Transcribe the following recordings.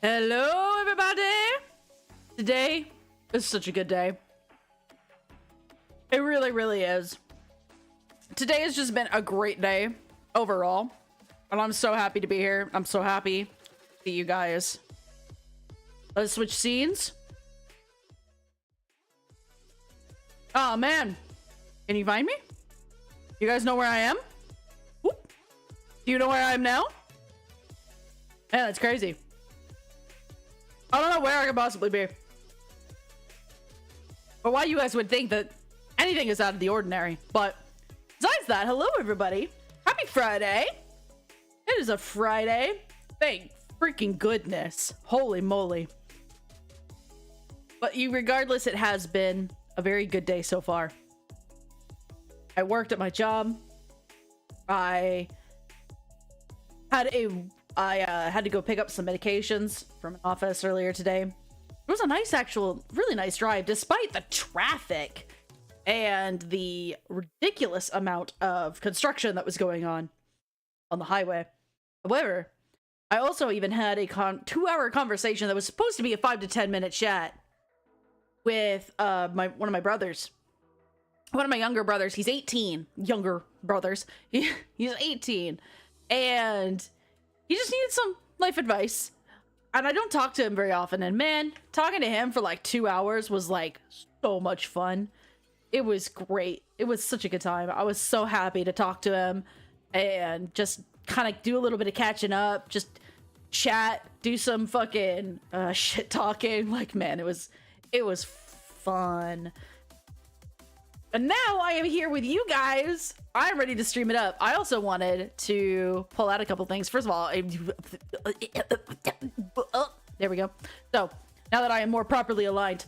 Hello, everybody! Today is such a good day. It really, really is. Today has just been a great day overall. And I'm so happy to be here. I'm so happy to see you guys. Let's switch scenes. Oh, man. Can you find me? You guys know where I am? Whoop. Do you know where I am now? Man, that's crazy. I don't know where I could possibly be. Or why you guys would think that anything is out of the ordinary. But besides that, hello everybody. Happy Friday. It is a Friday. Thank freaking goodness. Holy moly. But regardless, it has been a very good day so far. I worked at my job. I had to go pick up some medications from an office earlier today. It was a nice, really nice drive, despite the traffic and the ridiculous amount of construction that was going on the highway. However, I also even had a 2-hour conversation that was supposed to be a 5 to 10 minute chat with one of my brothers. One of my younger brothers. He's 18. Younger brothers. He's 18. And he just needed some life advice. And I don't talk to him very often. And man, talking to him for like 2 hours was like so much fun. It was great. It was such a good time. I was so happy to talk to him and just kind of do a little bit of catching up, just chat, do some fucking shit talking. Like, man, it was fun. And now I am here with you guys. I'm ready to stream it up. I also wanted to pull out a couple things. First of all, there we go. So now that I am more properly aligned,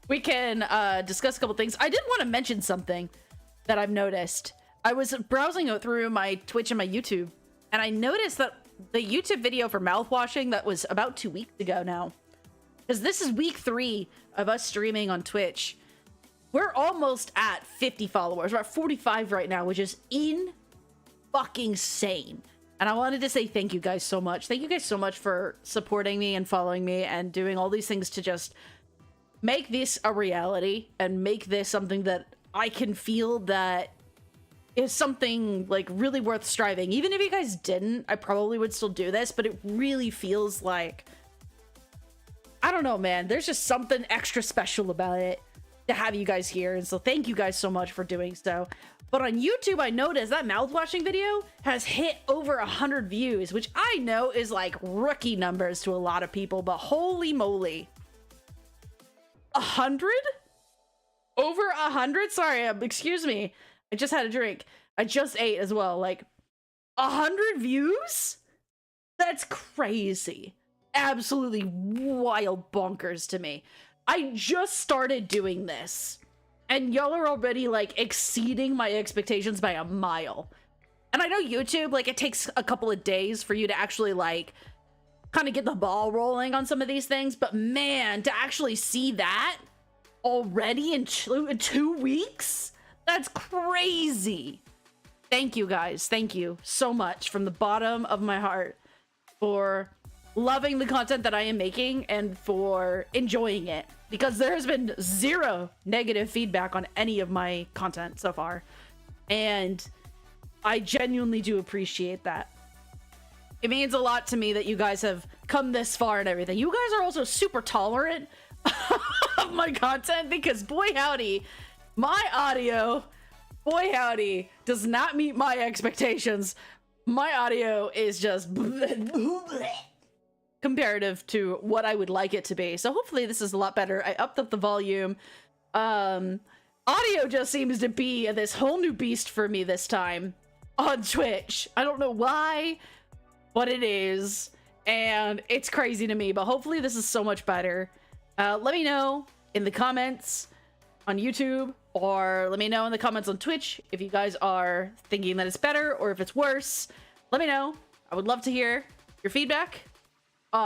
we can discuss a couple things. I did want to mention something that I've noticed. I was browsing through my Twitch and my YouTube, and I noticed that the YouTube video for mouthwashing that was about 2 weeks ago now, because this is week 3 of us streaming on Twitch. We're almost at 50 followers. We're at 45 right now, which is fucking insane. And I wanted to say thank you guys so much. Thank you guys so much for supporting me and following me and doing all these things to just make this a reality and make this something that I can feel that is something like really worth striving. Even if you guys didn't, I probably would still do this, but it really feels like, I don't know, man. There's just something extra special about it to have you guys here, and so thank you guys so much for doing so. But on YouTube, I noticed that mouthwashing video has hit over 100 views, which I know is like rookie numbers to a lot of people, but holy moly. 100? Over 100? Sorry, excuse me. I just had a drink. I just ate as well. Like, 100 views? That's crazy. Absolutely wild bonkers to me. I just started doing this, and y'all are already like exceeding my expectations by a mile. And I know YouTube, like, it takes a couple of days for you to actually like kind of get the ball rolling on some of these things, but man, to actually see that already in 2 weeks, that's crazy. Thank you guys. Thank you so much from the bottom of my heart for loving the content that I am making and for enjoying it, because there has been 0 negative feedback on any of my content so far, and I genuinely do appreciate that. It means a lot to me that you guys have come this far and everything. You guys are also super tolerant of my content, because boy howdy, my audio, boy howdy, does not meet my expectations. My audio is just comparative to what I would like it to be. So hopefully this is a lot better. I upped up the volume. Audio just seems to be this whole new beast for me this time on Twitch. I don't know why, but it is. And it's crazy to me, but hopefully this is so much better. Let me know in the comments on YouTube, or let me know in the comments on Twitch if you guys are thinking that it's better or if it's worse. Let me know. I would love to hear your feedback.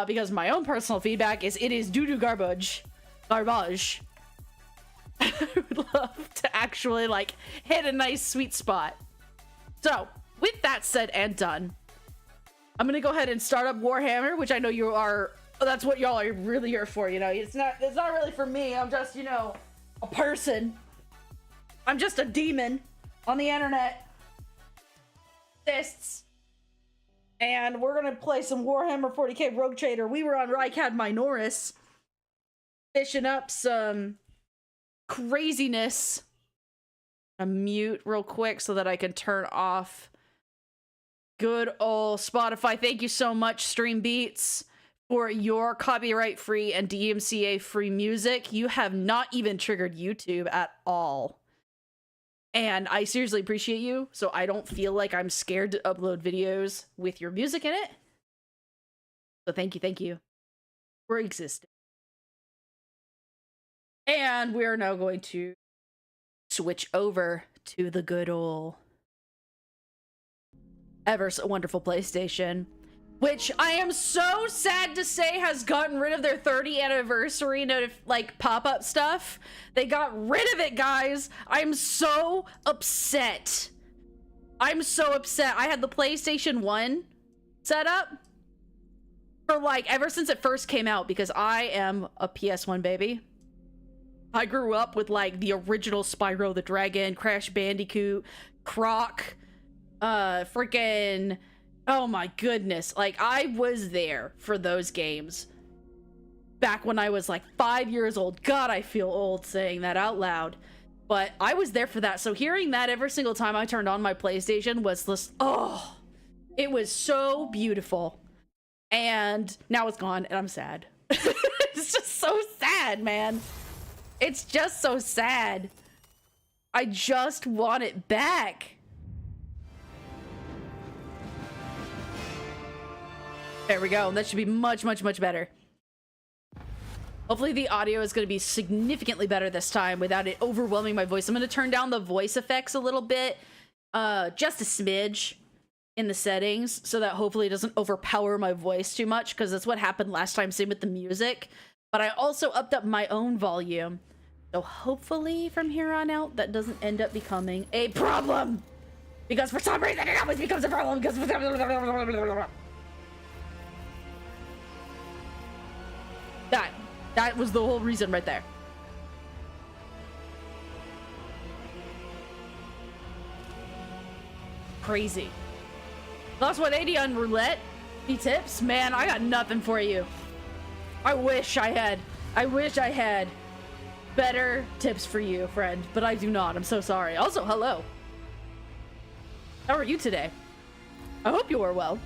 Because my own personal feedback is it is doo-doo garbage. Garbage. I would love to actually, like, hit a nice sweet spot. So, with that said and done, I'm gonna go ahead and start up Warhammer, which I know you are. That's what y'all are really here for, you know. It's not really for me. I'm just, you know, a person. I'm just a demon on the internet. Fists. And we're gonna play some Warhammer 40k Rogue Trader. We were on Rykad Minoris, fishing up some craziness. I'm mute real quick so that I can turn off good old Spotify. Thank you so much, Stream Beats, for your copyright-free and DMCA-free music. You have not even triggered YouTube at all. And I seriously appreciate you, so I don't feel like I'm scared to upload videos with your music in it. So thank you for existing. And we're now going to switch over to the good old ever so wonderful PlayStation, which I am so sad to say has gotten rid of their 30th anniversary like pop-up stuff. They got rid of it, guys. I'm so upset. I had the PlayStation 1 set up for like ever since it first came out, because I am a PS1 baby. I grew up with like the original Spyro the Dragon, Crash Bandicoot, Croc, freaking, oh my goodness, like I was there for those games back when I was like 5 years old. God, I feel old saying that out loud, but I was there for that. So hearing that every single time I turned on my PlayStation was just, oh, it was so beautiful. And now it's gone and I'm sad. It's just so sad, man. It's just so sad. I just want it back. There we go. That should be much better. Hopefully the audio is going to be significantly better this time without it overwhelming my voice. I'm going to turn down the voice effects a little bit, just a smidge in the settings, so that hopefully it doesn't overpower my voice too much, because that's what happened last time, same with the music. But I also upped up my own volume, so hopefully from here on out that doesn't end up becoming a problem, because for some reason it always becomes a problem, because that was the whole reason right there. Crazy. Plus 180 on roulette. Any tips? Man, I got nothing for you. I wish I had better tips for you, friend, but I do not. I'm so sorry. Also, hello. How are you today? I hope you are well.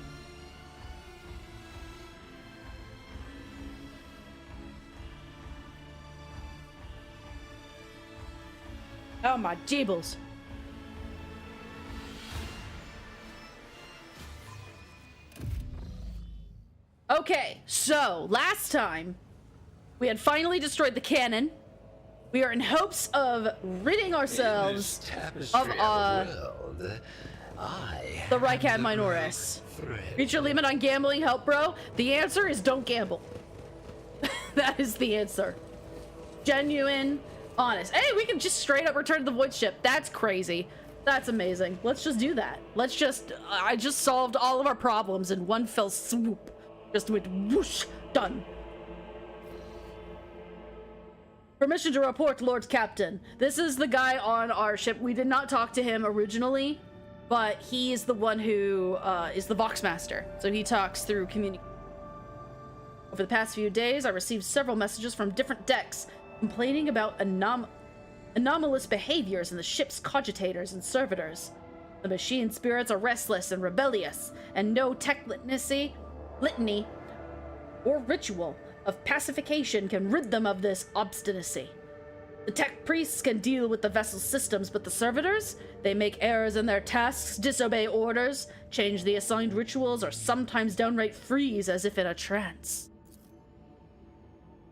Oh my jeebles. Okay, so last time we had finally destroyed the cannon. We are in hopes of ridding ourselves of the Rykad Minoris. Future limit on gambling, help bro? The answer is don't gamble. That is the answer. Genuine, honest. Hey, we can just straight up return to the void ship. That's crazy. That's amazing. Let's just do that. I just solved all of our problems in one fell swoop. Just went whoosh, done. Permission to report, Lord Captain. This is the guy on our ship. We did not talk to him originally, but he is the one who is the Voxmaster. So he talks through communication. Over the past few days, I received several messages from different decks complaining about anomalous behaviors in the ship's cogitators and servitors. The machine spirits are restless and rebellious, and no litany or ritual of pacification can rid them of this obstinacy. The tech priests can deal with the vessel's systems, but the servitors, they make errors in their tasks, disobey orders, change the assigned rituals, or sometimes downright freeze as if in a trance.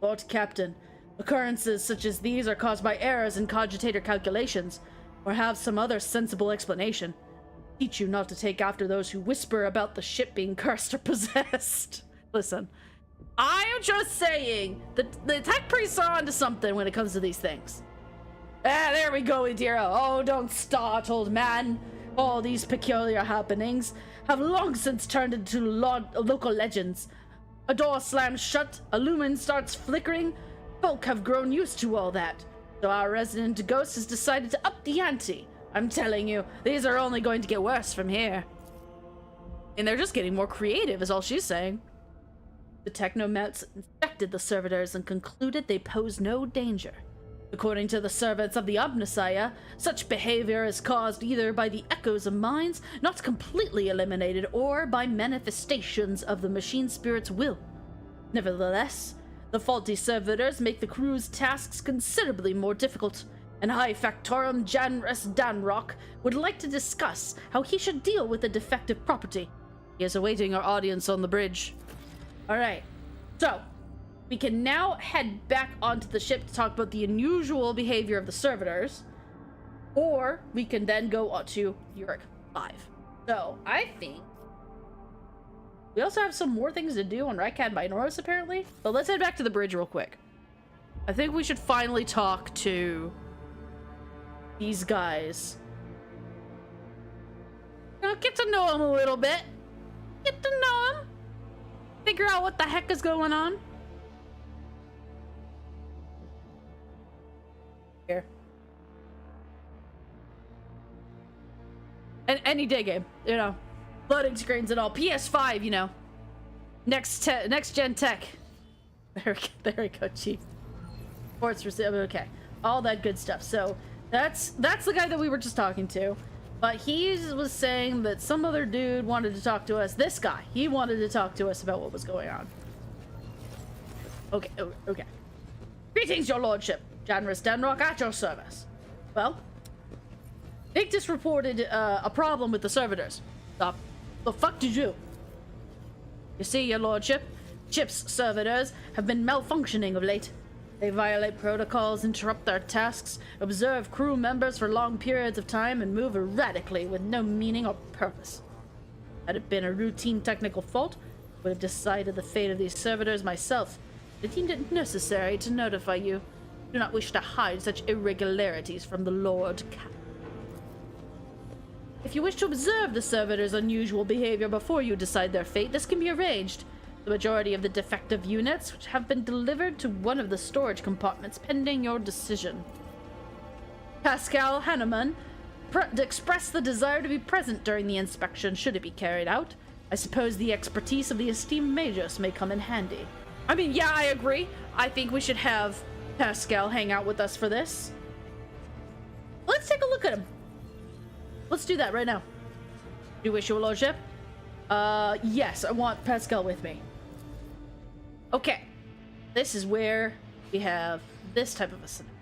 Lord Captain, occurrences such as these are caused by errors in cogitator calculations, or have some other sensible explanation. Teach you not to take after those who whisper about the ship being cursed or possessed. Listen, I am just saying that the tech priests are onto something when it comes to these things. Ah, there we go, Idira. Oh, don't start, old man. All these peculiar happenings have long since turned into local legends. A door slams shut, a lumen starts flickering. Folk have grown used to all that. So our resident ghost has decided to up the ante. I'm telling you, these are only going to get worse from here. And they're just getting more creative, is all she's saying. The technomets inspected the servitors and concluded they pose no danger. According to the servants of the Omnissiah, such behavior is caused either by the echoes of minds not completely eliminated or by manifestations of the machine spirit's will. Nevertheless, the faulty servitors make the crew's tasks considerably more difficult, and High Factorum Janrus Danrock would like to discuss how he should deal with the defective property. He is awaiting our audience on the bridge. Alright, so we can now head back onto the ship to talk about the unusual behavior of the servitors, or we can then go on to Heretic 5. So, I think we also have some more things to do on Rycad Minoros, apparently. But let's head back to the bridge real quick. I think we should finally talk to these guys. Get to know them a little bit. Get to know them. Figure out what the heck is going on. Here. And any day game, you know. Loading screens and all. PS5, you know. Next gen tech. There we go, Chief. Ports receive. Okay. All that good stuff. So that's the guy that we were just talking to. But he was saying that some other dude wanted to talk to us. This guy, he wanted to talk to us about what was going on. Okay. Greetings, your lordship. Janrus Denrock at your service. Well, Victus reported a problem with the servitors. The fuck did you? You see, your lordship, Chip's servitors have been malfunctioning of late. They violate protocols, interrupt their tasks, observe crew members for long periods of time, and move erratically with no meaning or purpose. Had it been a routine technical fault, I would have decided the fate of these servitors myself. I deemed it necessary to notify you. I do not wish to hide such irregularities from the Lord Captain. If you wish to observe the servitors' unusual behavior before you decide their fate, this can be arranged. The majority of the defective units have been delivered to one of the storage compartments pending your decision. Pascal Hanneman expressed the desire to be present during the inspection should it be carried out. I suppose the expertise of the esteemed Magus may come in handy. I mean, yeah, I agree. I think we should have Pascal hang out with us for this. Let's take a look at him. Let's do that right now. Do you wish, your lordship? Yes, I want Pascal with me. Okay. This is where we have this type of a scenario.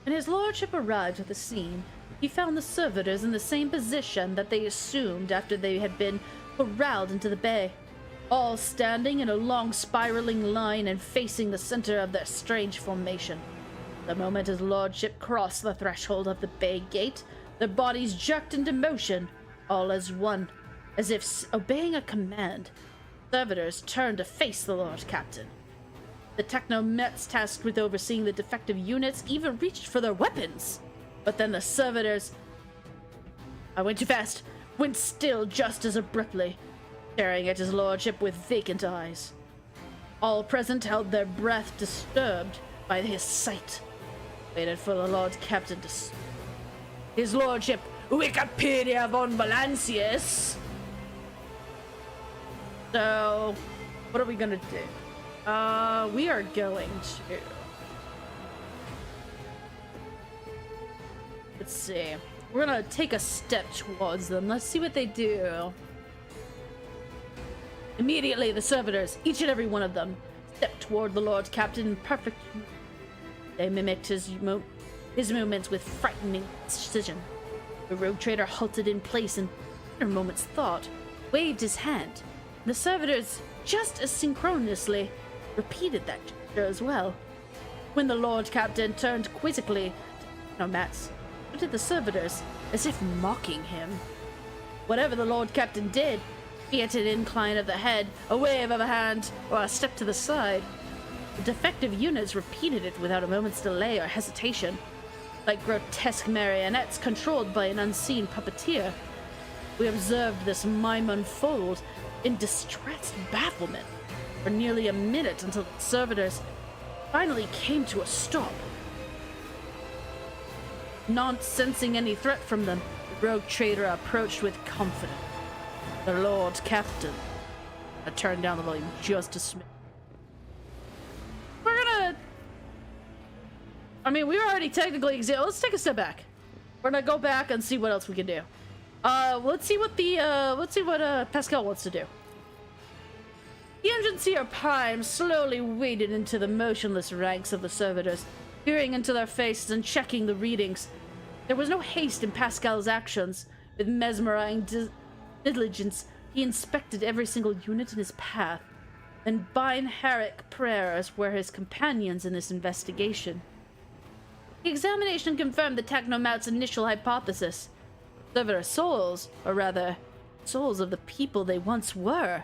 When his lordship arrived at the scene, he found the servitors in the same position that they assumed after they had been corralled into the bay, all standing in a long spiraling line and facing the center of their strange formation. The moment his lordship crossed the threshold of the bay gate, their bodies jerked into motion, all as one, as if obeying a command. Servitors turned to face the Lord Captain. The technomets tasked with overseeing the defective units even reached for their weapons. But then the servitors... I went too fast. Went still just as abruptly, staring at his lordship with vacant eyes. All present held their breath, disturbed by his sight. Waited for the Lord Captain to... His lordship, Wikipedia von Valancius. So, what are we gonna do? We are going to... Let's see. We're gonna take a step towards them. Let's see what they do. Immediately, the servitors, each and every one of them, stepped toward the Lord Captain in perfect... They mimicked his movements with frightening precision. The rogue trader halted in place and, in a moment's thought, waved his hand. The servitors, just as synchronously, repeated that gesture as well. When the Lord Captain turned quizzically to Nomats, looked at the servitors, as if mocking him. Whatever the Lord Captain did, be it an incline of the head, a wave of a hand, or a step to the side, the defective units repeated it without a moment's delay or hesitation. like grotesque marionettes controlled by an unseen puppeteer. We observed this mime unfold in distressed bafflement for nearly a minute until the servitors finally came to a stop. Not sensing any threat from them, the rogue trader approached with confidence. The Lord Captain. I turned down the volume just a smidge. We were already technically let's take a step back. We're gonna go back and see what else we can do. Let's see what Pascal wants to do. The Engineer Prime slowly waded into the motionless ranks of the servitors, peering into their faces and checking the readings. There was no haste in Pascal's actions. With mesmerizing diligence, he inspected every single unit in his path, and Bine Heretic prayers were his companions in this investigation. The examination confirmed the Technomat's initial hypothesis. Servitor souls, or rather, souls of the people they once were,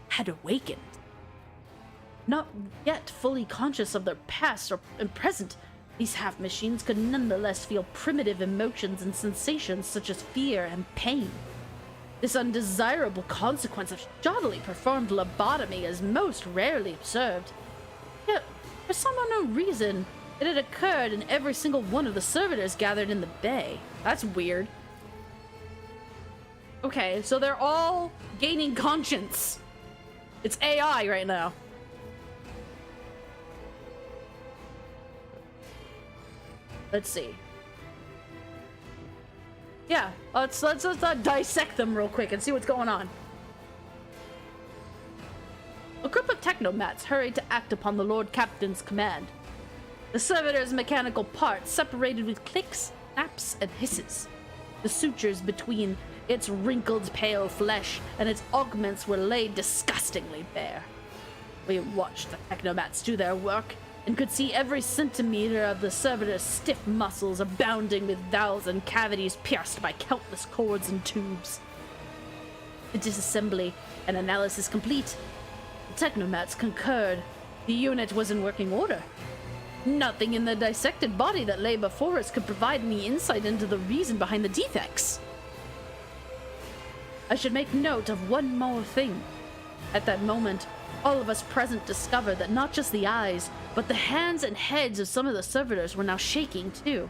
had awakened. Not yet fully conscious of their past and present, these half-machines could nonetheless feel primitive emotions and sensations such as fear and pain. This undesirable consequence of shoddily performed lobotomy is most rarely observed. Yet, for some unknown reason, it had occurred in every single one of the servitors gathered in the bay. That's weird. Okay, so they're all gaining conscience. It's AI right now. Let's see. Yeah, let's dissect them real quick and see what's going on. A group of technomats hurried to act upon the Lord Captain's command. The servitor's mechanical parts separated with clicks, snaps, and hisses. The sutures between its wrinkled pale flesh and its augments were laid disgustingly bare. We watched the technomats do their work and could see every centimeter of the servitor's stiff muscles abounding with valves and cavities pierced by countless cords and tubes. The disassembly and analysis complete, the technomats concurred. The unit was in working order. Nothing in the dissected body that lay before us could provide any insight into the reason behind the defects. I should make note of one more thing. At that moment, all of us present discovered that not just the eyes, but the hands and heads of some of the servitors were now shaking too.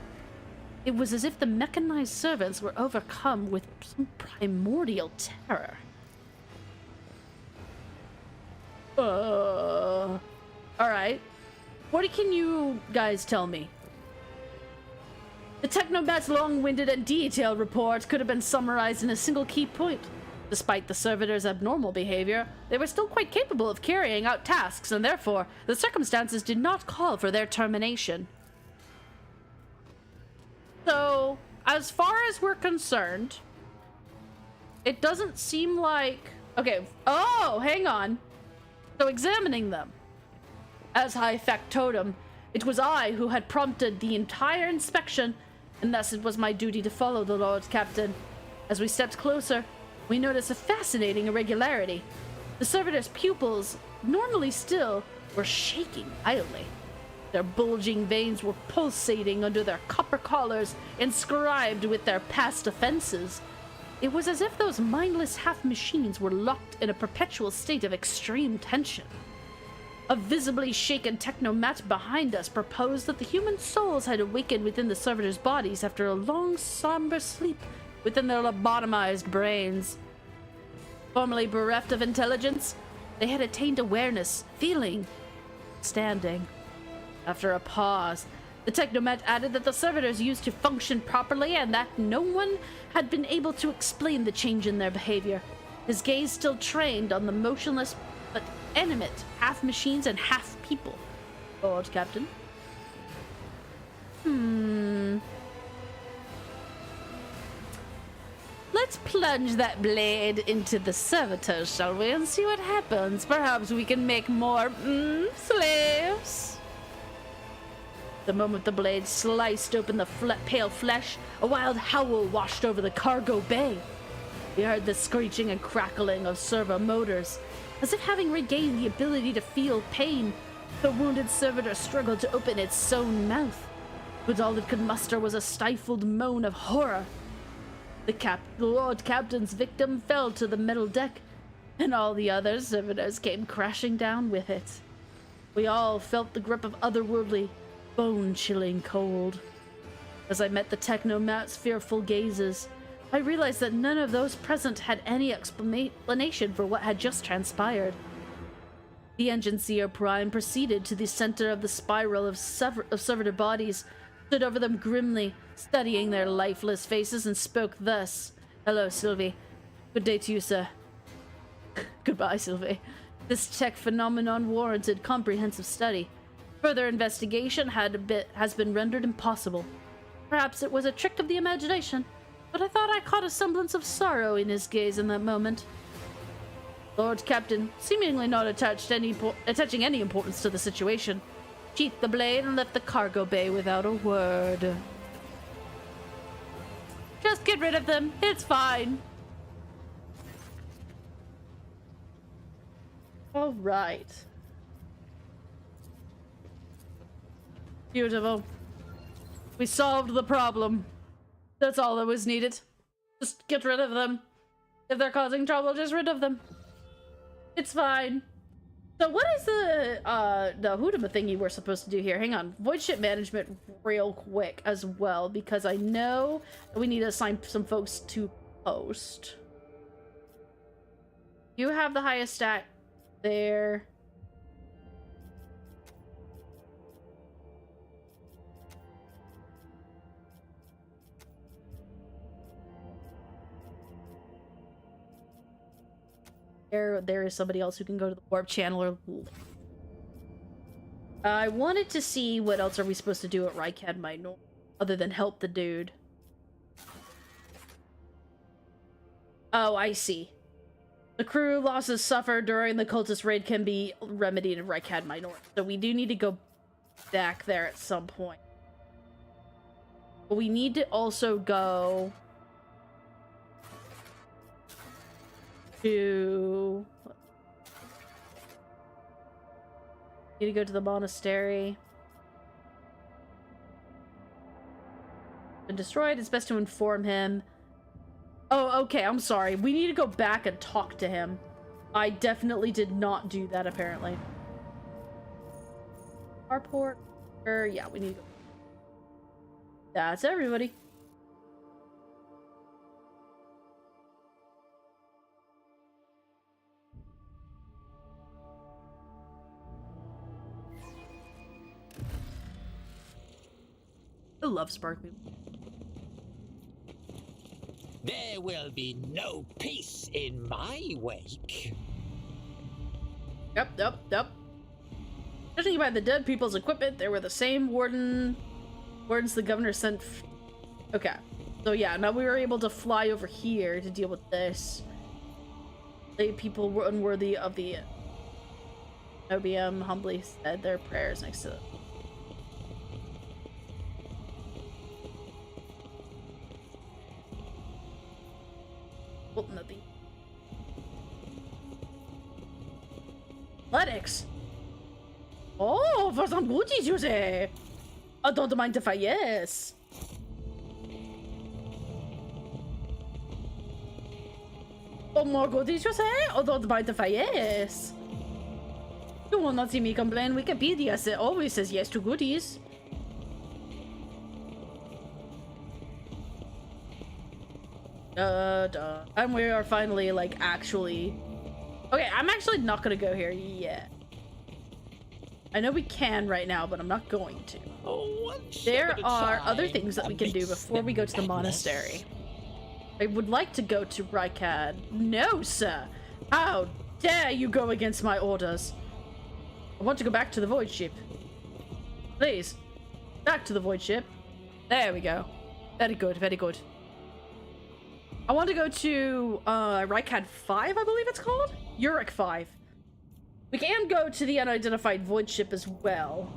It was as if the mechanized servants were overcome with some primordial terror. Alright. What can you guys tell me? The Technomat's long-winded and detailed report could have been summarized in a single key point. Despite the servitors' abnormal behavior, they were still quite capable of carrying out tasks, and therefore, the circumstances did not call for their termination. So, as far as we're concerned, it doesn't seem like... Okay, oh, hang on. So, examining them. As High Factotum, it was I who had prompted the entire inspection, and thus it was my duty to follow the Lord Captain. As we stepped closer, we noticed a fascinating irregularity. The servitors' pupils, normally still, were shaking violently. Their bulging veins were pulsating under their copper collars, inscribed with their past offenses. It was as if those mindless half-machines were locked in a perpetual state of extreme tension. A visibly shaken technomat behind us proposed that the human souls had awakened within the servitors' bodies after a long, somber sleep within their lobotomized brains. Formerly bereft of intelligence, they had attained awareness, feeling, standing. After a pause, the technomat added that the servitors used to function properly and that no one had been able to explain the change in their behavior. His gaze still trained on the motionless but animate half-machines and half-people. Lord Captain. Let's plunge that blade into the servitors, shall we, and see what happens. Perhaps we can make more, slaves. The moment the blade sliced open the pale flesh, a wild howl washed over the cargo bay. We heard the screeching and crackling of servo motors. As if having regained the ability to feel pain, the wounded servitor struggled to open its sewn mouth. but all it could muster was a stifled moan of horror. The Lord Captain's victim fell to the middle deck, and all the other servitors came crashing down with it. We all felt the grip of otherworldly, bone-chilling cold. As I met the Technomat's fearful gazes, I realized that none of those present had any explanation for what had just transpired. The Engine Seer Prime proceeded to the center of the spiral of servitor bodies, stood over them grimly, studying their lifeless faces, and spoke thus. Hello, Sylvie. Good day to you, sir. Goodbye, Sylvie. This tech phenomenon warranted comprehensive study. Further investigation has been rendered impossible. Perhaps it was a trick of the imagination, but I thought I caught a semblance of sorrow in his gaze in that moment. Lord Captain, seemingly not attaching any importance to the situation, sheathed the blade and left the cargo bay without a word. Just get rid of them. It's fine. All right. Beautiful. We solved the problem. That's all that was needed. Just get rid of them. If they're causing trouble, just rid of them. It's fine. So what is the Hoodama thingy we're supposed to do here? Hang on. Void ship management real quick as well, because I know we need to assign some folks to post. You have the highest stat there. There is somebody else who can go to the warp channel. Or I wanted to see what else are we supposed to do at Rykad Minor other than help the dude. Oh, I see. The crew losses suffered during the cultist raid can be remedied in Rykad Minor, so we do need to go back there at some point. But we need to also go to... Need to go to the monastery. Been destroyed. It's best to inform him. Oh, okay. I'm sorry. We need to go back and talk to him. I definitely did not do that, apparently. Carport. Yeah, we need to go. That's everybody. I love sparkly. There will be no peace in my wake. Yep. Judging by the dead people's equipment, they were the same wardens the governor sent. Okay. So yeah, now we were able to fly over here to deal with this. The people were unworthy of the OBM humbly said their prayers next to them. Well, nothing. Athletics. Oh, for some goodies, you say? I don't mind if I yes. Oh, more goodies, you say? I don't mind if I yes. You will not see me complain. Wikipedia always says yes to goodies. And we are finally, like, actually... Okay, I'm actually not gonna go here yet. I know we can right now, but I'm not going to. There are other things that we can do before we go to the monastery. I would like to go to Rykad. No, sir! How dare you go against my orders? I want to go back to the void ship. Please. Back to the void ship. There we go. Very good, very good. I want to go to Rykad 5, I believe it's called? Heretic 5. We can go to the unidentified void ship as well.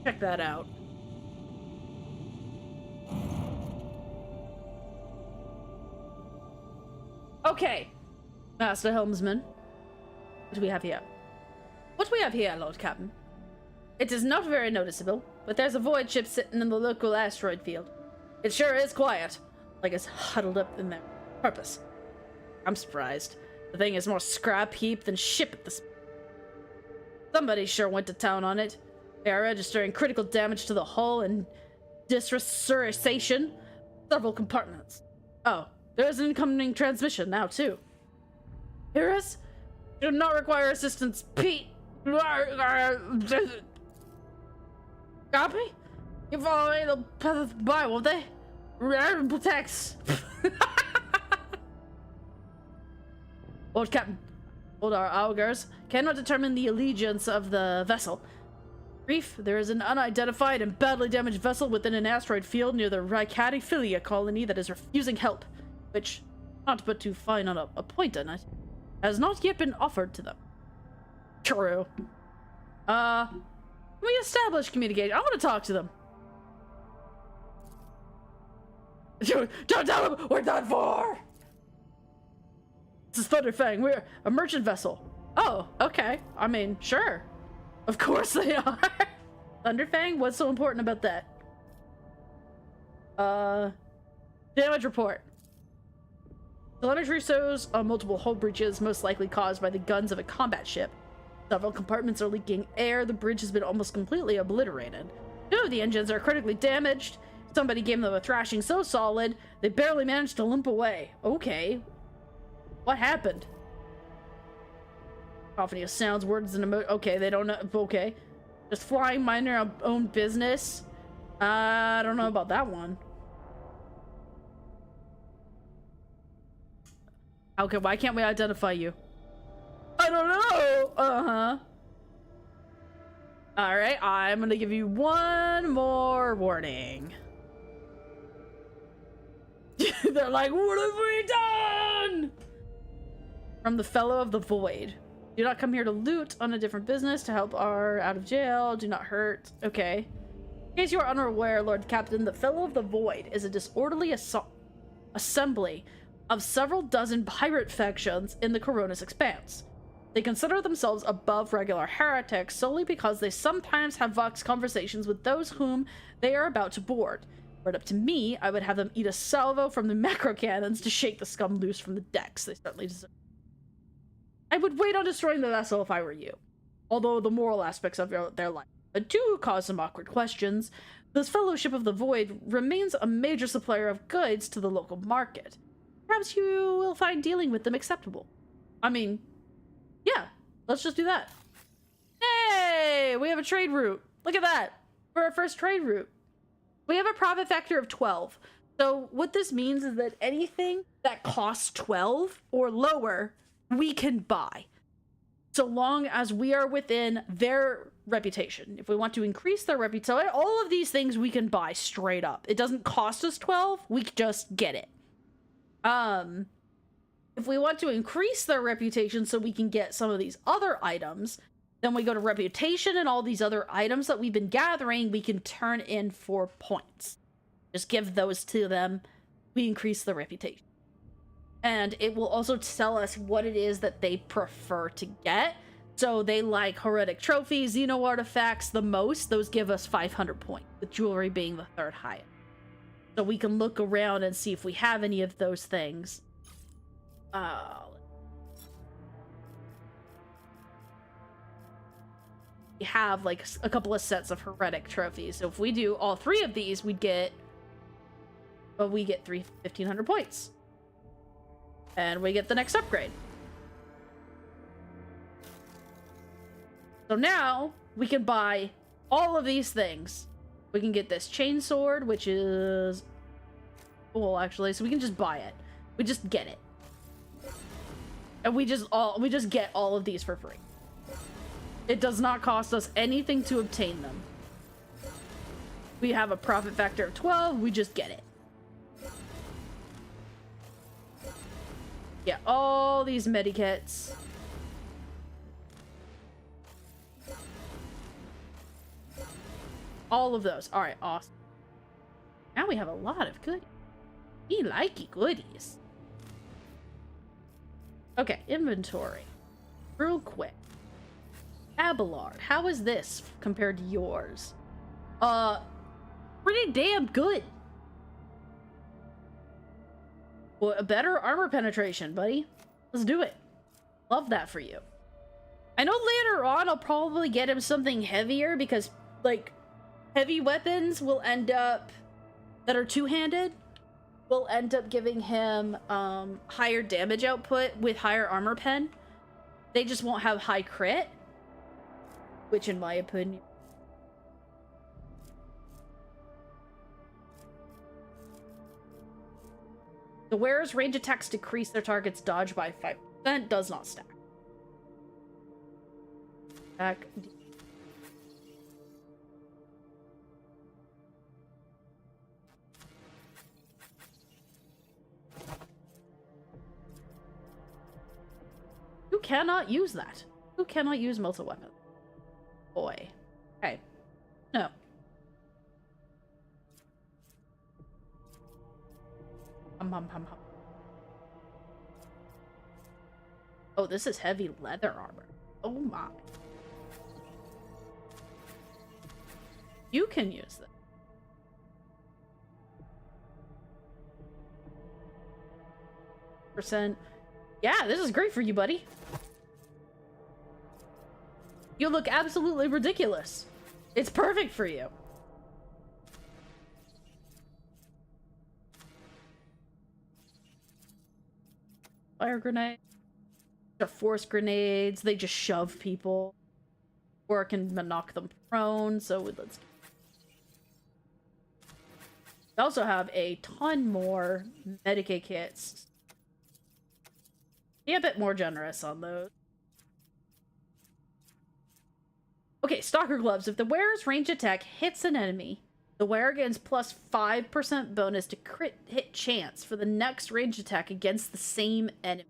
Check that out. Okay. Master Helmsman. What do we have here? What do we have here, Lord Captain? It is not very noticeable, but there's a void ship sitting in the local asteroid field. It sure is quiet, like it's huddled up in there. Purpose. I'm surprised. The thing is more scrap heap than ship at this. Somebody sure went to town on it. They are registering critical damage to the hull and disrestoration several compartments. Oh, there is an incoming transmission now too. Hear us? Do not require assistance. Pete. Copy? You follow me, they'll pass us by, won't they? Protects. Old Captain, old our augurs, cannot determine the allegiance of the vessel. Brief, there is an unidentified and badly damaged vessel within an asteroid field near the Heretic colony that is refusing help, which, not to put too fine on a point on it, has not yet been offered to them. True. We established communication. I want to talk to them. Don't tell them we're done for! This is Thunderfang. We're a merchant vessel. Oh, okay. I mean, sure. Of course they are. Thunderfang? What's so important about that? Damage report. Telemetry shows multiple hull breaches, most likely caused by the guns of a combat ship. Several compartments are leaking air. The bridge has been almost completely obliterated. 2 of the engines are critically damaged. Somebody gave them a thrashing so solid, they barely managed to limp away. Okay. What happened? Cacophony of sounds, words, and okay, they don't know. Okay. Just flying, minding our own business. I don't know about that one. Okay, why can't we identify you? I don't know. Alright, I'm gonna give you one more warning. They're like, what have we done? From the Fellow of the Void. Do not come here to loot, on a different business, to help our out of jail. Do not hurt. Okay. In case you are unaware, Lord Captain, the Fellow of the Void is a disorderly assembly of several dozen pirate factions in the Coronis Expanse. They consider themselves above regular heretics solely because they sometimes have vox conversations with those whom they are about to board. Were it up to me, I would have them eat a salvo from the macro cannons to shake the scum loose from the decks. They certainly deserve. I would wait on destroying the vessel if I were you. Although the moral aspects of their life do cause some awkward questions, this Fellowship of the Void remains a major supplier of goods to the local market. Perhaps you will find dealing with them acceptable. I mean, yeah, let's just do that. Hey, we have a trade route. Look at that. For our first trade route. We have a profit factor of 12. So what this means is that anything that costs 12 or lower, we can buy. So long as we are within their reputation. If we want to increase their reputation, all of these things we can buy straight up. It doesn't cost us 12, we just get it. If we want to increase their reputation so we can get some of these other items, then we go to reputation, and all these other items that we've been gathering, we can turn in for points. Just give those to them. We increase the reputation. And it will also tell us what it is that they prefer to get. So they like Heretic trophies, Xeno artifacts the most. Those give us 500 points, with jewelry being the 3rd highest. So we can look around and see if we have any of those things. We have like a couple of sets of Heretic trophies. So if we do all 3 of these, we get 1,500 points. And we get the next upgrade. So now we can buy all of these things. We can get this chainsword, which is cool, actually. So we can just buy it. We just get it. And we just get all of these for free. It does not cost us anything to obtain them. We have a profit factor of 12, we just get it. Yeah, all these medikits. All of those. Alright, awesome. Now we have a lot of goodies. We like goodies. Okay, inventory. Real quick. Abelard, how is this compared to yours? Pretty damn good. Well, a better armor penetration, buddy. Let's do it. Love that for you. I know later on I'll probably get him something heavier because, like, heavy weapons will end up, that are two-handed, will end up giving him higher damage output with higher armor pen. They just won't have high crit, which in my opinion. The wearer's range attacks decrease their target's dodge by 5%, does not stack. Stack. You cannot use that. You cannot use multi-weapon. Boy. Okay. No. Oh, this is heavy leather armor. Oh my. You can use this. %. Yeah, this is great for you, buddy. You look absolutely ridiculous. It's perfect for you. Fire grenade. They're force grenades. They just shove people. Or can knock them prone. So let's. We also have a ton more Medicaid kits. Be a bit more generous on those. Okay, Stalker Gloves. If the wearer's range attack hits an enemy, the wearer gains plus 5% bonus to crit hit chance for the next range attack against the same enemy.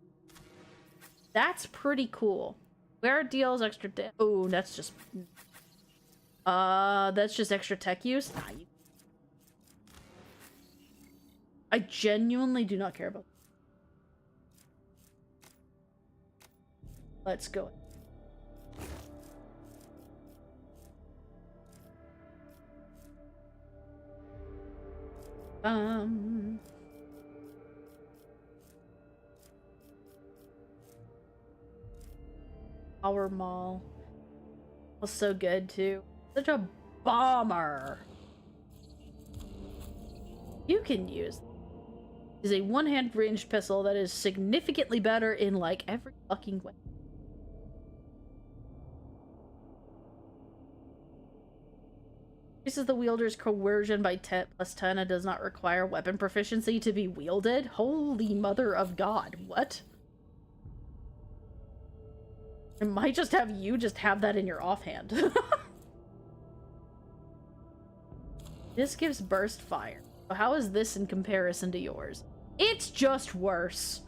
That's pretty cool. Wearer deals extra damage. Oh, that's just extra tech use. Nah, I genuinely do not care about. Let's go. Power Mall was so good too. Such a bomber. You can use is a one-hand ranged pistol that is significantly better in like every fucking way. Increases the wielder's coercion by 10 plus 10 and does not require weapon proficiency to be wielded. Holy mother of God, what? It might just have you just have that in your offhand. This gives burst fire. So how is this in comparison to yours? It's just worse.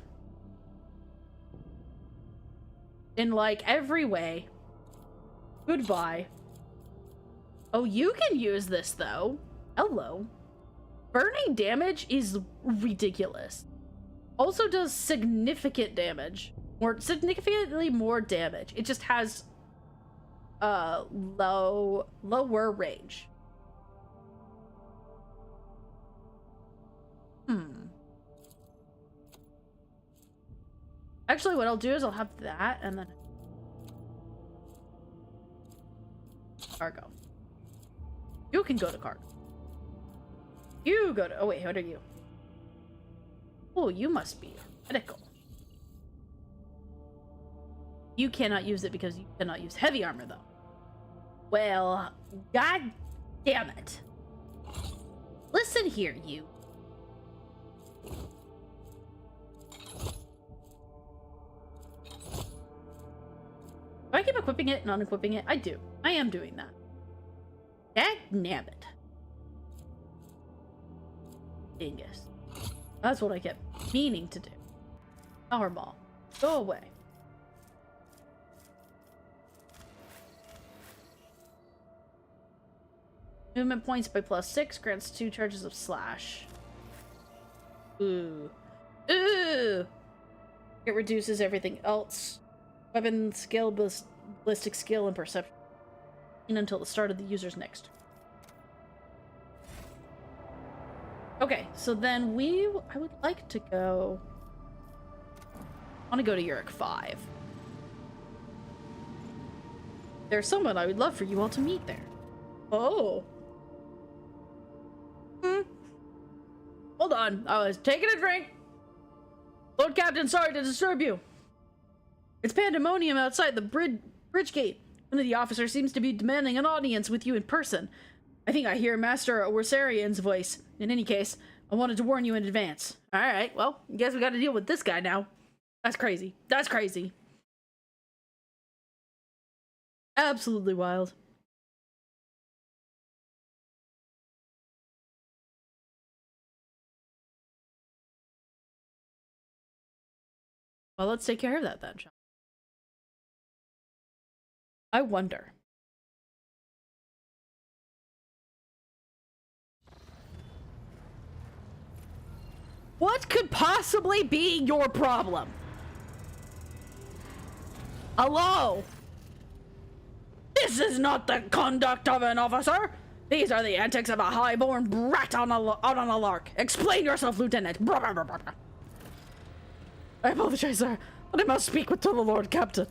In like every way. Goodbye. Oh, you can use this though. Hello. Burning damage is ridiculous. Also does significant damage. Or significantly more damage. It just has lower range. Actually, what I'll do is I'll have that and then cargo. You can go to cargo. You go to. Oh wait, what are you? Oh, you must be medical. You cannot use it because you cannot use heavy armor, though. Well, god damn it. Listen here, you. Do I keep equipping it and unequipping it? I do. I am doing that. Dagnabbit. Dingus. That's what I kept meaning to do. Powerball. Go away. Movement points by +6 grants 2 charges of slash. Ooh. Ooh! It reduces everything else. Weapon skill, ballistic skill, and perception until the start of the user's next. Okay, so then I would like to go... I want to go to Uric 5. There's someone I would love for you all to meet there. Oh. Hold on, I was taking a drink. Lord Captain, sorry to disturb you. It's pandemonium outside the bridge gate. One of the officers seems to be demanding an audience with you in person. I think I hear Master Worsarian's voice. In any case, I wanted to warn you in advance. Alright, well, I guess we gotta deal with this guy now. That's crazy. That's crazy. Absolutely wild. Well, let's take care of that then, shall we? I wonder. What could possibly be your problem? Hello? This is not the conduct of an officer. These are the antics of a highborn brat out on a lark. Explain yourself, Lieutenant. I apologize, sir, but I must speak with the Lord Captain.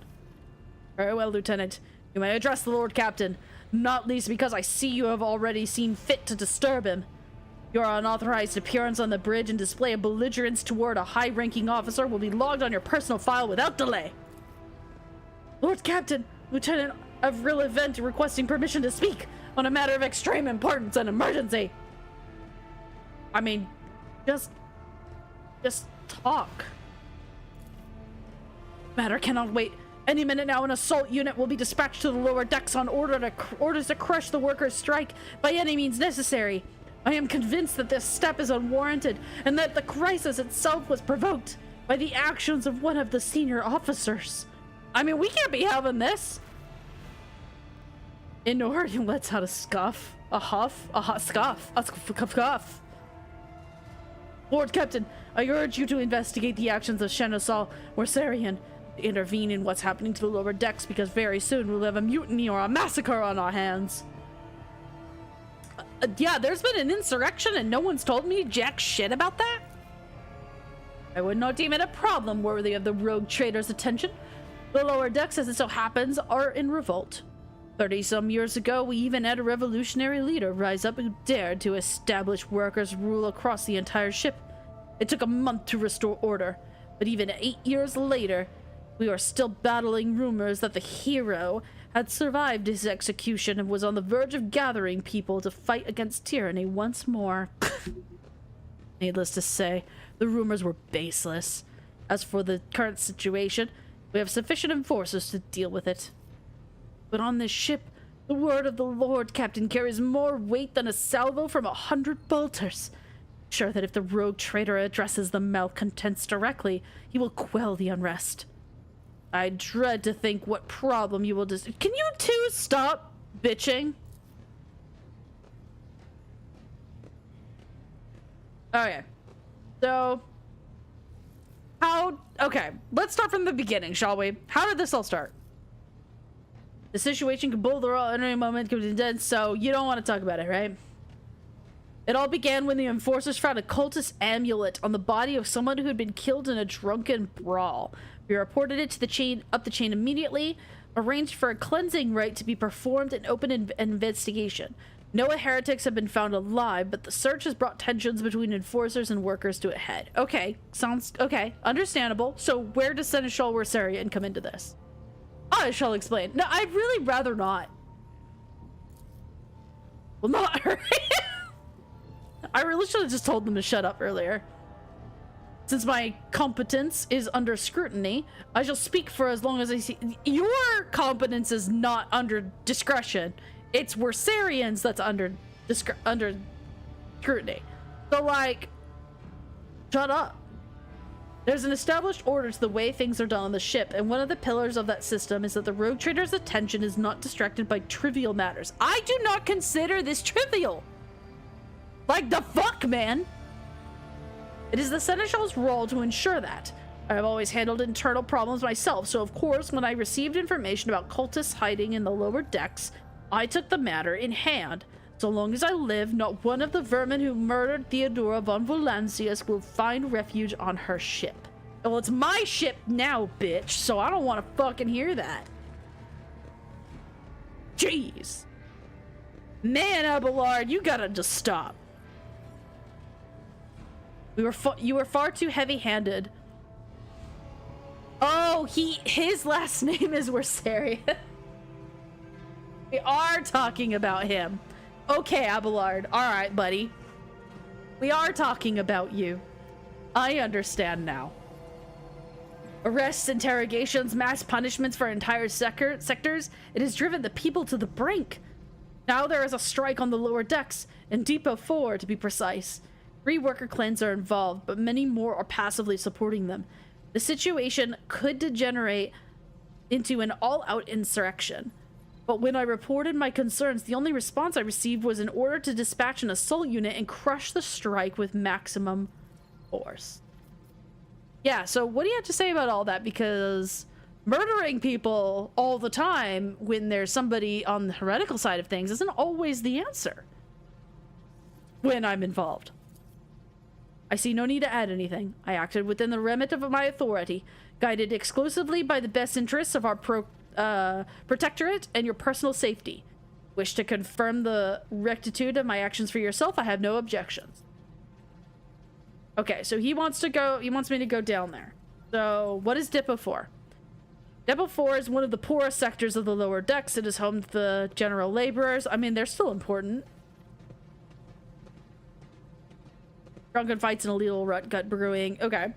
Very well, Lieutenant. You may address the Lord Captain, not least because I see you have already seen fit to disturb him. Your unauthorized appearance on the bridge and display of belligerence toward a high-ranking officer will be logged on your personal file without delay. Lord Captain, Lieutenant of Real Event requesting permission to speak on a matter of extreme importance and emergency. I mean, just talk. Matter cannot wait. Any minute now, an assault unit will be dispatched to the lower decks on orders to crush the workers' strike by any means necessary. I am convinced that this step is unwarranted and that the crisis itself was provoked by the actions of one of the senior officers. I mean, we can't be having this. Inor, he lets out a scuff, a huff, a hot scuff, a scuff. Lord Captain, I urge you to investigate the actions of Shenosal Worsarian, intervene in what's happening to the lower decks, because very soon we'll have a mutiny or a massacre on our hands. Yeah, there's been an insurrection and no one's told me jack shit about that? I would not deem it a problem worthy of the rogue trader's attention. The lower decks, as it so happens, are in revolt. 30-some years ago, we even had a revolutionary leader rise up who dared to establish workers' rule across the entire ship. It took a month to restore order, but even 8 years later, we are still battling rumors that the hero had survived his execution and was on the verge of gathering people to fight against tyranny once more. Needless to say, the rumors were baseless. As for the current situation, we have sufficient enforcers to deal with it. But on this ship, the word of the Lord Captain carries more weight than a salvo from 100 bolters. Sure that if the rogue trader addresses the malcontents directly, he will quell the unrest. I dread to think what problem you will Can you two stop bitching? Okay. So... Okay, let's start from the beginning, shall we? How did this all start? The situation could boulder at any moment, could be dead, so you don't want to talk about it, right? It all began when the enforcers found a cultist amulet on the body of someone who had been killed in a drunken brawl. We reported it to the chain, up the chain immediately, arranged for a cleansing rite to be performed and opened an investigation. No heretics have been found alive, but the search has brought tensions between enforcers and workers to a head. Okay, sounds okay, understandable. So where does Seneschal Worsarian come into this? I shall explain. No, I'd really rather not. Well, not her. I really should have just told them to shut up earlier. Since my competence is under scrutiny, I shall speak for as long as I see. Your competence is not under discretion. It's Worsarian's that's under scrutiny. So, like, shut up. There's an established order to the way things are done on the ship, and one of the pillars of that system is that the rogue trader's attention is not distracted by trivial matters. I do not consider this trivial. Like, the fuck, man? It is the Seneschal's role to ensure that. I have always handled internal problems myself, so of course, when I received information about cultists hiding in the lower decks, I took the matter in hand. So long as I live, not one of the vermin who murdered Theodora von Valancius will find refuge on her ship. Well, it's my ship now, bitch, so I don't want to fucking hear that. Jeez. Man, Abelard, you gotta just stop. You were far too heavy-handed. Oh, his last name is Wersarius. We are talking about him. Okay, Abelard. All right, buddy. We are talking about you. I understand now. Arrests, interrogations, mass punishments for entire sectors. It has driven the people to the brink. Now there is a strike on the lower decks, in Depot 4 to be precise. 3 worker clans are involved, but many more are passively supporting them. The situation could degenerate into an all-out insurrection. But when I reported my concerns, the only response I received was an order to dispatch an assault unit and crush the strike with maximum force. Yeah, so what do you have to say about all that? Because murdering people all the time when there's somebody on the heretical side of things isn't always the answer when I'm involved. I see no need to add anything. I acted within the remit of my authority, guided exclusively by the best interests of our protectorate and your personal safety. Wish to confirm the rectitude of my actions for yourself? I have no objections. Okay, so he wants me to go down there. So what is Depot 4? Depot 4 is one of the poorest sectors of the lower decks. It is home to the general laborers. I mean, they're still important. Drunken fights and illegal gut brewing. Okay.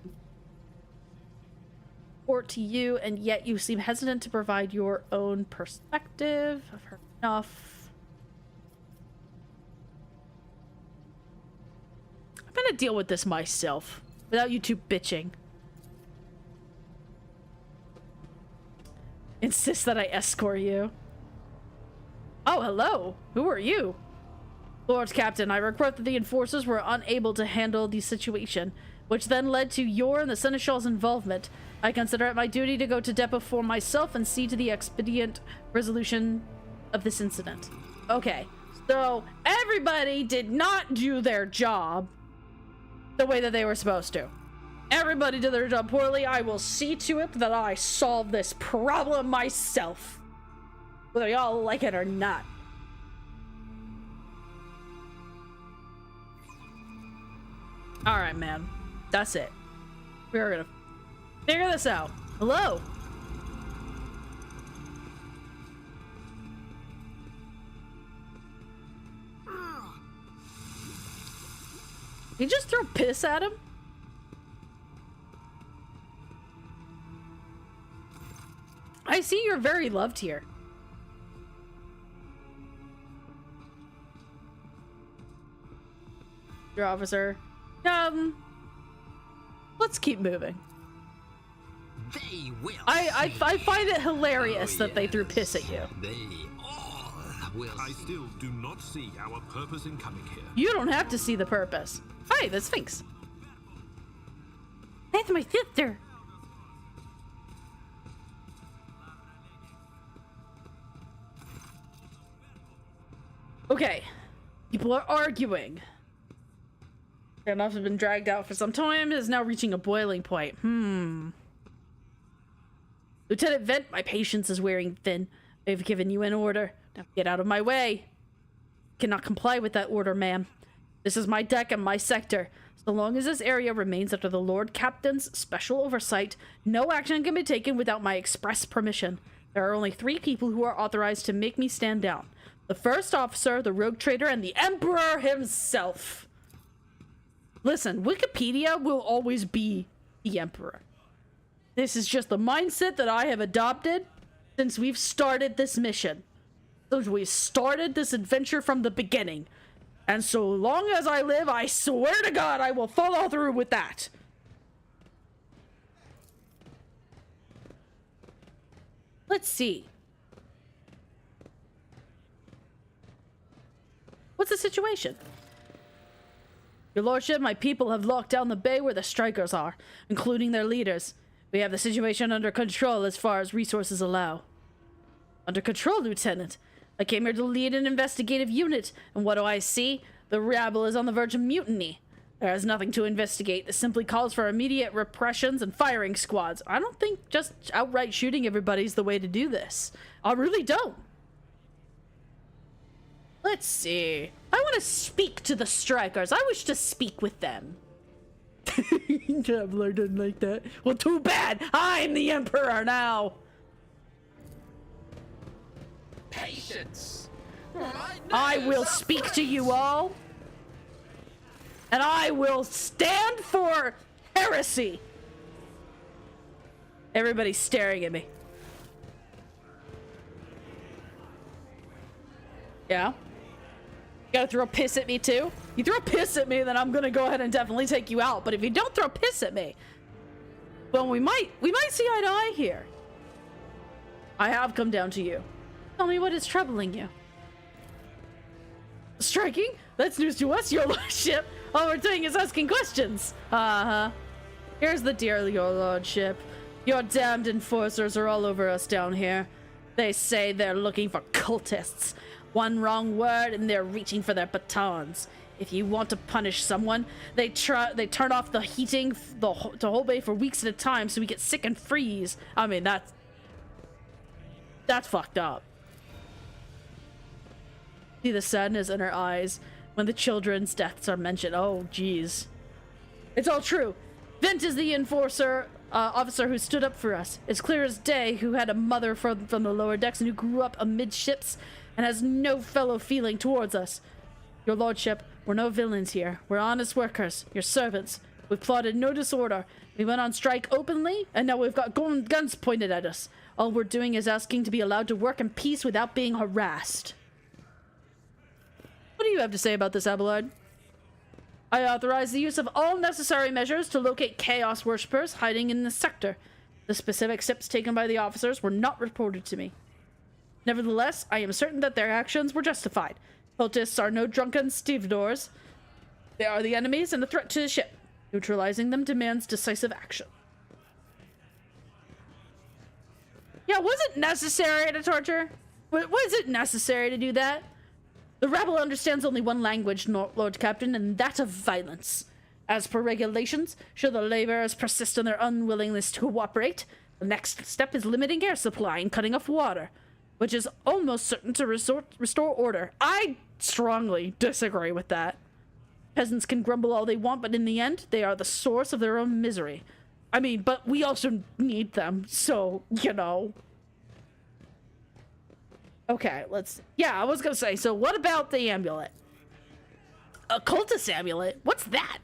Report to you, and yet you seem hesitant to provide your own perspective. I've heard enough. I'm gonna deal with this myself without you two bitching. Insist that I escort you. Oh, hello. Who are you? Lord Captain, I report that the enforcers were unable to handle the situation, which then led to your and the Seneschal's involvement. I consider it my duty to go to Depot 4 myself and see to the expedient resolution of this incident. Okay, so everybody did not do their job the way that they were supposed to. Everybody did their job poorly. I will see to it that I solve this problem myself, whether y'all like it or not. All right, man. That's it. We're gonna figure this out. Hello? He just threw piss at him? I see you're very loved here. Your officer. Let's keep moving. They will. I find it hilarious that they threw piss at you. They all will. I still do not see our purpose in coming here. You don't have to see the purpose. Hi, the Sphinx. That's my sister. Okay. People are arguing. Enough has been dragged out for some time. It is now reaching a boiling point. Lieutenant Vent, my patience is wearing thin. I've given you an order. Now get out of my way. Cannot comply with that order, ma'am. This is my deck and my sector. So long as this area remains under the Lord Captain's special oversight, no action can be taken without my express permission. There are only 3 people who are authorized to make me stand down. The first officer, the rogue trader, and the Emperor himself. Listen, Wikipedia will always be the Emperor. This is just the mindset that I have adopted since we've started this mission. Since we started this adventure from the beginning. And so long as I live, I swear to God I will follow through with that. Let's see. What's the situation? Your lordship, my people have locked down the bay where the strikers are, including their leaders. We have the situation under control as far as resources allow. Under control, Lieutenant? I came here to lead an investigative unit, and what do I see? The rabble is on the verge of mutiny. There is nothing to investigate. This simply calls for immediate repressions and firing squads. I don't think just outright shooting everybody's the way to do this. I really don't. Let's see. I want to speak to the strikers. I wish to speak with them. Traveler didn't like that. Well, too bad. I'm the emperor now. Patience. I will speak to you all. And I will stand for heresy. Everybody's staring at me. Yeah? You gotta throw piss at me too? You throw piss at me, then I'm gonna go ahead and definitely take you out. But if you don't throw piss at me, well, we might see eye to eye here. I have come down to you. Tell me what is troubling you. Striking? That's news to us, your lordship. All we're doing is asking questions. Uh-huh. Here's the deal, your lordship. Your damned enforcers are all over us down here. They say they're looking for cultists. One wrong word and they're reaching for their batons. If you want to punish someone, they turn off the heating the whole bay for weeks at a time so we get sick and freeze. I mean, that's fucked up. See the sadness in her eyes when the children's deaths are mentioned. Oh, jeez. It's all true. Vint is the enforcer officer who stood up for us. It's clear as day, who had a mother from the lower decks and who grew up amidships and has no fellow feeling towards us. Your lordship, we're no villains here. We're honest workers, your servants. We've plotted no disorder. We went on strike openly, and now we've got guns pointed at us. All we're doing is asking to be allowed to work in peace without being harassed. What do you have to say about this, Abelard? I authorize the use of all necessary measures to locate Chaos worshippers hiding in this sector. The specific steps taken by the officers were not reported to me. Nevertheless, I am certain that their actions were justified. Cultists are no drunken stevedores. They are the enemies and a threat to the ship. Neutralizing them demands decisive action. Yeah, was it necessary to torture? Was it necessary to do that? The rabble understands only one language, Lord Captain, and that of violence. As per regulations, should the laborers persist in their unwillingness to cooperate, the next step is limiting air supply and cutting off water, which is almost certain to restore order. I strongly disagree with that. Peasants can grumble all they want, but in the end, they are the source of their own misery. I mean, but we also need them, so, you know. Okay, yeah, I was gonna say, so what about the amulet? A cultist amulet? What's that?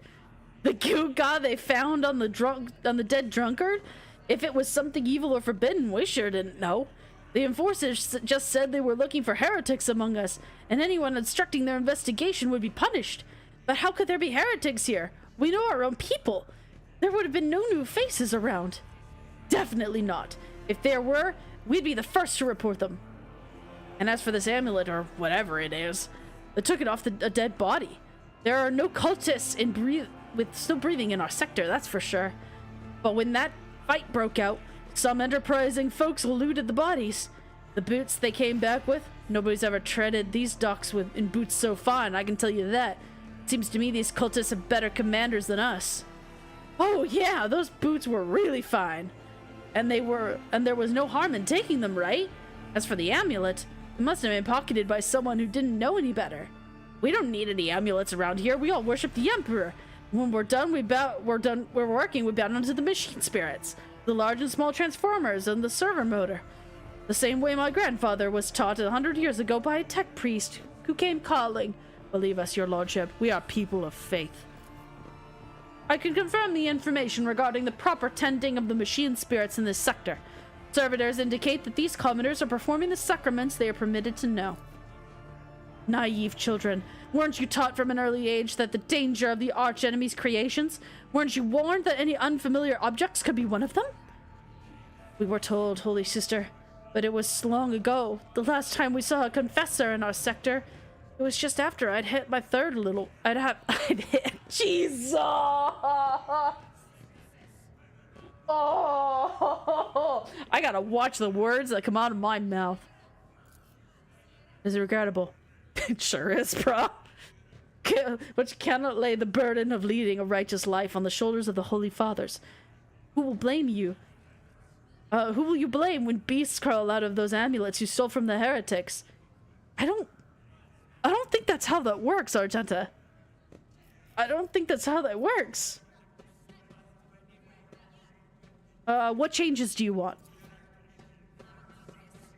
The goo god they found on the dead drunkard? If it was something evil or forbidden, we sure didn't know. The enforcers just said they were looking for heretics among us, and anyone obstructing their investigation would be punished. But how could there be heretics here? We know our own people. There would have been no new faces around. Definitely not. If there were, we'd be the first to report them. And as for this amulet, or whatever it is, they took it off a dead body. There are no cultists still breathing in our sector, that's for sure. But when that fight broke out, some enterprising folks looted the bodies. The boots they came back with, nobody's ever treaded these docks in boots so fine, I can tell you that. It seems to me these cultists have better commanders than us. Oh yeah, those boots were really fine. And there was no harm in taking them, right? As for the amulet, it must have been pocketed by someone who didn't know any better. We don't need any amulets around here. We all worship the Emperor. When we're done, we're working, we bow down to the machine spirits, the large and small transformers, and the servo motor. The same way my grandfather was taught 100 years ago by a tech priest who came calling. Believe us, your lordship, we are people of faith. I can confirm the information regarding the proper tending of the machine spirits in this sector. Servitors indicate that these commoners are performing the sacraments they are permitted to know. Naive children, weren't you taught from an early age that the danger of the archenemy's creations? Weren't you warned that any unfamiliar objects could be one of them? We were told, Holy Sister, but it was long ago. The last time we saw a confessor in our sector, it was just after I'd hit my third little... I'd hit... Jesus! Oh, I gotta watch the words that come out of my mouth. Is it regrettable? It sure is, bro. Which cannot lay the burden of leading a righteous life on the shoulders of the Holy Fathers. Who will blame you? Who will you blame when beasts crawl out of those amulets you stole from the heretics? I don't think that's how that works, Argenta. I don't think that's how that works. What changes do you want?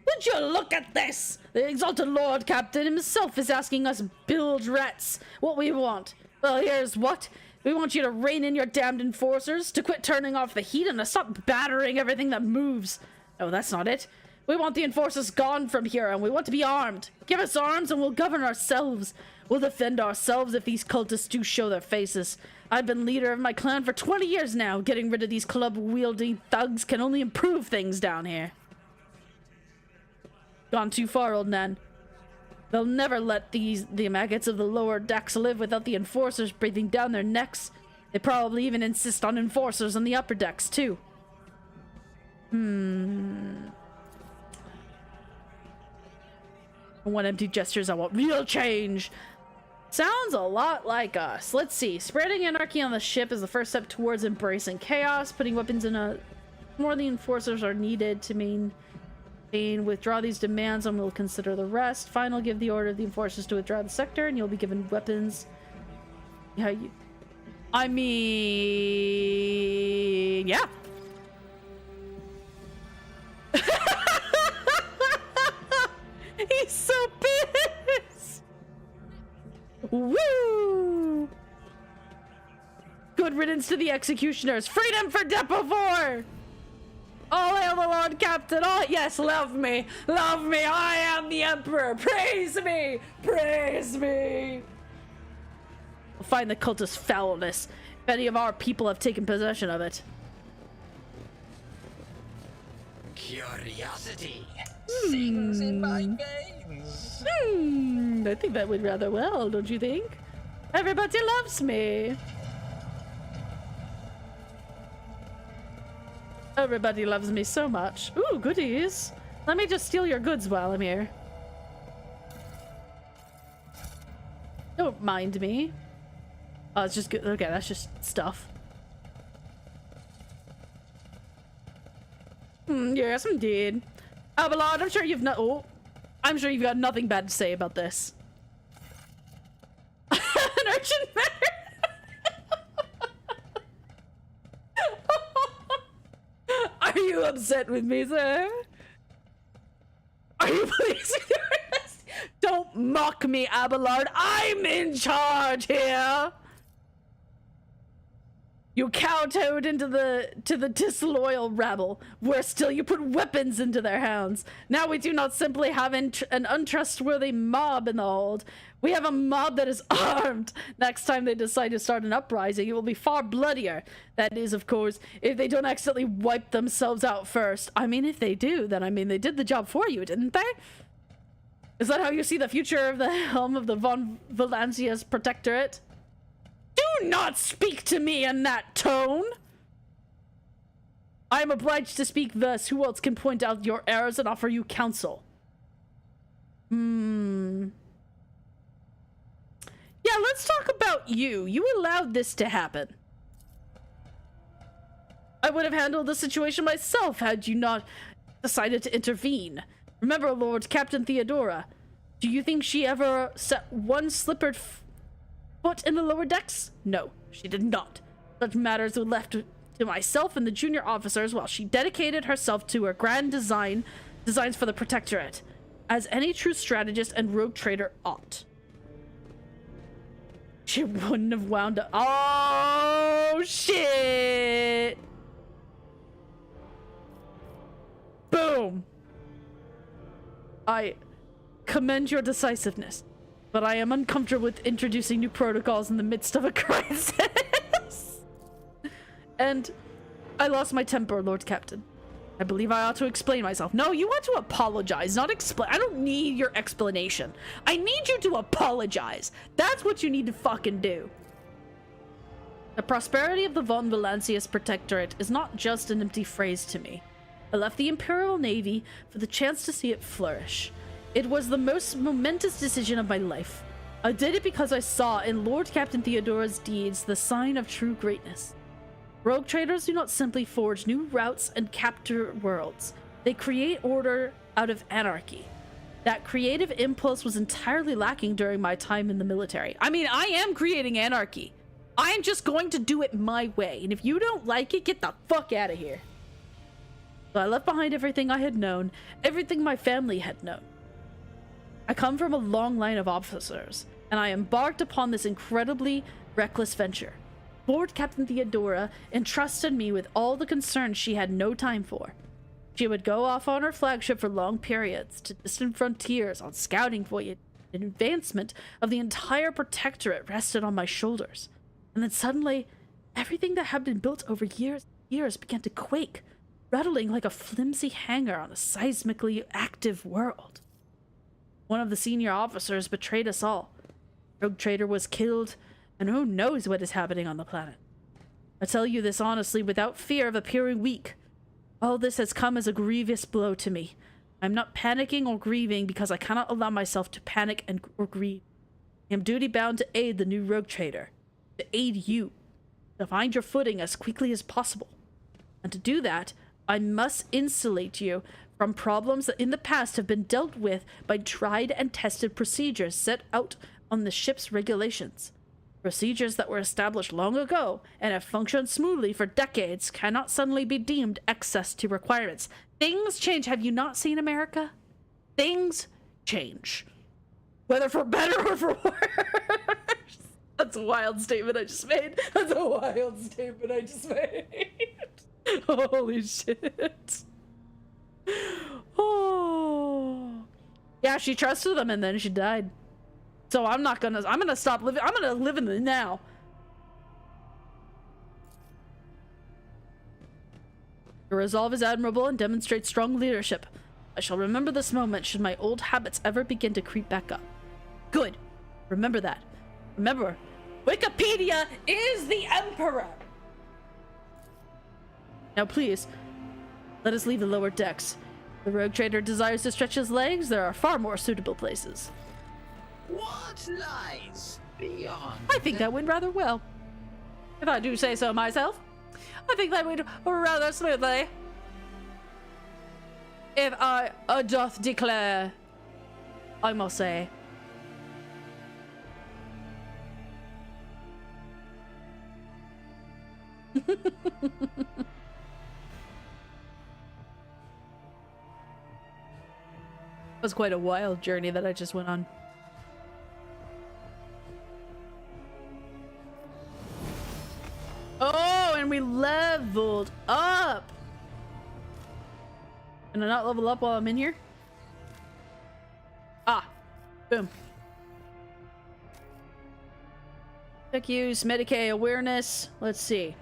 Would you look at this? The exalted Lord Captain himself is asking us bilge rats what we want. Well, here's what. We want you to rein in your damned enforcers, to quit turning off the heat, and to stop battering everything that moves. No, that's not it. We want the enforcers gone from here, and we want to be armed. Give us arms and we'll govern ourselves. We'll defend ourselves if these cultists do show their faces. I've been leader of my clan for 20 years now. Getting rid of these club-wielding thugs can only improve things down here. Gone too far, old man. They'll never let the maggots of the lower decks live without the enforcers breathing down their necks. They probably even insist on enforcers on the upper decks, too. I want empty gestures, I want real change. Sounds a lot like us. Let's see. Spreading anarchy on the ship is the first step towards embracing chaos. Putting weapons in a... More of the enforcers are needed to maintain. Withdraw these demands and we'll consider the rest. Final, give the order of the enforcers to withdraw the sector and you'll be given weapons. Yeah, you... I mean... Yeah. He's so pissed! Woo! Good riddance to the executioners. Freedom for Depot 4! All hail the Lord Captain! Oh, yes, love me! Love me! I am the Emperor! Praise me! Praise me! We'll find the cultist foulness if any of our people have taken possession of it. Curiosity sings in my veins. I think that went rather well, don't you think? Everybody loves me. Everybody loves me so much. Ooh, goodies. Let me just steal your goods while I'm here. Don't mind me. Oh, it's just good. Okay, that's just stuff. Yes, indeed. Abelard, I'm sure you've I'm sure you've got nothing bad to say about this. An urchin matter. Are you upset with me, sir? Are you pleased with your arrest? Don't mock me, Abelard. I'm in charge here. You kowtowed into the disloyal rabble, where still you put weapons into their hands. Now we do not simply have an untrustworthy mob in the hold. We have a mob that is armed. Next time they decide to start an uprising, it will be far bloodier. That is, of course, if they don't accidentally wipe themselves out first. I mean, if they do, then I mean, they did the job for you, didn't they? Is that how you see the future of the helm of the von Valancia's protectorate? Do not speak to me in that tone! I am obliged to speak thus. Who else can point out your errors and offer you counsel? Yeah, let's talk about you. You allowed this to happen. I would have handled the situation myself had you not decided to intervene. Remember, Lord Captain Theodora, do you think she ever set one slippered foot in the lower decks? No, she did not. Such matters were left to myself and the junior officers while she dedicated herself to her grand designs for the Protectorate, as any true strategist and rogue trader ought. She wouldn't have wound up. Oh, shit! Boom! I commend your decisiveness, but I am uncomfortable with introducing new protocols in the midst of a crisis. And I lost my temper, Lord Captain. I believe I ought to explain myself. No, you want to apologize, not explain. I don't need your explanation. I need you to apologize. That's what you need to fucking do. The prosperity of the von Valancia's Protectorate is not just an empty phrase to me. I left the Imperial Navy for the chance to see it flourish. It was the most momentous decision of my life. I did it because I saw in Lord Captain Theodora's deeds the sign of true greatness. Rogue traders do not simply forge new routes and capture worlds. They create order out of anarchy. That creative impulse was entirely lacking during my time in the military. I mean, I am creating anarchy. I am just going to do it my way. And if you don't like it, get the fuck out of here. So I left behind everything I had known, everything my family had known. I come from a long line of officers, and I embarked upon this incredibly reckless venture. Lord Captain Theodora entrusted me with all the concerns she had no time for. She would go off on her flagship for long periods to distant frontiers on scouting voyage. An advancement of the entire protectorate rested on my shoulders. And then suddenly, everything that had been built over years began to quake, rattling like a flimsy hangar on a seismically active world. One of the senior officers betrayed us all. Rogue Trader was killed, and who knows what is happening on the planet. I tell you this honestly, without fear of appearing weak. All this has come as a grievous blow to me. I'm not panicking or grieving because I cannot allow myself to panic or grieve. I am duty-bound to aid the new Rogue Trader, to aid you, to find your footing as quickly as possible. And to do that, I must insulate you from problems that in the past have been dealt with by tried and tested procedures set out on the ship's regulations. Procedures that were established long ago and have functioned smoothly for decades cannot suddenly be deemed excess to requirements. Things change. Have you not seen America? Things change. Whether for better or for worse. That's a wild statement I just made. That's a wild statement I just made. Holy shit. Oh. Yeah, she trusted them and then she died. So I'm gonna stop living. I'm gonna live in the now. Your resolve is admirable and demonstrates strong leadership. I shall remember this moment should my old habits ever begin to creep back up. Good. Remember that. Remember, Wikipedia is the emperor. Now please, let us leave the lower decks. The Rogue Trader desires to stretch his legs. There are far more suitable places. What lies beyond? I think that went rather well. If I do say so myself. I think that went rather smoothly. If I doth declare, I must say. It was quite a wild journey that I just went on. Oh, and we leveled up. Can I not level up while I'm in here? Ah, boom. Tech use, Medicaid awareness. Let's see.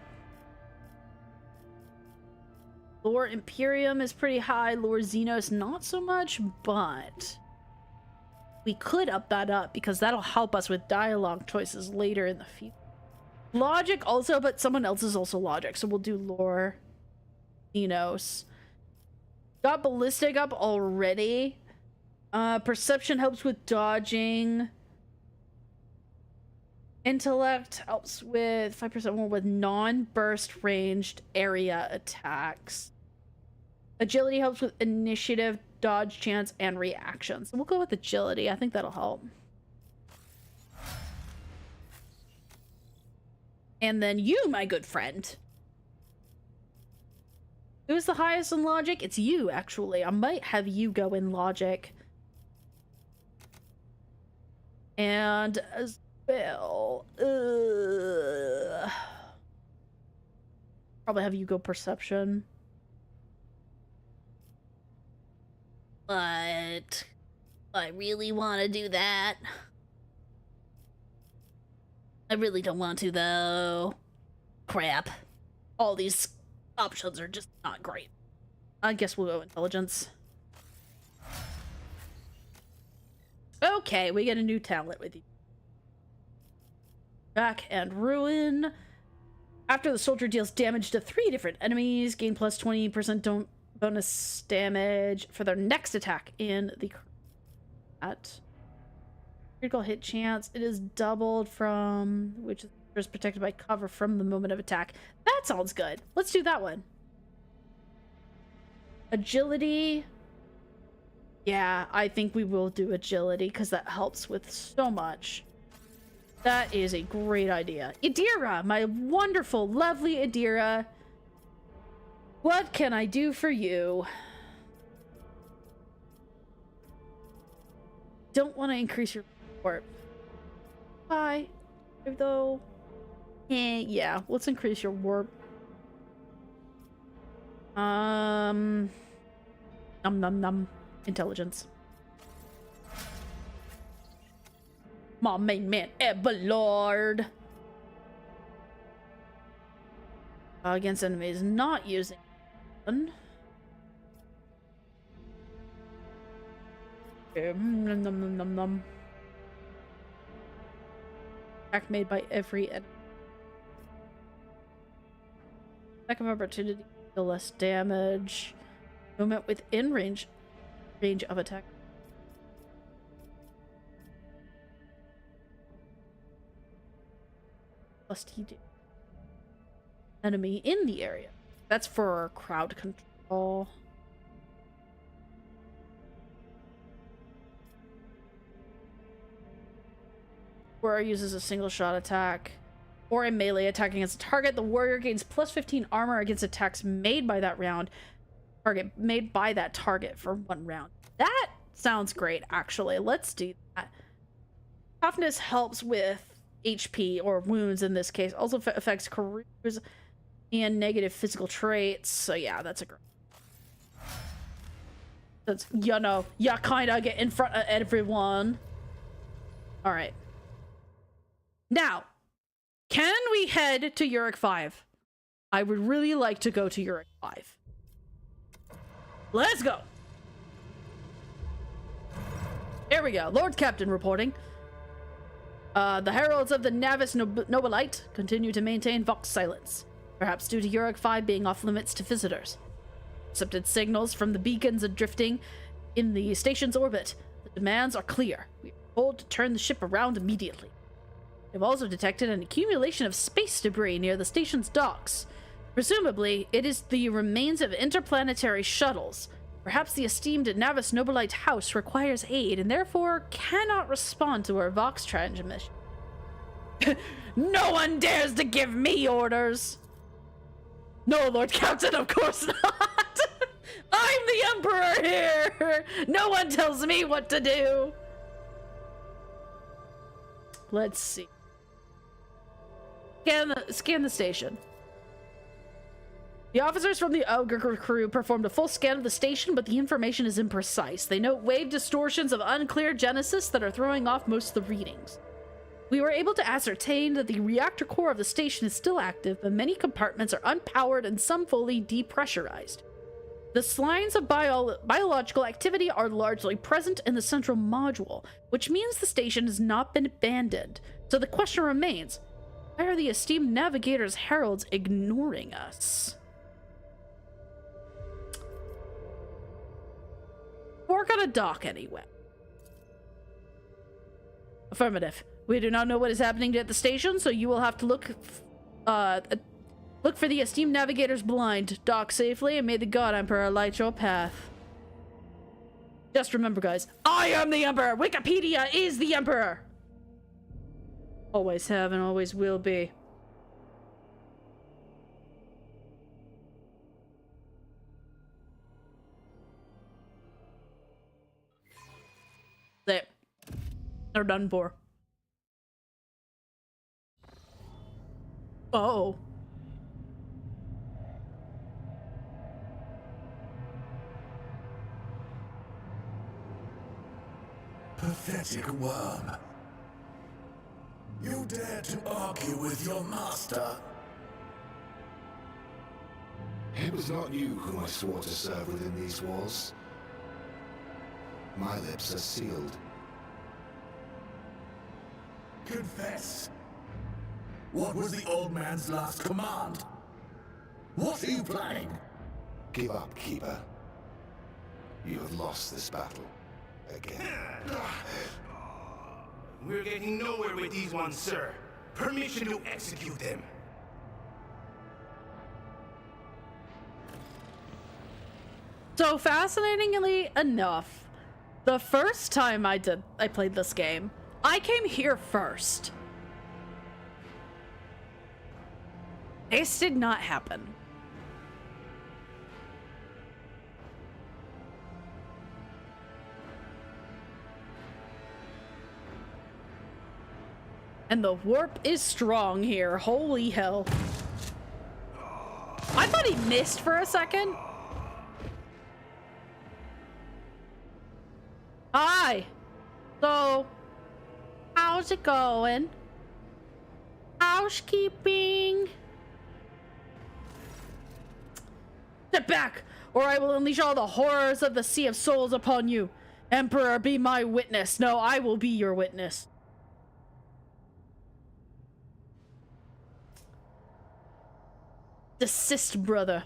Lore Imperium is pretty high. Lore Xenos, not so much, but we could up that up because that'll help us with dialogue choices later in the future. Logic also, but someone else is also logic, so we'll do Lore Xenos. Got Ballistic up already. Perception helps with dodging. Intellect helps with 5% more with non-burst ranged area attacks. Agility helps with initiative, dodge, chance, and reaction. So we'll go with agility. I think that'll help. And then you, my good friend. Who's the highest in logic? It's you, actually. I might have you go in logic. And as well, probably have you go perception. But I really want to do that. I really don't want to, though. Crap. All these options are just not great. I guess we'll go intelligence. Okay, we get a new talent with you. Back and ruin. After the soldier deals damage to 3 different enemies, gain plus 20% bonus damage for their next attack in the that. Critical hit chance. It is doubled from which is protected by cover from the moment of attack. That sounds good. Let's do that one. Agility. Yeah, I think we will do agility because that helps with so much. That is a great idea. Idira, my wonderful, lovely Idira. What can I do for you? Don't want to increase your warp. Bye. Though. Yeah, let's increase your warp. Num num num. Intelligence. My main man, Everlord. Against enemies not using one. Num num num num. Attack made by every enemy. Attack of opportunity, deal less damage. Movement within range of attack. Plus TD. Enemy in the area. That's for crowd control. Warrior uses a single shot attack or a melee attack against a target. The warrior gains plus 15 armor against attacks made by that target for 1 round. That sounds great, actually. Let's do that. Toughness helps with HP or wounds in this case. Also affects careers and negative physical traits. So yeah, that's a great. That's, you know, you kind of get in front of everyone. All right. Now, can we head to Uric 5? I would really like to go to Uric 5. Let's go. Here we go. Lord Captain reporting. The heralds of the Navis Nobilite continue to maintain Vox silence, perhaps due to Uric 5 being off limits to visitors. Accepted signals from the beacons adrifting in the station's orbit. The demands are clear. We are told to turn the ship around immediately. They've also detected an accumulation of space debris near the station's docks. Presumably, it is the remains of interplanetary shuttles. Perhaps the esteemed Navis Nobilite House requires aid and therefore cannot respond to our Vox transmission. No one dares to give me orders! No, Lord Captain, of course not! I'm the Emperor here! No one tells me what to do! Let's see. Scan the station. The officers from the Ogre crew performed a full scan of the station, but the information is imprecise. They note wave distortions of unclear genesis that are throwing off most of the readings. We were able to ascertain that the reactor core of the station is still active, but many compartments are unpowered and some fully depressurized. The signs of biological activity are largely present in the central module, which means the station has not been abandoned. So the question remains, why are the esteemed navigator's heralds ignoring us? We're gonna dock anyway. Affirmative. We do not know what is happening at the station, so you will have to look for the esteemed navigator's blind. Dock safely, and may the God Emperor light your path. Just remember, guys, I am the Emperor! Wikipedia is the Emperor! Always have and always will be. There. They're done for. Oh. Pathetic worm. You dare to argue with your master? It was not you whom I swore to serve within these walls. My lips are sealed. Confess. What was the old man's last command? What are you planning? Give up, Keeper. You have lost this battle, again. We're getting nowhere with these ones, sir. Permission to execute them. So fascinatingly enough, the first time I played this game, I came here first. This did not happen. And the warp is strong here. Holy hell. I thought he missed for a second. Hi. So, how's it going? Housekeeping? Step back, or I will unleash all the horrors of the Sea of Souls upon you. Emperor, be my witness. No, I will be your witness. Desist, brother.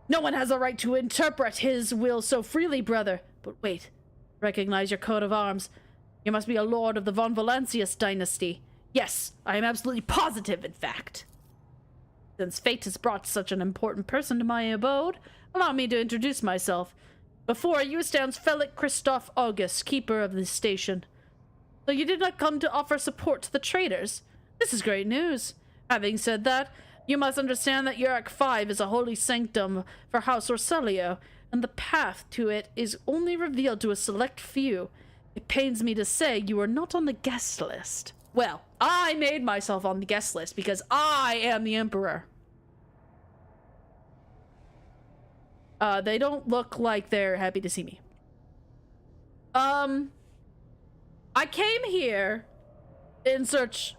No one has a right to interpret his will so freely, brother. But wait, recognize your coat of arms. You must be a lord of the von Valancius dynasty. Yes, I am absolutely positive, in fact. Since fate has brought such an important person to my abode, allow me to introduce myself. Before you stands Felic Christoph August, keeper of this station. So you did not come to offer support to the traitors? This is great news. Having said that, you must understand that Heretic 5 is a holy sanctum for House Orselio, and the path to it is only revealed to a select few. It pains me to say you are not on the guest list. Well, I made myself on the guest list because I am the Emperor. They don't look like they're happy to see me. I came here in search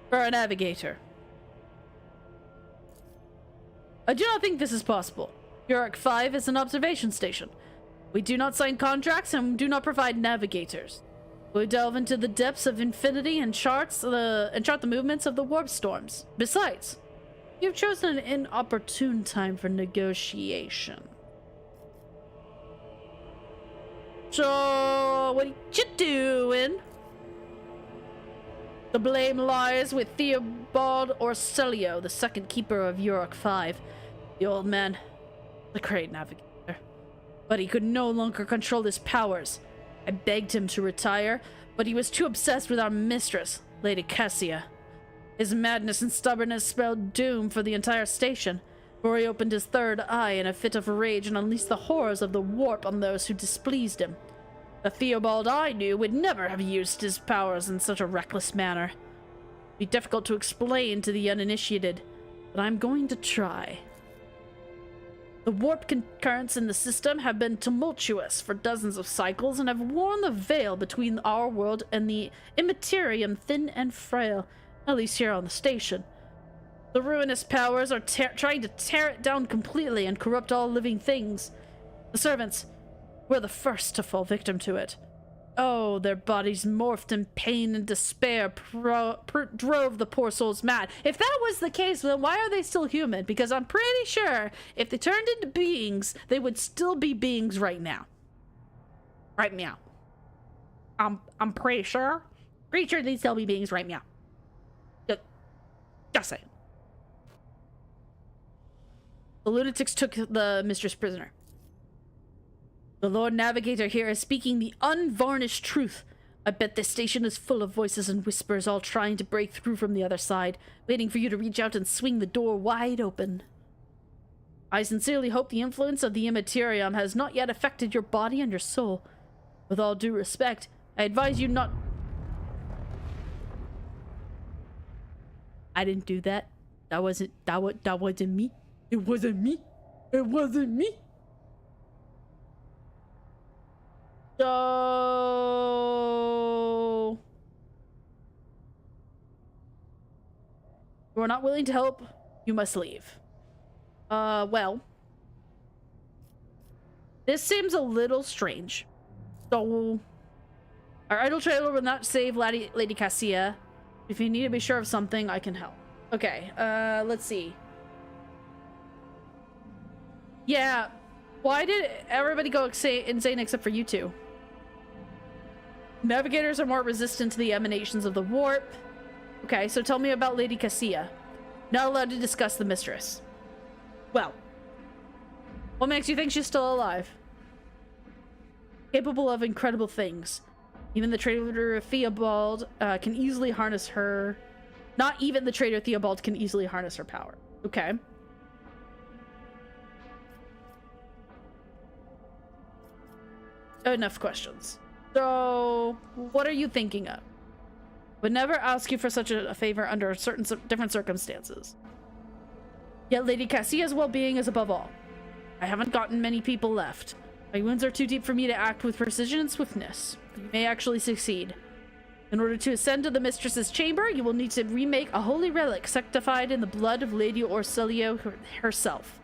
for a navigator. I do not think this is possible. Heretic 5 is an observation station. We do not sign contracts and do not provide navigators. We delve into the depths of infinity and chart the movements of the warp storms. Besides, you've chosen an inopportune time for negotiation. So, what are you doing? The blame lies with Theobald Orselio, the second keeper of Heretic 5. The old man, the great navigator. But he could no longer control his powers. I begged him to retire, but he was too obsessed with our mistress, Lady Cassia. His madness and stubbornness spelled doom for the entire station, for he opened his third eye in a fit of rage and unleashed the horrors of the warp on those who displeased him. The Theobald I knew would never have used his powers in such a reckless manner. It'd be difficult to explain to the uninitiated, but I'm going to try. The warp currents in the system have been tumultuous for dozens of cycles and have worn the veil between our world and the immaterium thin and frail, at least here on the station. The ruinous powers are trying to tear it down completely and corrupt all living things. The servants were the first to fall victim to it. Oh, their bodies morphed in pain and despair drove the poor souls mad. If that was the case, then why are they still human? Because I'm pretty sure if they turned into beings, they would still be beings right now. Right meow. I'm pretty sure. Pretty sure they'd still be beings right meow. Just saying. The lunatics took the mistress prisoner. The Lord Navigator here is speaking the unvarnished truth. I bet this station is full of voices and whispers, all trying to break through from the other side, waiting for you to reach out and swing the door wide open. I sincerely hope the influence of the Immaterium has not yet affected your body and your soul. With all due respect, I advise you not... I didn't do that. That wasn't me. It wasn't me. It wasn't me. So... you are not willing to help, you must leave. Well. This seems a little strange. So... our idle trailer will not save Lady Cassia. If you need to be sure of something, I can help. Okay, let's see. Yeah, Why did everybody go insane except for you two? Navigators are more resistant to the emanations of the warp. Okay, so tell me about Lady Cassia. Not allowed to discuss the mistress. Well, what makes you think she's still alive? Capable of incredible things. Even the traitor Theobald can easily harness her. Not even the traitor Theobald can easily harness her power. Okay. Enough questions. So, what are you thinking of? Would never ask you for such a favor under certain different circumstances. Yet Lady Cassia's well-being is above all. I haven't gotten many people left. My wounds are too deep for me to act with precision and swiftness. You may actually succeed. In order to ascend to the mistress's chamber, you will need to remake a holy relic sanctified in the blood of Lady Orsilio herself.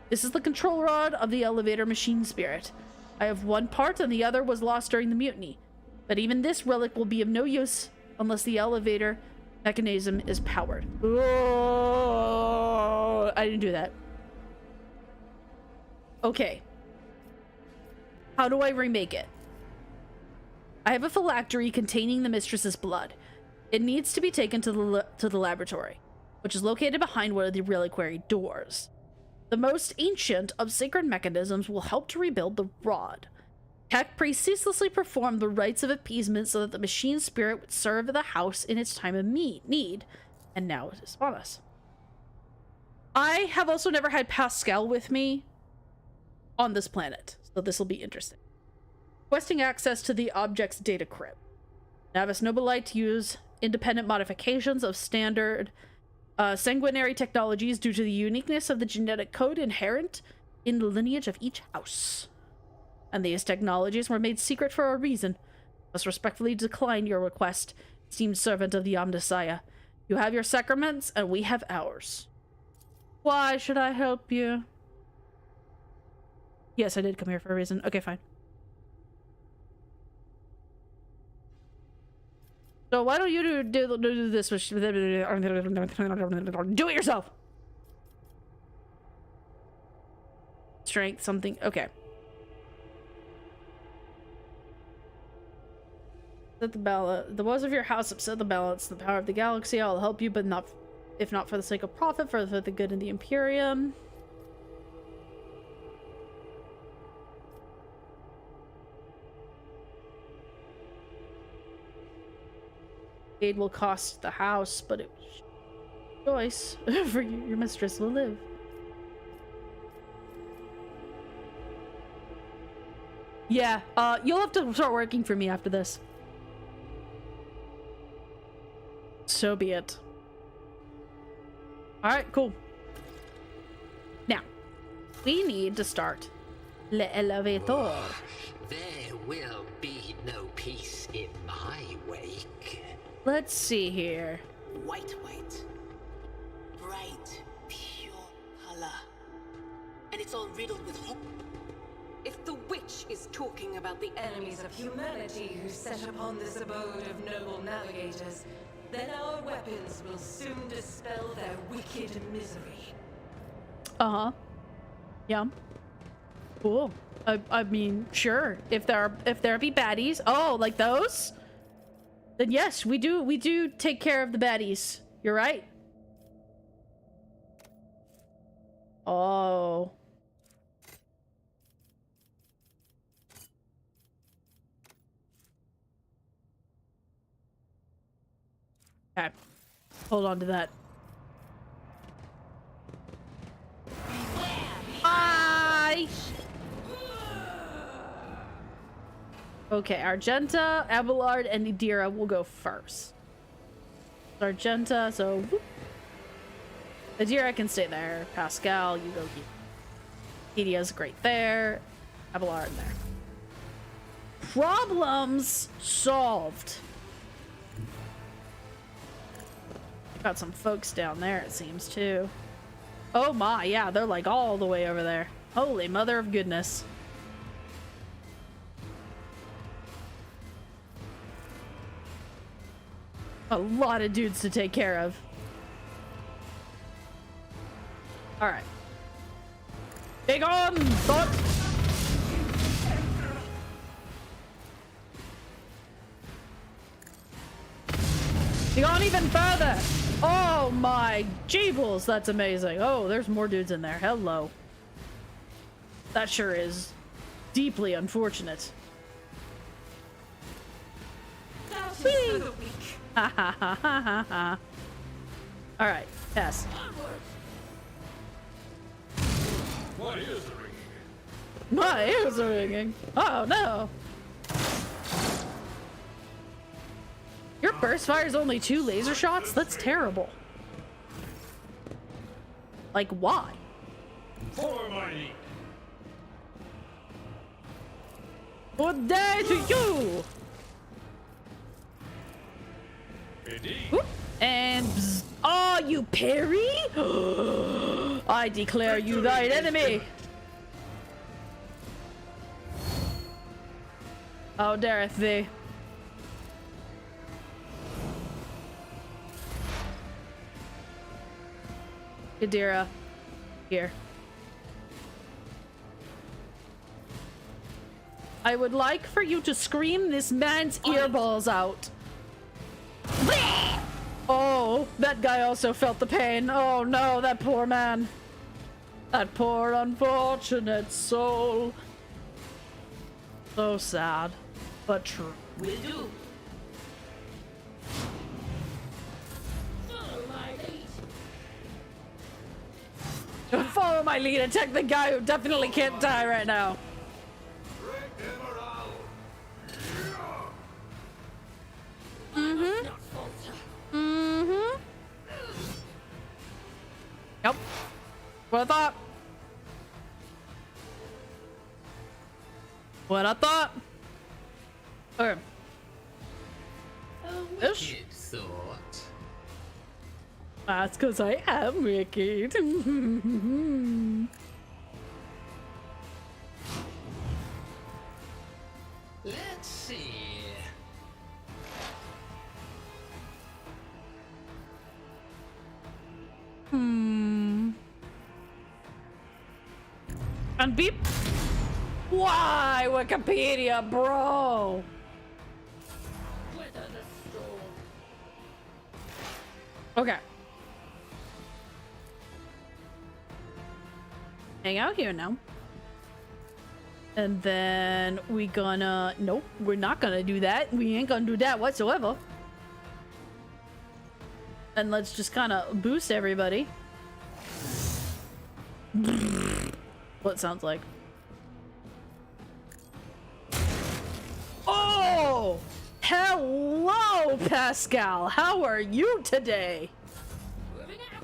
This is the control rod of the elevator machine spirit. I have one part and the other was lost during the mutiny. But even this relic will be of no use unless the elevator mechanism is powered. Oh, I didn't do that. Okay. How do I remake it? I have a phylactery containing the mistress's blood. It needs to be taken to the laboratory, which is located behind one of the reliquary doors. The most ancient of sacred mechanisms will help to rebuild the rod. Tech priests ceaselessly performed the rites of appeasement so that the machine spirit would serve the house in its time of need, and now it is upon us. I have also never had Pascal with me on this planet, so this will be interesting. Requesting access to the object's data crypt. Navis Nobilite use independent modifications of standard sanguinary technologies due to the uniqueness of the genetic code inherent in the lineage of each house. And these technologies were made secret for a reason. Must respectfully decline your request, esteemed servant of the Omnissiah. You have your sacraments, and we have ours. Why should I help you? Yes, I did come here for a reason. Okay, fine. So why don't you do this? Do it yourself. Strength, something. Okay. Set the balance. The woes of your house upset the balance. The power of the galaxy. I'll help you, but not, if not for the sake of profit, for the good of the Imperium. Aid will cost the house, but it was choice for you. Your mistress will live. Yeah, you'll have to start working for me after this. So be it. Alright, cool. Now, we need to start the elevator. There will be no peace in my wake. Let's see here. White, bright, pure color. And it's all riddled with hope. If the witch is talking about the enemies of humanity who set upon this abode of noble navigators, then our weapons will soon dispel their wicked misery. Uh-huh. Yeah. Cool. I mean, sure. If there be baddies, oh, like those? Then yes, we do take care of the baddies. You're right. Oh. Okay. Hold on to that. Bye! Okay, Argenta, Abelard, and Idira will go first. Argenta, so... Whoop. Idira can stay there. Pascal, you go here. Idia's great there. Abelard there. Problems solved. Got some folks down there, it seems, too. Oh my, yeah, they're like all the way over there. Holy mother of goodness. A lot of dudes to take care of. Alright. Big on! Thought! You gone even further. Oh my jeebles, that's amazing. Oh, there's more dudes in there. Hello. That sure is deeply unfortunate. That is for the weak. Ha ha ha ha ha ha. All right, pass. What is the ring? My ears are ringing. Oh no. Your burst fires only 2 laser shots? That's terrible. Like, why? For my need. Good day to you! Indeed. Whoop. And bzz. Oh, you parry? I declare you thine enemy. How dareth thee? Gadira, here. I would like for you to scream this man's earballs out. Oh, that guy also felt the pain. Oh no, that poor man. That poor unfortunate soul. So sad, but true. Will do. Follow my lead, attack the guy who definitely can't die right now. Mm-hmm. Mm-hmm. Yep. What I thought. What I thought. Okay. A Ish. wicked thought. That's because I am wicked. Let's see. And beep. Why, Wikipedia, bro? Okay. Hang out here now. And then we gonna... Nope, we're not gonna do that. We ain't gonna do that whatsoever. And let's just kind of boost everybody. What it sounds like. Oh! Hello, Pascal! How are you today? Moving out.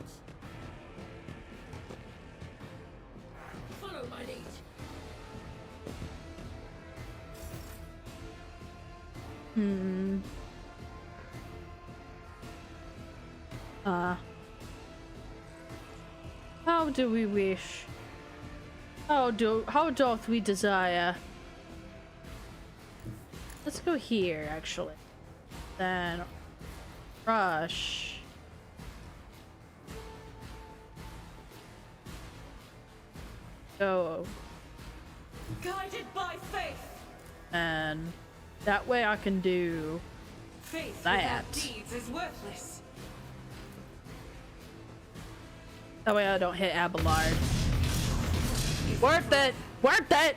Follow my lead. How do we wish? How doth we desire? Let's go here, actually. Then rush. Go. Guided by faith. And that way I can do Faith that. without deeds is worthless. That way I don't hit Abelard. Worth it! Worth it!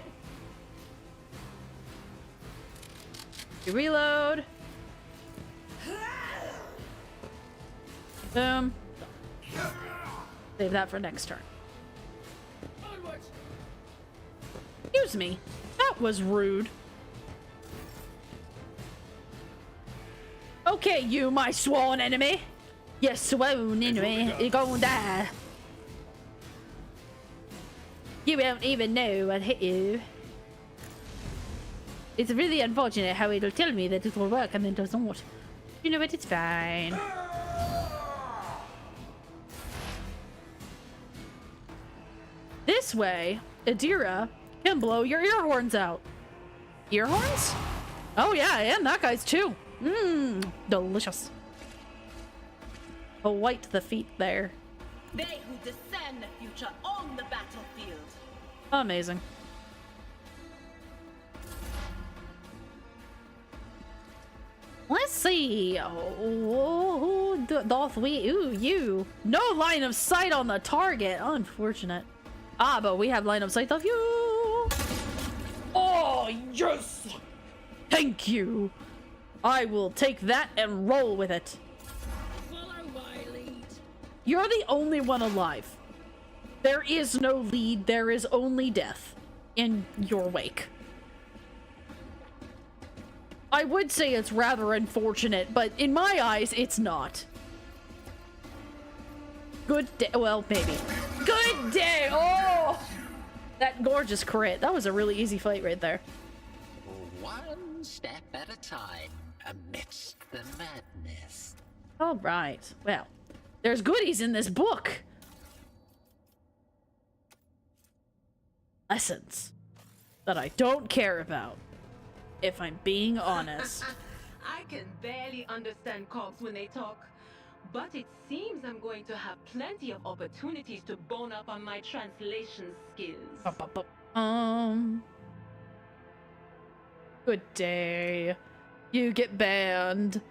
You reload. Boom. Save that for next turn. Excuse me. That was rude. Okay, you, my sworn enemy. Yes, sworn enemy. You're gonna die. You won't even know what hit you. It's really unfortunate how it'll tell me that it will work and then doesn't. You know what? It's fine. This way, Adira can blow your ear horns out. Ear horns? Oh yeah, and that guy's too. Mmm, delicious. White the feet there. They who discern the future on the battlefield. Amazing. Let's see. Oh, doth we? Ooh, you. No line of sight on the target. Unfortunate. Ah, but we have line of sight of you. Oh, yes. Thank you. I will take that and roll with it. Follow my lead. You're the only one alive. There is no lead. There is only death in your wake. I would say it's rather unfortunate, but in my eyes, it's not. Good day. Well, maybe. Good day. Oh, that gorgeous crit. That was a really easy fight right there. One step at a time amidst the madness. All right. Well, there's goodies in this book. Lessons that I don't care about, if I'm being honest. I can barely understand cops when they talk, but it seems I'm going to have plenty of opportunities to bone up on my translation skills. Good day. You get banned.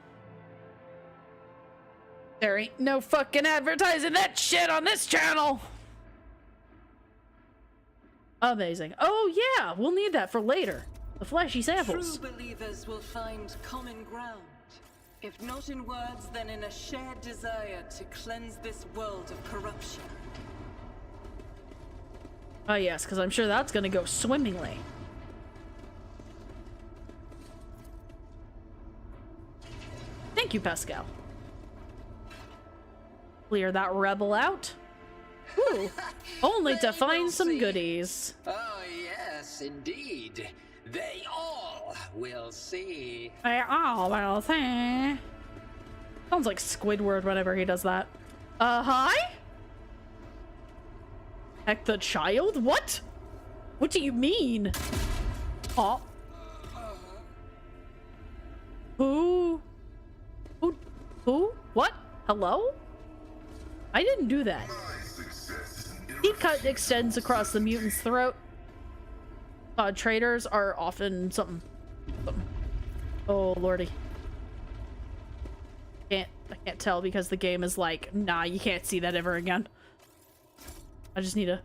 There ain't no fucking advertising that shit on this channel. Amazing. Oh yeah, we'll need that for later. The flashy samples. True believers will find common ground. If not in words, then in a shared desire to cleanse this world of corruption. Oh yes, because I'm sure that's gonna go swimmingly. Thank you, Pascal. Clear that rebel out. Ooh, only to They find will some see. goodies. Oh, yes, indeed. They all will see. Oh, well, sounds like Squidward whenever he does that. Hi? Heck, the child? What? What do you mean? Oh. Who? What? Hello? I didn't do that. Deep cut extends across the mutant's throat. Traders are often something. Oh lordy. I can't tell because the game is like, nah, you can't see that ever again. I just need to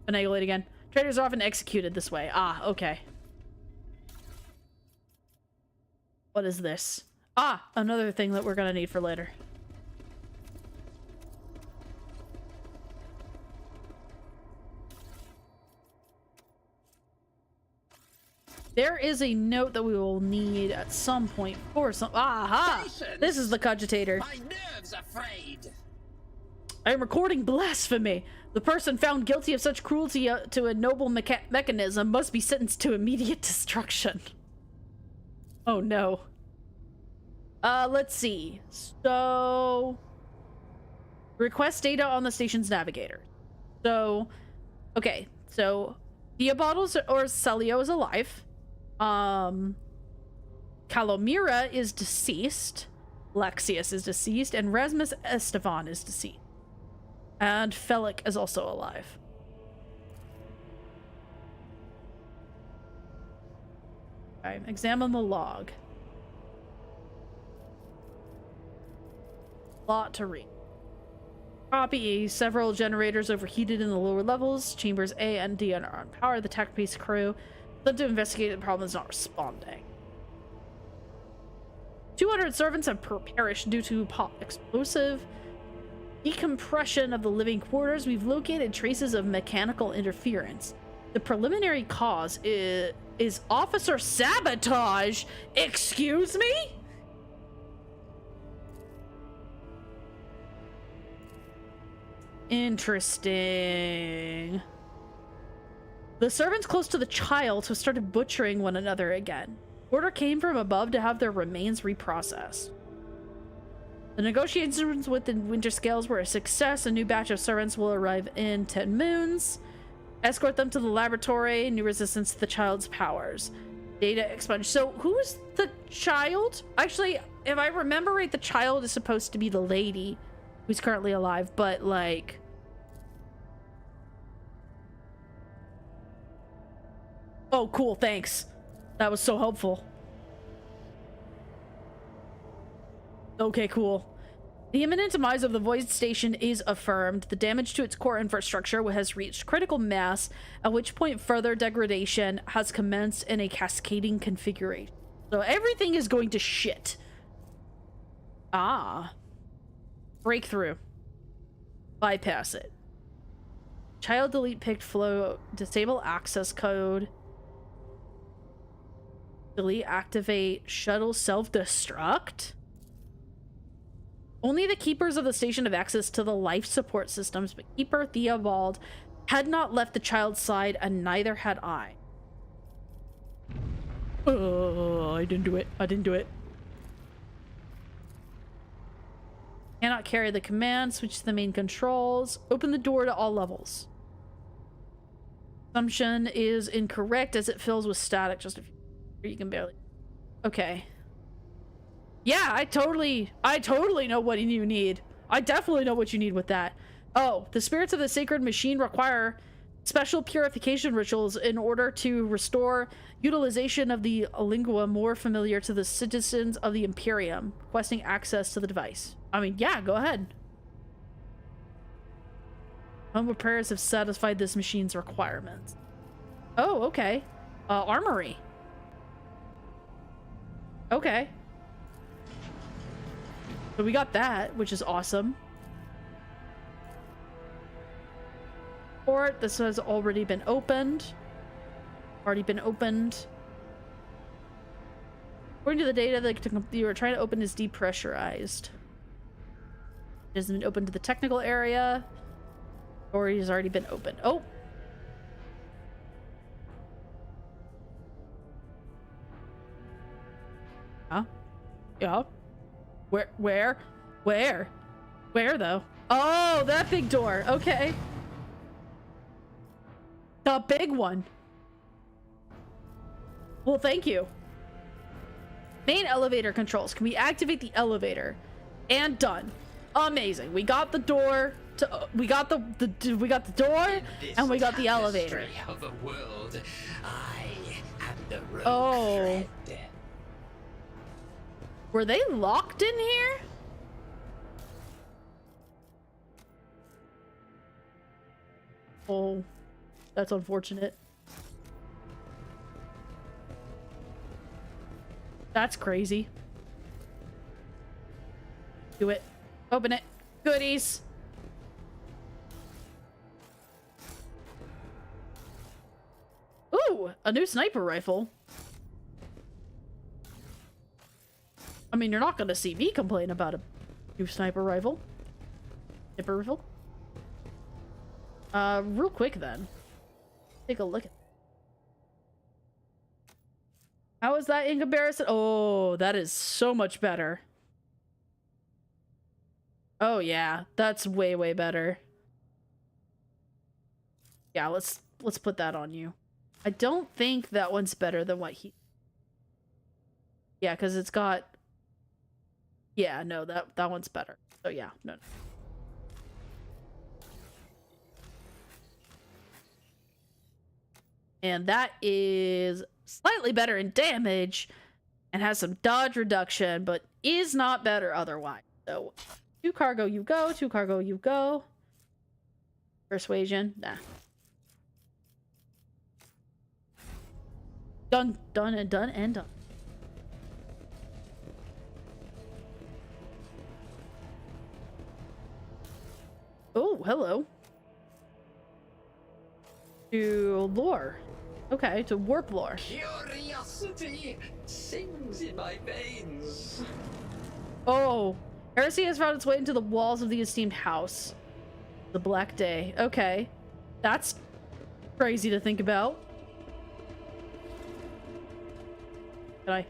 finagle it again. Traders are often executed this way. Ah, okay. What is this? Ah, another thing that we're gonna need for later. There is a note that we will need at some point for some. Aha! Patience! This is the cogitator. My nerves are frayed. I am recording blasphemy. The person found guilty of such cruelty to a noble mechanism must be sentenced to immediate destruction. Oh no. Let's see. So, request data on the station's navigator. So, okay. So, Theobottles or Celio is alive. Calomira is deceased. Lexius is deceased, and Rasmus Estevan is deceased. And Felic is also alive. Okay, examine the log. Lot to read. Copy. Several generators overheated in the lower levels. Chambers A and D are on power. The tech piece crew sent to investigate the problem is not responding. 200 servants have perished due to explosive decompression of the living quarters. We've located traces of mechanical interference. The preliminary cause is officer sabotage. Excuse me? Interesting. The servants close to the child have started butchering one another again. Order came from above to have their remains reprocessed. The negotiations with the Winter Scales were a success. A new batch of servants will arrive in 10 moons. Escort them to the laboratory. New resistance to the child's powers. Data expunged. So who's the child? Actually, if I remember right, the child is supposed to be the lady who's currently alive, but like... Oh, cool, thanks. That was so helpful. Okay, cool. The imminent demise of the Void Station is affirmed. The damage to its core infrastructure has reached critical mass, at which point further degradation has commenced in a cascading configuration. So everything is going to shit. Ah. Breakthrough. Bypass it. Child delete picked flow. Disable access code. Delete activate. Shuttle self-destruct. Only the keepers of the station have access to the life support systems, but Keeper Theobald had not left the child's side, and neither had I. Oh, I didn't do it. I didn't do it. Cannot carry the command. Switch to the main controls. Open the door to all levels. Assumption is incorrect as it fills with static. Just a few. You can barely. Okay. Yeah, I totally know what you need. I definitely know what you need with that. Oh, the spirits of the sacred machine require special purification rituals in order to restore utilization of the lingua more familiar to the citizens of the Imperium, requesting access to the device. I mean, yeah, go ahead. Humble prayers have satisfied this machine's requirements. Oh, okay. Armory. Okay. So we got that, which is awesome. Port, this has already been opened. Already been opened. According to the data that you were trying to open is depressurized. It hasn't been opened to the technical area. Or it has already been opened. Oh! Huh? Yeah. Where though? Oh, that big door. Okay. The big one. Well, thank you. Main elevator controls. Can we activate the elevator? And done. Amazing. We got the door to we got the door and we got the elevator. Of the world, I am the rogue Oh. thread. Were they locked in here? Oh, that's unfortunate. That's crazy. Do it. Open it. Goodies. Ooh, a new sniper rifle. I mean, you're not gonna see me complain about a new sniper rifle. Sniper rifle. Real quick then. Take a look at. How is that in comparison? Oh, that is so much better. Oh yeah, that's way, way better. Yeah, let's put that on you. I don't think that one's better than what he... Yeah, because it's got... Yeah, no, that one's better. So yeah, no. And that is slightly better in damage and has some dodge reduction, but is not better otherwise. So 2 cargo you go, 2 cargo you go. Persuasion, nah. Done, done, and done, and done. Oh, hello. To lore. Okay, to warp lore. Curiosity sings in my veins. Oh, heresy has found its way into the walls of the esteemed house. The Black Day. Okay. That's crazy to think about. Can I?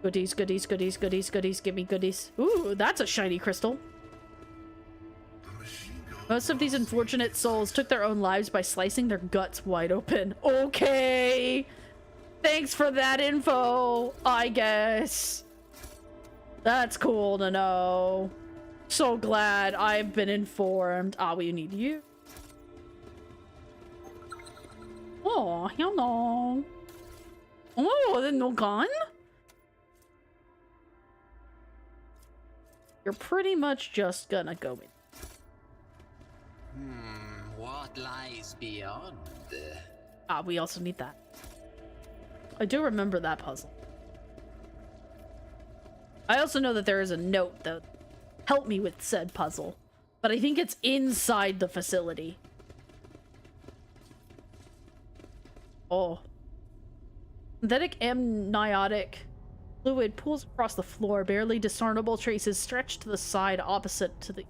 Goodies, goodies, goodies, goodies, goodies. Give me goodies. Ooh, that's a shiny crystal. Most of these unfortunate souls took their own lives by slicing their guts wide open. Okay. Thanks for that info, I guess. That's cool to know. So glad I've been informed. Ah, we need you. Oh, hello. Oh, the no gun? You're pretty much just gonna go in. What lies beyond? Ah, we also need that. I do remember that puzzle. I also know that there is a note that helped me with said puzzle, but I think it's inside the facility. Oh. Synthetic amniotic fluid pools across the floor, barely discernible traces stretched to the side opposite to the...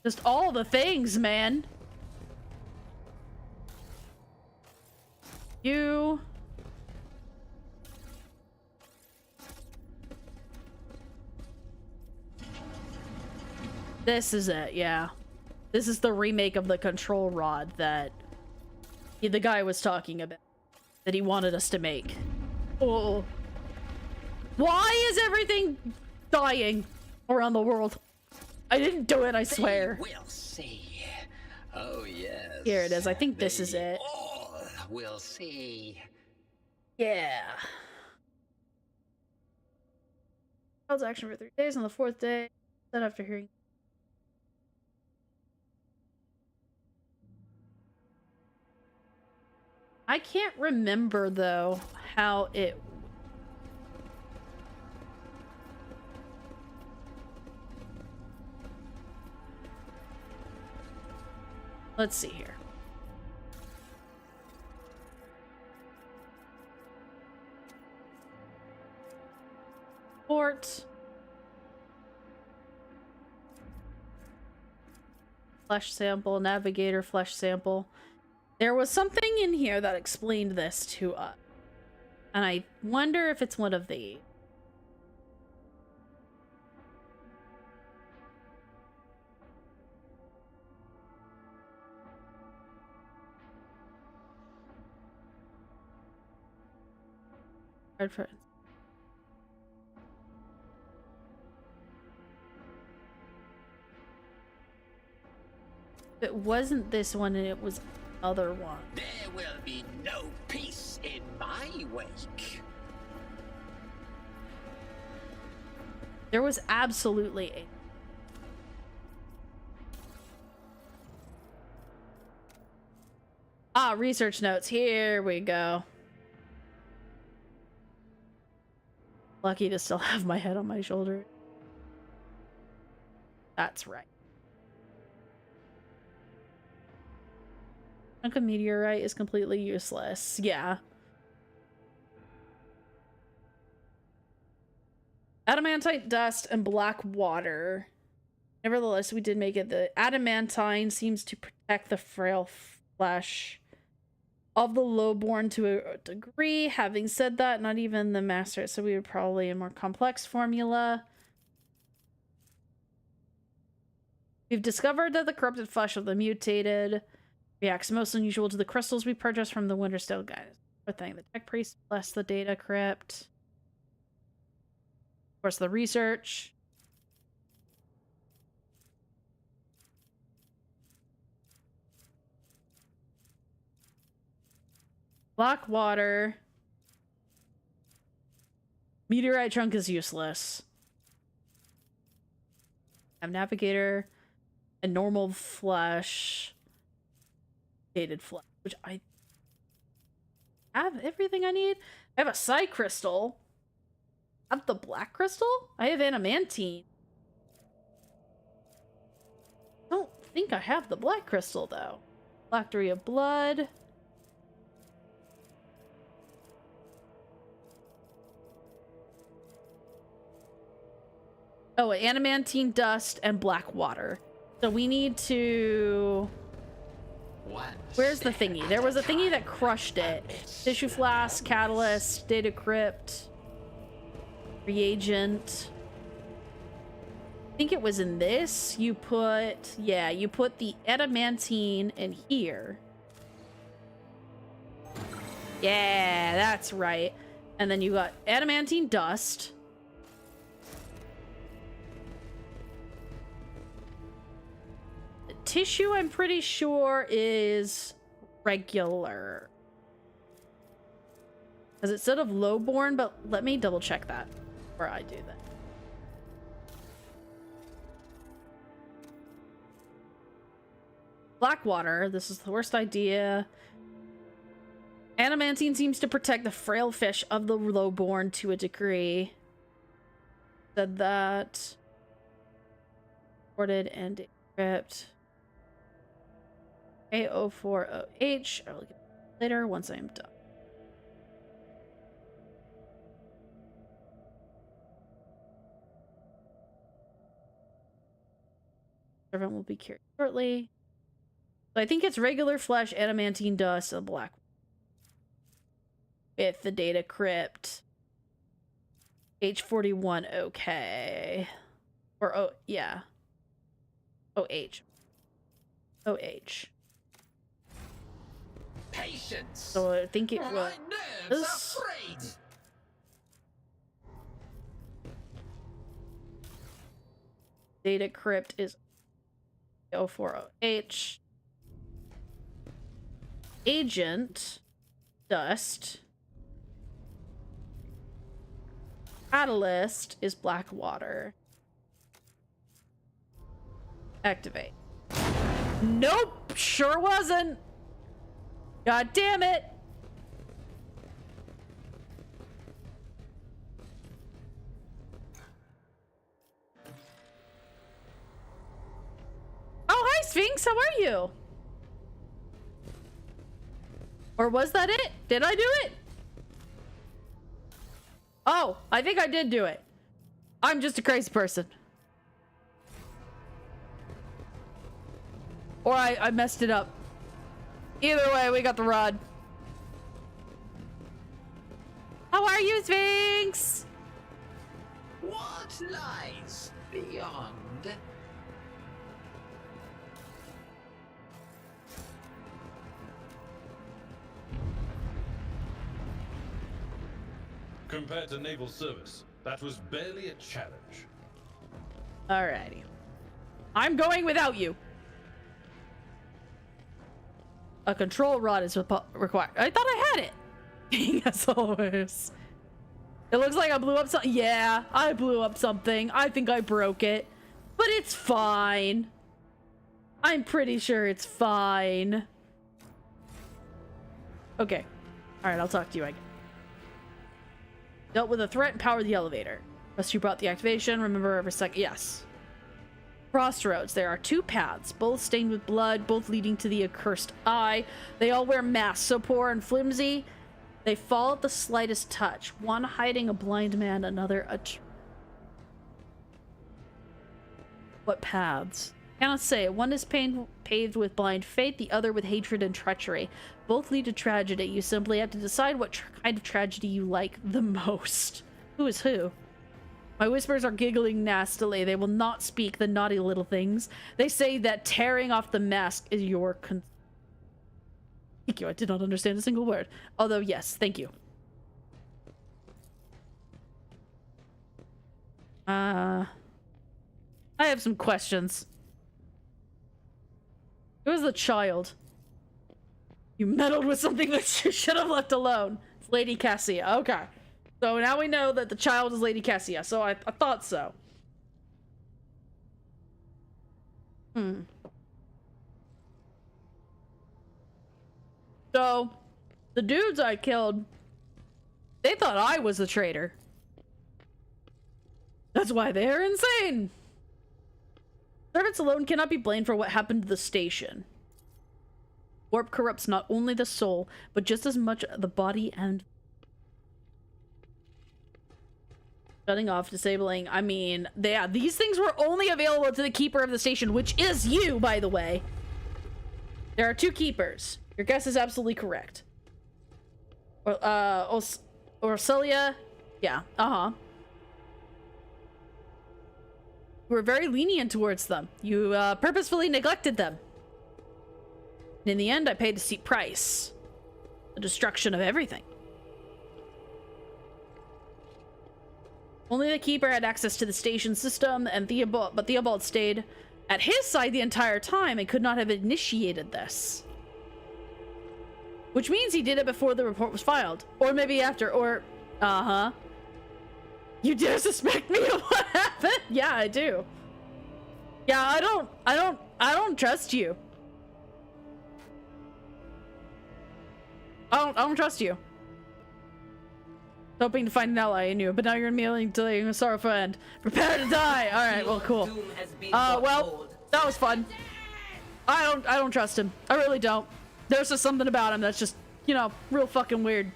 Just all the things, man. You... This is it, yeah. This is the remake of the control rod that the guy was talking about, that he wanted us to make. Oh. Why is everything dying around the world? I didn't do it, I swear. We'll see. Oh, yes. Here it is. I think this is it. All will see. Yeah. Child's action for 3 days. On the 4th day, then after hearing... I can't remember, though, how it... Let's see here. Port. Flesh sample, navigator, flesh sample. There was something in here that explained this to us. And I wonder if it's one of these. For it wasn't this one, and it was the other one. There will be no peace in my wake. There was absolutely a... Ah, research notes. Here we go. Lucky to still have my head on my shoulder. That's right. Chunk of meteorite is completely useless. Yeah. Adamantite dust and black water. Nevertheless, we did make it. The adamantine seems to protect the frail flesh of the lowborn to a degree. Having said that, not even the master, so we would probably a more complex formula. We've discovered that the corrupted flesh of the mutated reacts most unusual to the crystals we purchased from the Winterstone guys. Good thing. The tech priest bless the data crypt. Of course, the research. Black water. Meteorite trunk is useless. I have navigator and normal flesh. Dated flesh, which I have everything I need. I have a psi crystal. I have the black crystal. I have adamantine. I don't think I have the black crystal though. Phylactery of blood. Oh, adamantine dust and black water. So we need to... Where's the thingy? There was a thingy that crushed it. Tissue flask, catalyst, data crypt, reagent. I think it was in this. You put... Yeah, you put the adamantine in here. Yeah, that's right. And then you got adamantine dust. tissue, I'm pretty sure, is regular. Because it said of lowborn, but let me double check that before I do that. Blackwater, this is the worst idea. Adamantine seems to protect the frail fish of the lowborn to a degree. Said that. Recorded and decrypt. A040H. I'll look at it later once I'm done. Servant will be cured shortly. So I think it's regular flesh, adamantine dust, and black. With the data crypt. H41, okay. Or, oh, yeah. OH. OH. Patience. So I think it My was. nerves are frayed. Data crypt is 040H. Agent dust. Catalyst is Blackwater. Activate. Nope, sure wasn't. God damn it. Oh, hi, Sphinx. How are you? Or was that it? Did I do it? Oh, I think I did do it. I'm just a crazy person. Or I messed it up. Either way, we got the rod. How are you, Sphinx? What lies beyond? Compared to naval service, that was barely a challenge. Alrighty. I'm going without you. A control rod is required. I thought I had it. As always. It looks like I blew up something. Yeah, I blew up something. I think I broke it. But it's fine. I'm pretty sure it's fine. Okay. Alright, I'll talk to you again. Dealt with a threat and powered the elevator. Must you brought the activation. Remember every second. Yes. Crossroads. There are two paths, both stained with blood, both leading to the accursed eye. They all wear masks, so poor and flimsy. They fall at the slightest touch. One hiding a blind man, another a... What paths? Cannot say. One is paved with blind faith, the other with hatred and treachery. Both lead to tragedy. You simply have to decide what kind of tragedy you like the most. Who is who? My whispers are giggling nastily. They will not speak, the naughty little things. They say that tearing off the mask is your Thank you. I did not understand a single word. Although, yes, thank you. I have some questions. Who is the child? You meddled with something that you should have left alone. It's Lady Cassia. Okay. So now we know that the child is Lady Cassia. So I thought so. So, the dudes I killed, they thought I was the traitor. That's why they're insane. Servants alone cannot be blamed for what happened to the station. Warp corrupts not only the soul, but just as much the body and... Shutting off, disabling, I mean, yeah, these things were only available to the keeper of the station, which is you, by the way. There are two keepers. Your guess is absolutely correct. Orcelia? Yeah, You were very lenient towards them. You purposefully neglected them. And in the end, I paid a steep price. The destruction of everything. Only the keeper had access to the station system, and Theobald stayed at his side the entire time and could not have initiated this. Which means he did it before the report was filed. Or maybe after, or... Uh-huh. You dare suspect me of what happened? Yeah, I do. Yeah, I don't trust you. I don't trust you. Hoping to find an ally in you, but now you're immediately delaying a sorrowful end. Prepare to die! Alright, well, cool. Well, that was fun. I don't trust him. I really don't. There's just something about him that's just, you know, real fucking weird.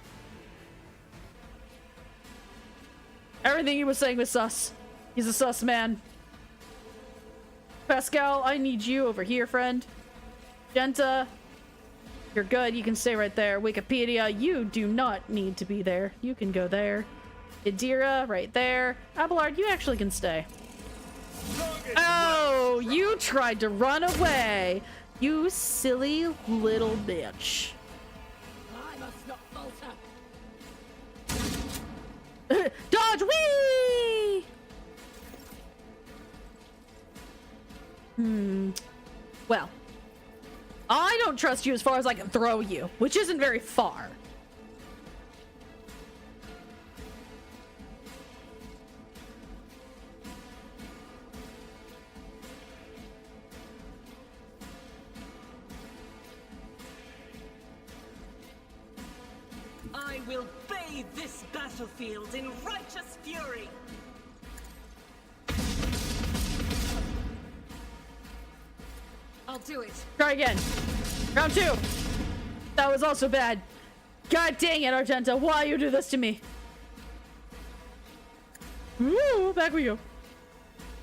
Everything he was saying was sus. He's a sus man. Pascal, I need you over here, friend. Genta, you're good. You can stay right there. Wikipedia, you do not need to be there. You can go there. Idira, right there. Abelard, you actually can stay. Oh, you tried to run away. You silly little bitch. I must not falter. Dodge, wee! Well, I don't trust you as far as I can throw you, which isn't very far. I will bathe this battlefield in righteous fury. I'll do it. Try again. Round 2. That was also bad. God dang it, Argenta. Why you do this to me? Woo, back we go.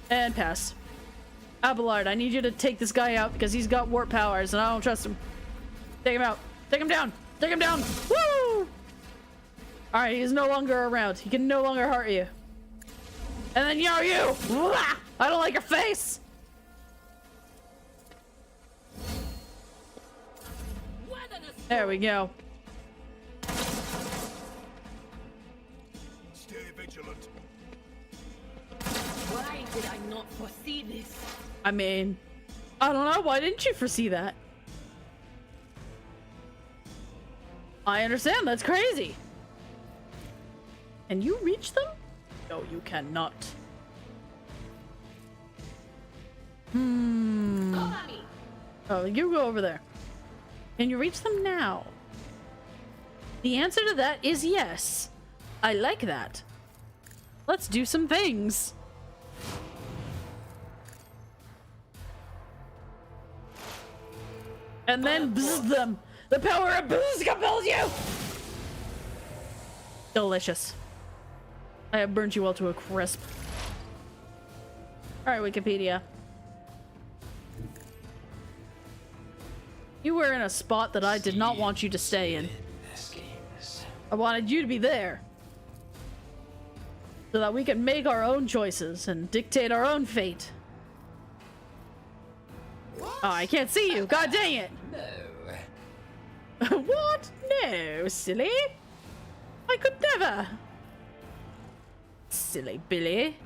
And pass. Abelard, I need you to take this guy out because he's got warp powers and I don't trust him. Take him out. Take him down. Take him down. Woo! Alright, he's no longer around. He can no longer hurt you. And then you! Wah! I don't like your face! There we go. Stay vigilant. Why did I not foresee this? I mean, I don't know. Why didn't you foresee that? I understand. That's crazy. Can you reach them? No, you cannot. Oh, you go over there. Can you reach them now? The answer to that is yes. I like that. Let's do some things. And then bzz them. The power of bzz compels you! Delicious. I have burnt you all to a crisp. Alright, Wikipedia. You were in a spot that I did not want you to stay in. I wanted you to be there. So that we could make our own choices and dictate our own fate. Oh, I can't see you. God dang it. No. What? No, silly. I could never. Silly Billy.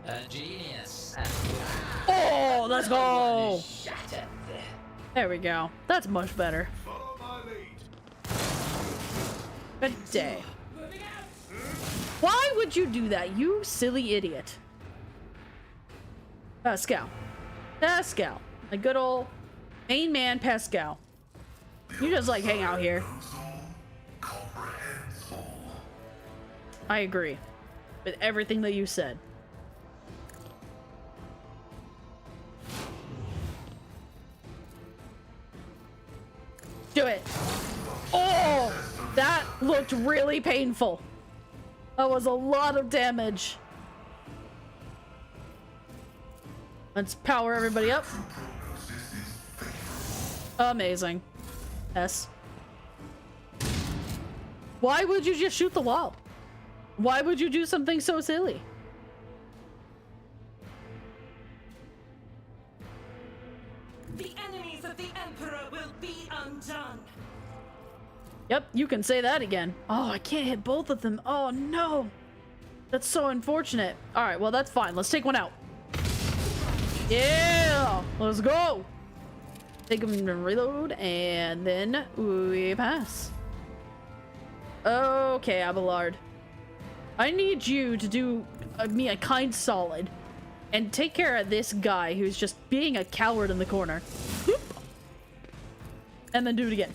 A genius. Oh, let's go. There we go. That's much better. Follow my lead. Good day. Why would you do that, you silly idiot? Pascal. Pascal. A good old main man Pascal. You just like hang out here. I agree with everything that you said. Do it. Oh, that looked really painful. That was a lot of damage. Let's power everybody up. Amazing. Yes. Why would you just shoot the wall? Why would you do something so silly? The enemies of the Emperor will be undone. Yep, you can say that again. Oh, I can't hit both of them. Oh, no. That's so unfortunate. All right, well, that's fine. Let's take one out. Yeah, let's go. Take him and reload, and then we pass. Okay, Abelard. I need you to do me a kind solid and take care of this guy who's just being a coward in the corner. And then do it again.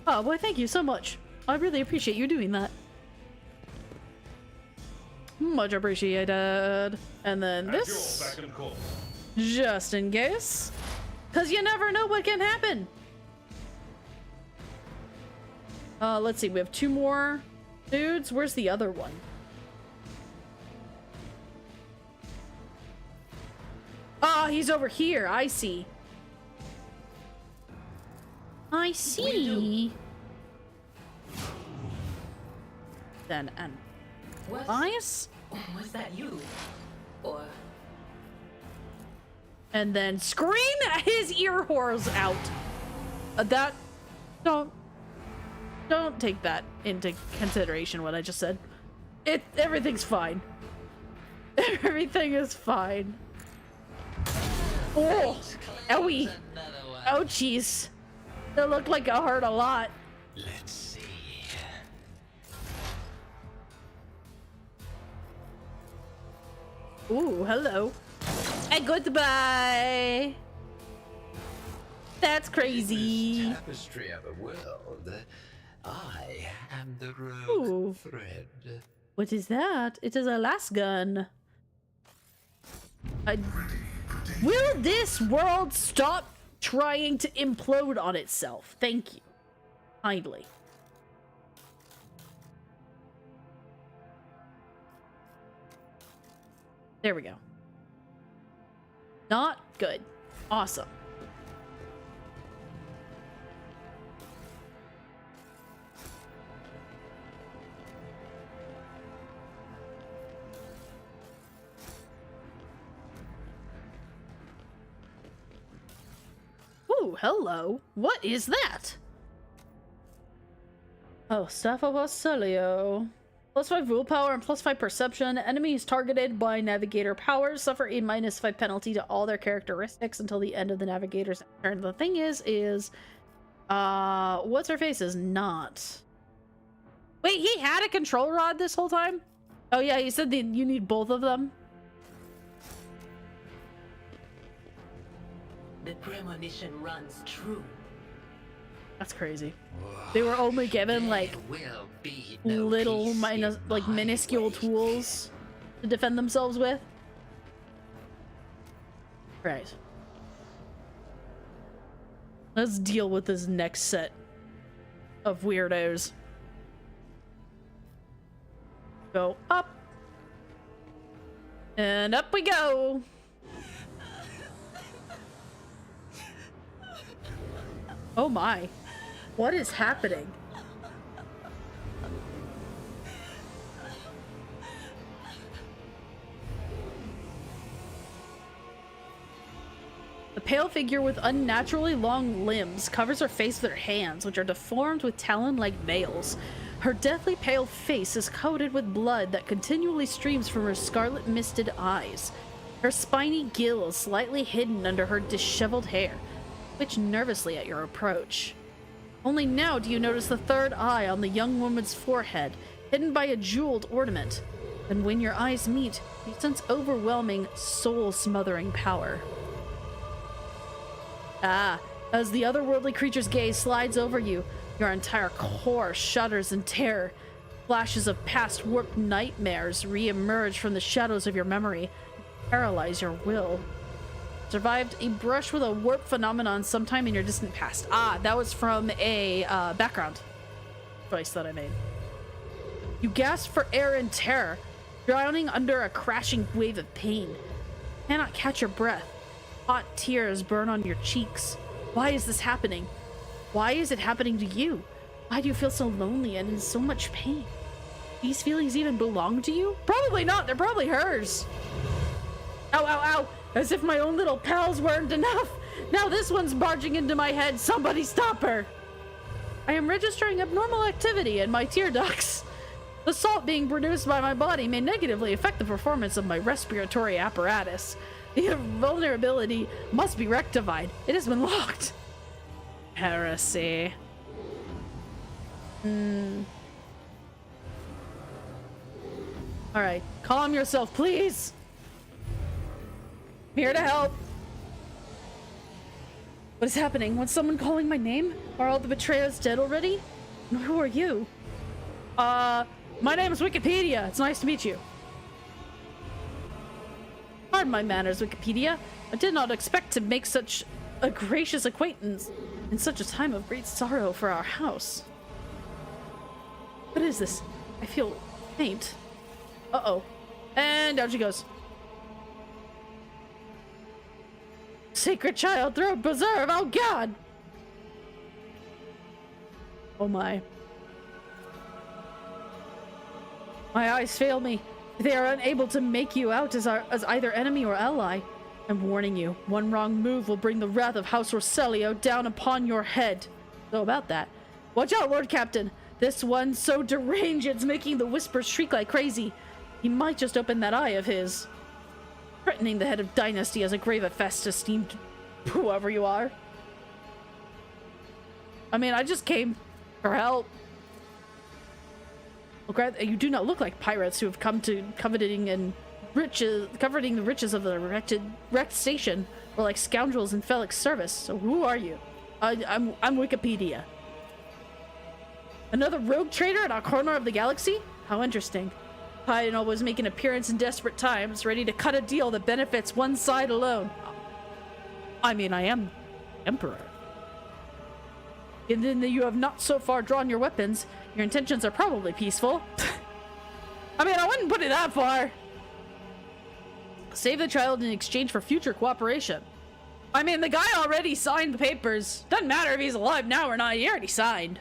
Oh, boy, thank you so much. I really appreciate you doing that. Much appreciated. And then this, At your beck and call. just in case. Because you never know what can happen. Let's see. We have 2 more dudes. Where's the other one? Ah, he's over here. I see. I see. Then, and eyes? Was that you? Or And then scream his ear holes out. That, don't take that into consideration, what I just said. Everything's fine. Everything is fine. Oh, owie. Ouchies. That looked like it hurt a lot. Let's see. Ooh, hello. And goodbye. That's crazy. Tapestry of a world. I am the rogue Ooh. thread. What is that? It is a last gun. Will this world stop trying to implode on itself? Thank you. Kindly. There we go. Not good. Awesome. Ooh, hello. What is that? Oh, Staff of Ausilio. +5 willpower and +5 perception. Enemies targeted by navigator powers suffer a -5 penalty to all their characteristics until the end of the navigator's turn. The thing is what's her face is not. Wait, he had a control rod this whole time? Oh yeah, he said that you need both of them. the premonition runs true. That's crazy. They were only given like There will be no little peace in my minuscule way. tools to defend themselves with. Right. Let's deal with this next set of weirdos. Go up. And up we go. Oh my. What is happening? The pale figure with unnaturally long limbs covers her face with her hands, which are deformed with talon-like veils. Her deathly pale face is coated with blood that continually streams from her scarlet-misted eyes. Her spiny gills slightly hidden under her disheveled hair, twitch nervously at your approach. Only now do you notice the third eye on the young woman's forehead, hidden by a jeweled ornament. And when your eyes meet, you sense overwhelming, soul-smothering power. Ah, as the otherworldly creature's gaze slides over you, your entire core shudders in terror. Flashes of past warped nightmares re-emerge from the shadows of your memory and paralyze your will. Survived a brush with a warp phenomenon sometime in your distant past. Ah, that was from a background choice that I made. You gasp for air in terror, drowning under a crashing wave of pain. You cannot catch your breath. Hot tears burn on your cheeks. Why is this happening? Why is it happening to you? Why do you feel so lonely and in so much pain? These feelings even belong to you? Probably not. They're probably hers. Ow, ow, ow. As if my own little pals weren't enough. Now this one's barging into my head. Somebody stop her. I am registering abnormal activity in my tear ducts. The salt being produced by my body may negatively affect the performance of my respiratory apparatus. The vulnerability must be rectified. It has been locked. Heresy. Alright, calm yourself, please. I'm here to help. What is happening? Was someone calling my name? Are all the betrayers dead already? And who are you? My name is Wikipedia. It's nice to meet you. Pardon my manners, Wikipedia. I did not expect to make such a gracious acquaintance in such a time of great sorrow for our house. What is this? I feel faint. Uh-oh. And down she goes. Sacred child, throat preserve! Oh god! Oh my. My eyes fail me. They are unable to make you out as either enemy or ally. I'm warning you, one wrong move will bring the wrath of House Orselio down upon your head. So about that. Watch out, Lord Captain. This one's so deranged it's making the whispers shriek like crazy. He might just open that eye of his. Threatening the head of Dynasty as a grave offense, esteemed whoever you are. I mean, I just came for help. Okay, you do not look like pirates who have come to coveting the riches of the wrecked station, or like scoundrels in Felix service. So who are you? I'm Wikipedia. Another rogue trader in our corner of the galaxy? How interesting. Pine was making an appearance in desperate times, ready to cut a deal that benefits one side alone. I mean, I am Emperor. And then you have not so far drawn your weapons. Your intentions are probably peaceful. I mean, I wouldn't put it that far. Save the child in exchange for future cooperation. I mean, the guy already signed the papers. Doesn't matter if he's alive now or not. He already signed.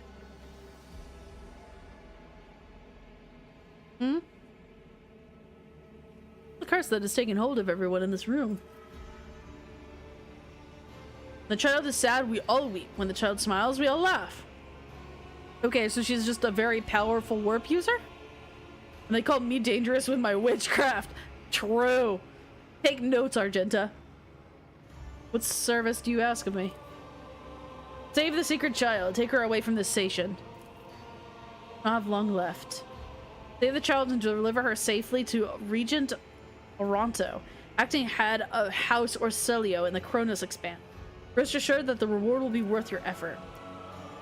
The curse that has taken hold of everyone in this room. The child is sad, we all weep. When the child smiles, we all laugh. Okay, so she's just a very powerful warp user? And they call me dangerous with my witchcraft. True. Take notes, Argenta. What service do you ask of me? Save the secret child. Take her away from this station. I have long left. Save the child and deliver her safely to Regent Oronto, acting head of House Orselio in the Cronus Expand. Rest assured that the reward will be worth your effort.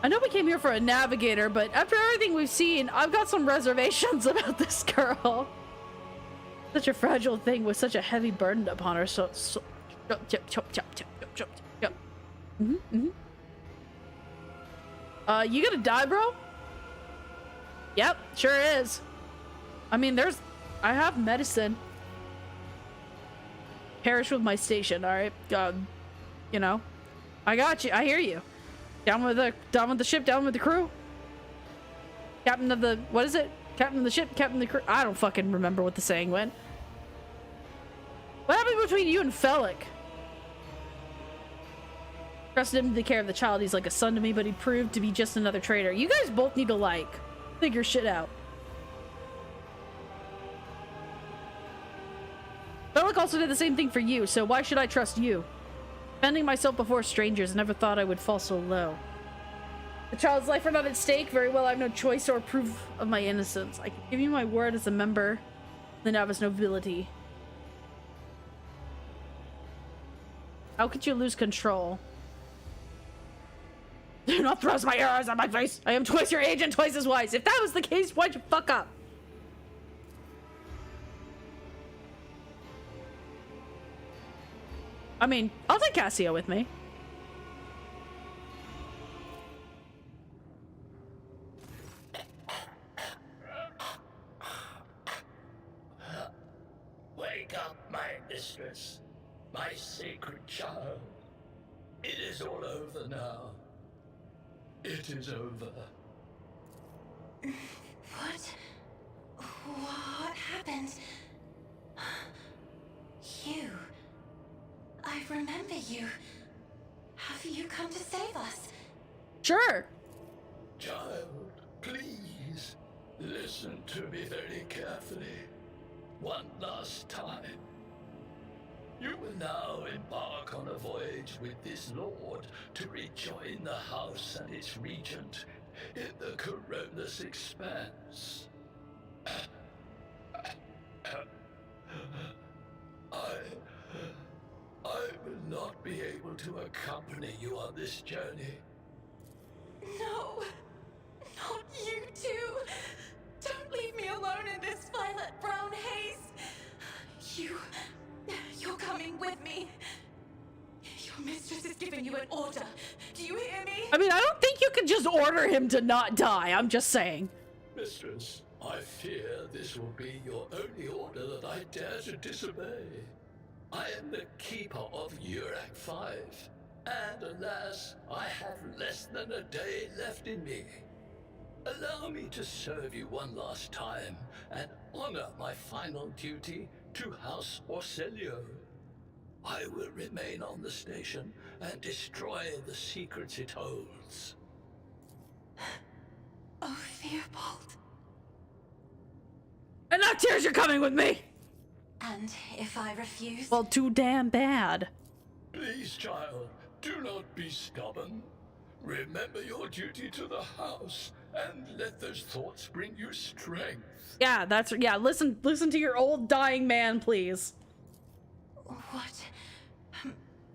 I know we came here for a navigator, but after everything we've seen, I've got some reservations about this girl. Such a fragile thing with such a heavy burden upon her. You gonna die, bro? Yep, sure is. I mean, I have medicine. Perish with my station, alright? You know. I got you. I hear you. Down with the ship, down with the crew. Captain of the, what is it? Captain of the ship, captain of the crew. I don't fucking remember what the saying went. What happened between you and Felic? Trusted him to take care of the child. He's like a son to me, but he proved to be just another traitor. You guys both need to, like, figure shit out. Felic also did the same thing for you, so why should I trust you? Defending myself before strangers, never thought I would fall so low. The child's life are not at stake. Very well, I have no choice or proof of my innocence. I can give you my word as a member of the Navis nobility. How could you lose control? Do not thrust my arrows at my face. I am twice your age and twice as wise. If that was the case, why'd you fuck up? I mean, I'll take Cassio with me. Wake up, my mistress, my sacred child. It is all over now. It is over. What happened? You. I remember you. Have you come to save us? Sure. Child, please, listen to me very carefully. One last time. You will now embark on a voyage with this lord to rejoin the house and its regent in the Coronis expanse. I will not be able to accompany you on this journey. No, not you two. Don't leave me alone in this violet brown haze. You're coming with me. Your mistress is giving you an order. Do you hear me? I mean, I don't think you can just order him to not die. I'm just saying. Mistress, I fear this will be your only order that I dare to disobey. I am the keeper of Urac 5, and alas, I have less than a day left in me. Allow me to serve you one last time and honor my final duty to House Orselio. I will remain on the station and destroy the secrets it holds. Oh, Theobald. And now Tears, you're coming with me! And if I refuse? Well, too damn bad. Please, child, do not be stubborn. Remember your duty to the house, and let those thoughts bring you strength. Yeah, listen to your old dying man, please.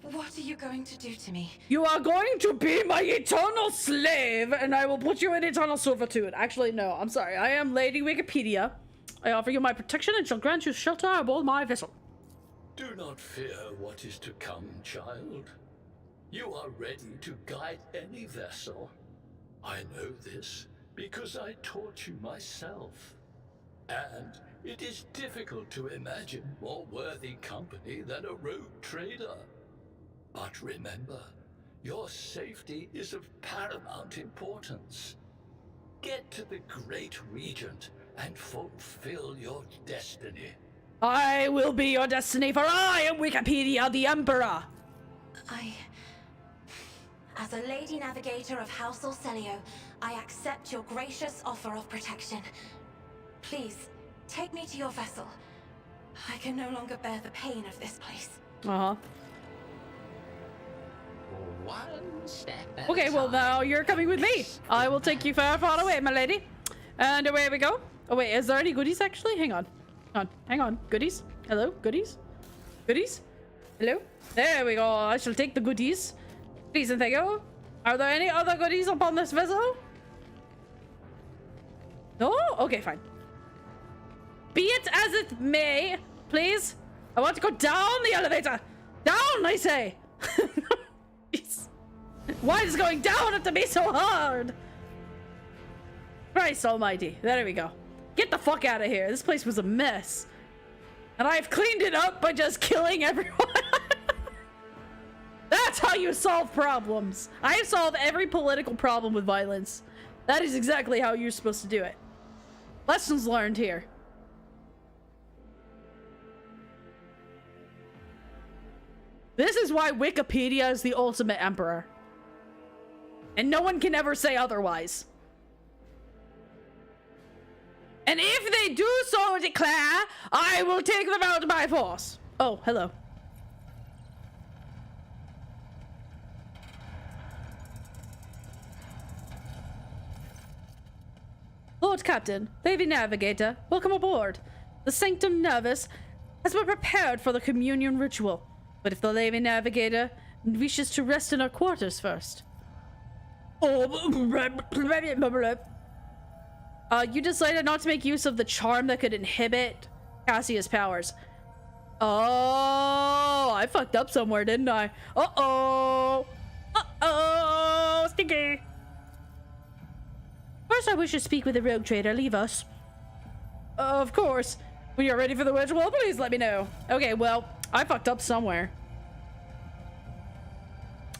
What are you going to do to me? You are going to be my eternal slave, and I will put you in eternal servitude. Actually, no, I'm sorry. I am Lady Wikipedia. I offer you my protection and shall grant you shelter aboard my vessel. Do not fear what is to come, child. You are ready to guide any vessel. I know this because I taught you myself. And it is difficult to imagine more worthy company than a rogue trader. But remember, your safety is of paramount importance. Get to the Great Regent and fulfill your destiny. I will be your destiny, for I am Wikipedia, the Emperor. As a Lady Navigator of House Orselio, I accept your gracious offer of protection. Please, take me to your vessel. I can no longer bear the pain of this place. Uh-huh. One step at Okay, a well time. now you're coming with me. I will take you far, far away, my lady. And away we go. Oh wait, is there any goodies actually? Hang on. Hang on. Goodies? Hello? Goodies? Goodies? Hello? There we go. I shall take the goodies. Please and thank you. Are there any other goodies upon this vessel? No? Okay, fine. Be it as it may, please. I want to go down the elevator. Down, I say. Jeez. Why is going down have to be so hard? Christ almighty. There we go. Get the fuck out of here. This place was a mess. And I've cleaned it up by just killing everyone. That's how you solve problems. I have solved every political problem with violence. That is exactly how you're supposed to do it. Lessons learned here. This is why Wikipedia is the ultimate emperor. And no one can ever say otherwise. And if they do so declare, I will take them out by force. Oh, hello. Lord Captain, Lady Navigator, welcome aboard. The Sanctum Nervus has been prepared for the communion ritual. But if the Lady Navigator wishes to rest in her quarters first. You decided not to make use of the charm that could inhibit Cassia's powers. Oh, I fucked up somewhere, didn't I? Uh-oh. Uh-oh. Stinky. First, I wish to speak with the rogue trader. Leave us. Of course. When you're ready for the ritual, please let me know. Okay, well, I fucked up somewhere.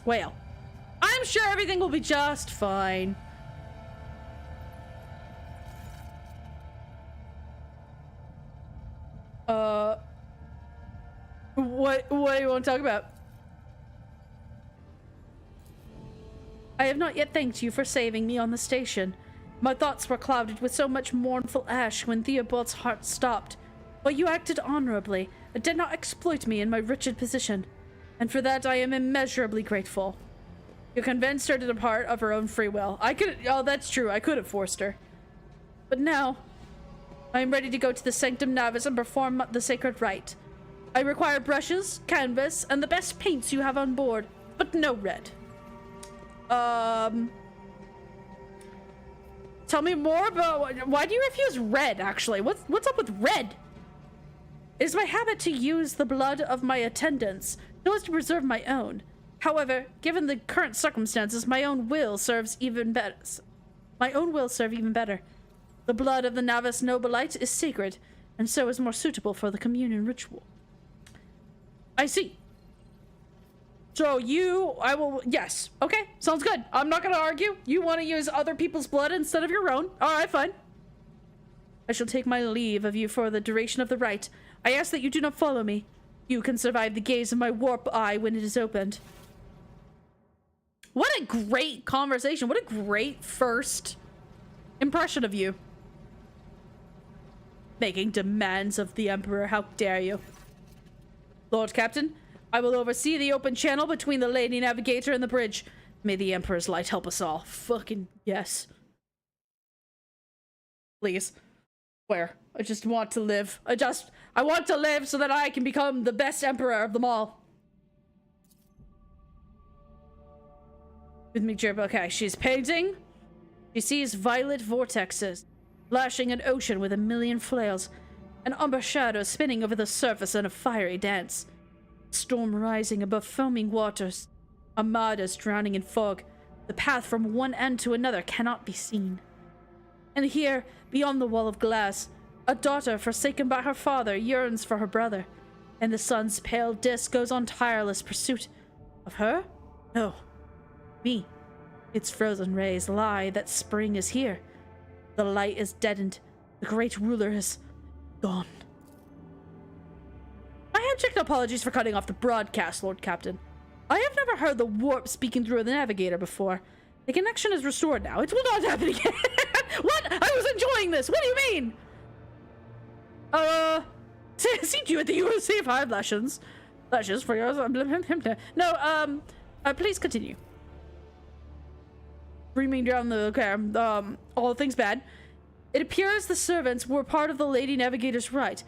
Well, I'm sure everything will be just fine. What do you want to talk about? I have not yet thanked you for saving me on the station. My thoughts were clouded with so much mournful ash when Theobald's heart stopped. But you acted honorably, and did not exploit me in my wretched position, and for that I am immeasurably grateful. You convinced her to depart of her own free will. Oh, that's true, I could have forced her. But now, I am ready to go to the Sanctum Navis and perform the sacred rite. I require brushes, canvas, and the best paints you have on board, but no red. Tell me more about why do you refuse red, actually? What's up with red? It is my habit to use the blood of my attendants so as to preserve my own. However, given the current circumstances, my own will serves even better. My own will serve even better. The blood of the Navis Nobilite is sacred, and so is more suitable for the communion ritual. I see. So yes. Okay, sounds good. I'm not gonna argue. You want to use other people's blood instead of your own. Alright, fine. I shall take my leave of you for the duration of the rite. I ask that you do not follow me. You can survive the gaze of my warp eye when it is opened. What a great conversation. What a great first impression of you. Making demands of the Emperor. How dare you? Lord Captain, I will oversee the open channel between the Lady Navigator and the bridge. May the Emperor's light help us all. Fucking yes. Please. Where? I just want to live. I want to live so that I can become the best Emperor of them all. With me, Gerb. Okay, she's painting. She sees violet vortexes, flashing an ocean with a million flails, an umber shadow spinning over the surface in a fiery dance. Storm rising above foaming waters, armadas drowning in fog. The path from one end to another cannot be seen. And here, beyond the wall of glass, a daughter forsaken by her father yearns for her brother, and the sun's pale disk goes on tireless pursuit. Of her? No. Me. Its frozen rays lie that spring is here. The light is deadened. The great ruler is gone. My abject apologies for cutting off the broadcast, Lord Captain. I have never heard the warp speaking through the navigator before. The connection is restored now. It will not happen again. What? I was enjoying this. What do you mean? See you at the UOC 5 lessons. Lashes for yours. No, please continue. Streaming down the, okay, all things bad. It appears the servants were part of the Lady Navigator's rite,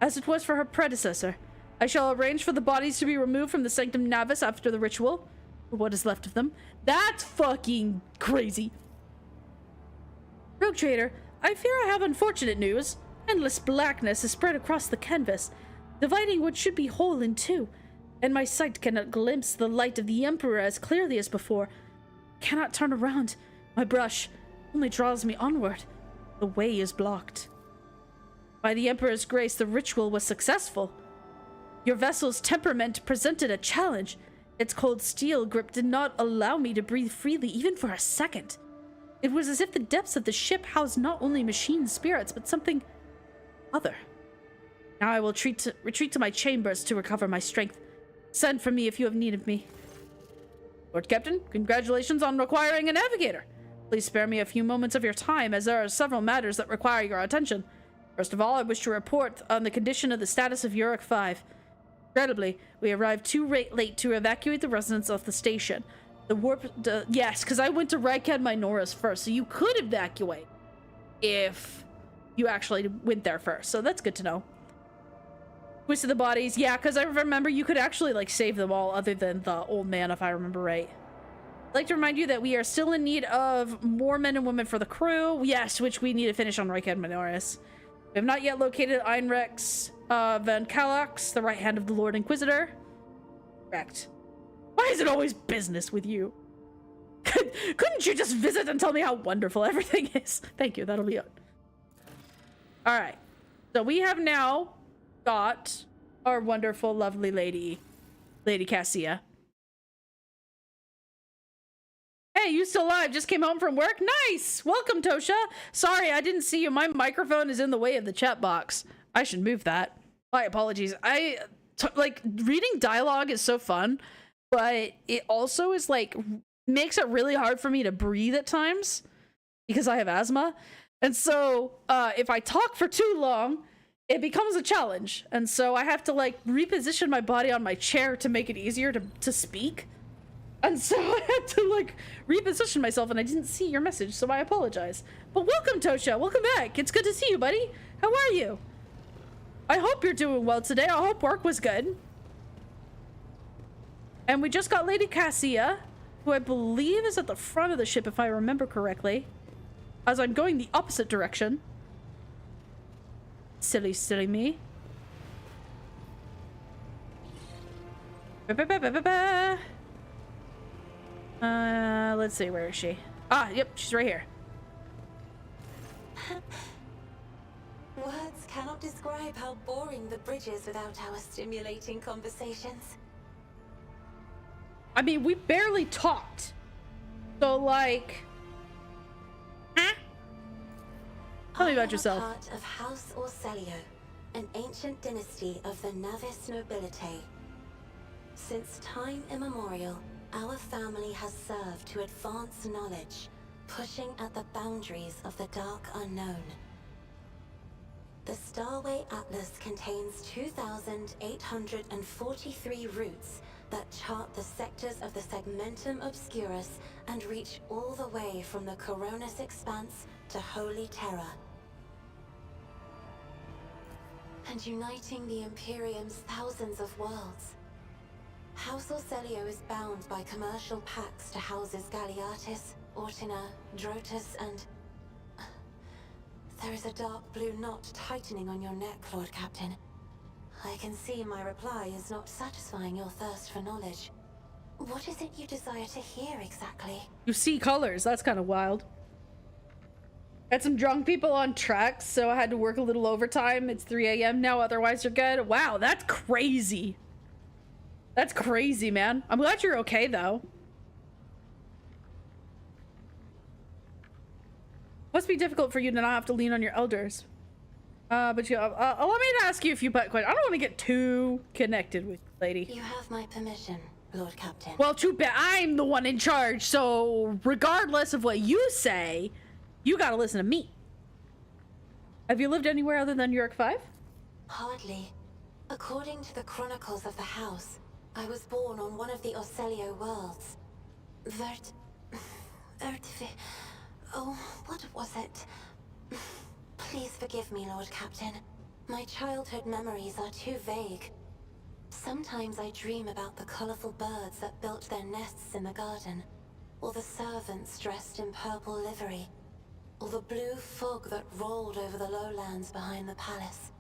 as it was for her predecessor. I shall arrange for the bodies to be removed from the Sanctum Navis after the ritual, or what is left of them. That's fucking crazy. Rogue Trader, I fear I have unfortunate news. Endless blackness is spread across the canvas, dividing what should be whole in two, and my sight cannot glimpse the light of the Emperor as clearly as before. Cannot turn around. My brush only draws me onward. The way is blocked. By the Emperor's grace, the ritual was successful. Your vessel's temperament presented a challenge. Its cold steel grip did not allow me to breathe freely even for a second. It was as if the depths of the ship housed not only machine spirits, but something other. Now I will retreat to my chambers to recover my strength. Send for me if you have need of me. Lord Captain, congratulations on acquiring a navigator. Please spare me a few moments of your time, as there are several matters that require your attention. First of all, I wish to report on the condition of the status of Uruk 5. Incredibly, we arrived too late to evacuate the residents of the station. The warp... yes, because I went to Rykad Minoris first, so you could evacuate if you actually went there first. So that's good to know. Twisted the bodies. Yeah, because I remember you could actually, like, save them all other than the old man, if I remember right. I'd like to remind you that we are still in need of more men and women for the crew. Yes, which we need to finish on Rykad Minoris. We have not yet located Einrex Van Kalax, the right hand of the Lord Inquisitor. Correct. Why is it always business with you? Couldn't you just visit and tell me how wonderful everything is? Thank you, that'll be it. Alright. So we have now got our wonderful, lovely Lady Cassia. Hey, you still alive? Just came home from work? Nice! Welcome, Tosha! Sorry, I didn't see you. My microphone is in the way of the chat box. I should move that. My apologies. Like, reading dialogue is so fun, but it also is, like, makes it really hard for me to breathe at times because I have asthma. And so, if I talk for too long, it becomes a challenge. And so I have to like reposition my body on my chair to make it easier to speak. And so I had to like reposition myself, and I didn't see your message, so I apologize. But welcome, Tosha. Welcome back. It's good to see you, buddy. How are you? I hope you're doing well today. I hope work was good. And we just got Lady Cassia, who I believe is at the front of the ship, if I remember correctly, as I'm going the opposite direction. Silly, silly me. Let's see, where is she? Ah, yep, she's right here. Words cannot describe how boring the bridge is without our stimulating conversations. I mean, we barely talked. So, like... Huh? Tell me about yourself. I am a part of House Orselio, an ancient dynasty of the Navis nobility. Since time immemorial, our family has served to advance knowledge, pushing at the boundaries of the dark unknown. The Starway Atlas contains 2,843 routes that chart the sectors of the Segmentum Obscurus and reach all the way from the Coronis Expanse to Holy Terra. And uniting the Imperium's thousands of worlds. House Orselio is bound by commercial pacts to houses Galeatis, Ortina, Drotus, and... There is a dark blue knot tightening on your neck, Lord Captain. I can see my reply is not satisfying your thirst for knowledge. What is it you desire to hear exactly? You see colors. That's kind of wild. Had some drunk people on tracks, so I had to work a little overtime. It's 3 a.m. now, otherwise you're good. Wow, that's crazy. That's crazy, man. I'm glad you're okay, though. Must be difficult for you to not have to lean on your elders. But you, let me ask you a few questions. I don't want to get too connected with you, lady. You have my permission, Lord Captain. Well, too bad. I'm the one in charge, so regardless of what you say, you gotta listen to me. Have you lived anywhere other than New York 5? Hardly. According to the chronicles of the house, I was born on one of the Orselio worlds. Oh, what was it? Please forgive me, Lord Captain. My childhood memories are too vague. Sometimes I dream about the colorful birds that built their nests in the garden, or the servants dressed in purple livery, or the blue fog that rolled over the lowlands behind the palace.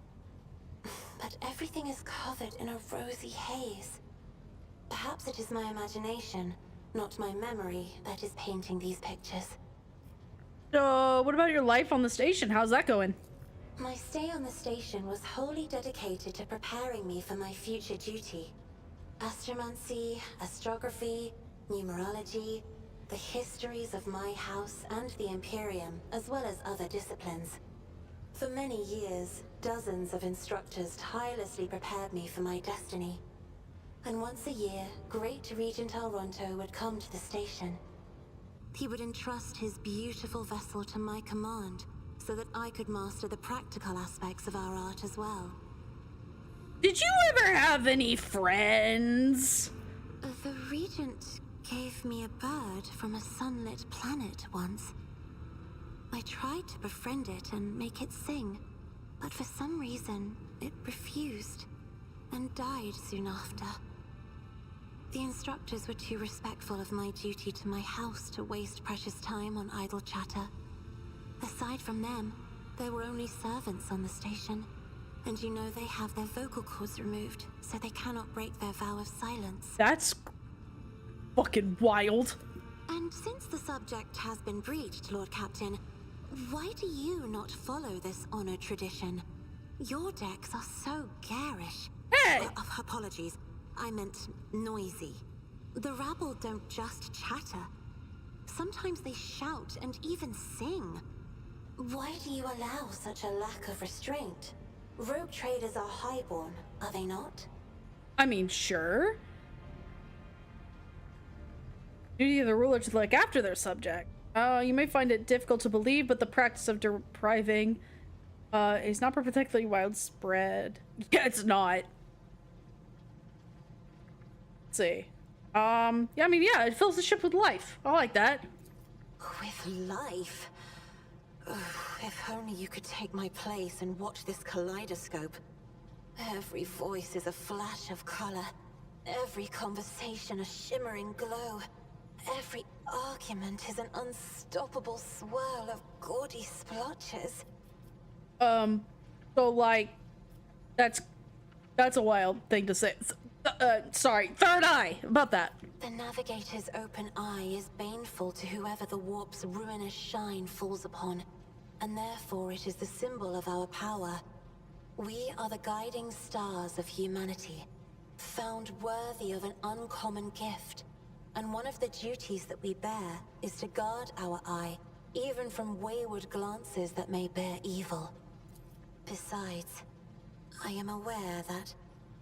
But everything is covered in a rosy haze. Perhaps it is my imagination, not my memory, that is painting these pictures. So, what about your life on the station? How's that going? My stay on the station was wholly dedicated to preparing me for my future duty. Astromancy, astrography, numerology, the histories of my house and the Imperium, as well as other disciplines. For many years, dozens of instructors tirelessly prepared me for my destiny. And once a year, Great Regent Alronto would come to the station. He would entrust his beautiful vessel to my command, so that I could master the practical aspects of our art as well. Did you ever have any friends? The Regent gave me a bird from a sunlit planet once. I tried to befriend it and make it sing, but for some reason, it refused, and died soon after. The instructors were too respectful of my duty to my house to waste precious time on idle chatter. Aside from them, there were only servants on the station. And you know they have their vocal cords removed, so they cannot break their vow of silence. That's fucking wild. And since the subject has been breached, Lord Captain, why do you not follow this honored tradition? Your decks are so garish. Hey! Apologies. I meant noisy. The rabble don't just chatter. Sometimes they shout and even sing. Why do you allow such a lack of restraint? Rogue traders are highborn, are they not? I mean, sure. Duty of the ruler to look after their subject. You may find it difficult to believe, but the practice of depriving It's not particularly widespread. Yeah, it's not. Let's see. Yeah, I mean, yeah, it fills the ship with life. I like that. With life? Ugh, if only you could take my place and watch this kaleidoscope. Every voice is a flash of color. Every conversation a shimmering glow. Every argument is an unstoppable swirl of gaudy splotches. So like, that's a wild thing to say. Sorry, third eye, about that. The Navigator's open eye is baneful to whoever the warp's ruinous shine falls upon, and therefore it is the symbol of our power. We are the guiding stars of humanity, found worthy of an uncommon gift, and one of the duties that we bear is to guard our eye, even from wayward glances that may bear evil. Besides, I am aware that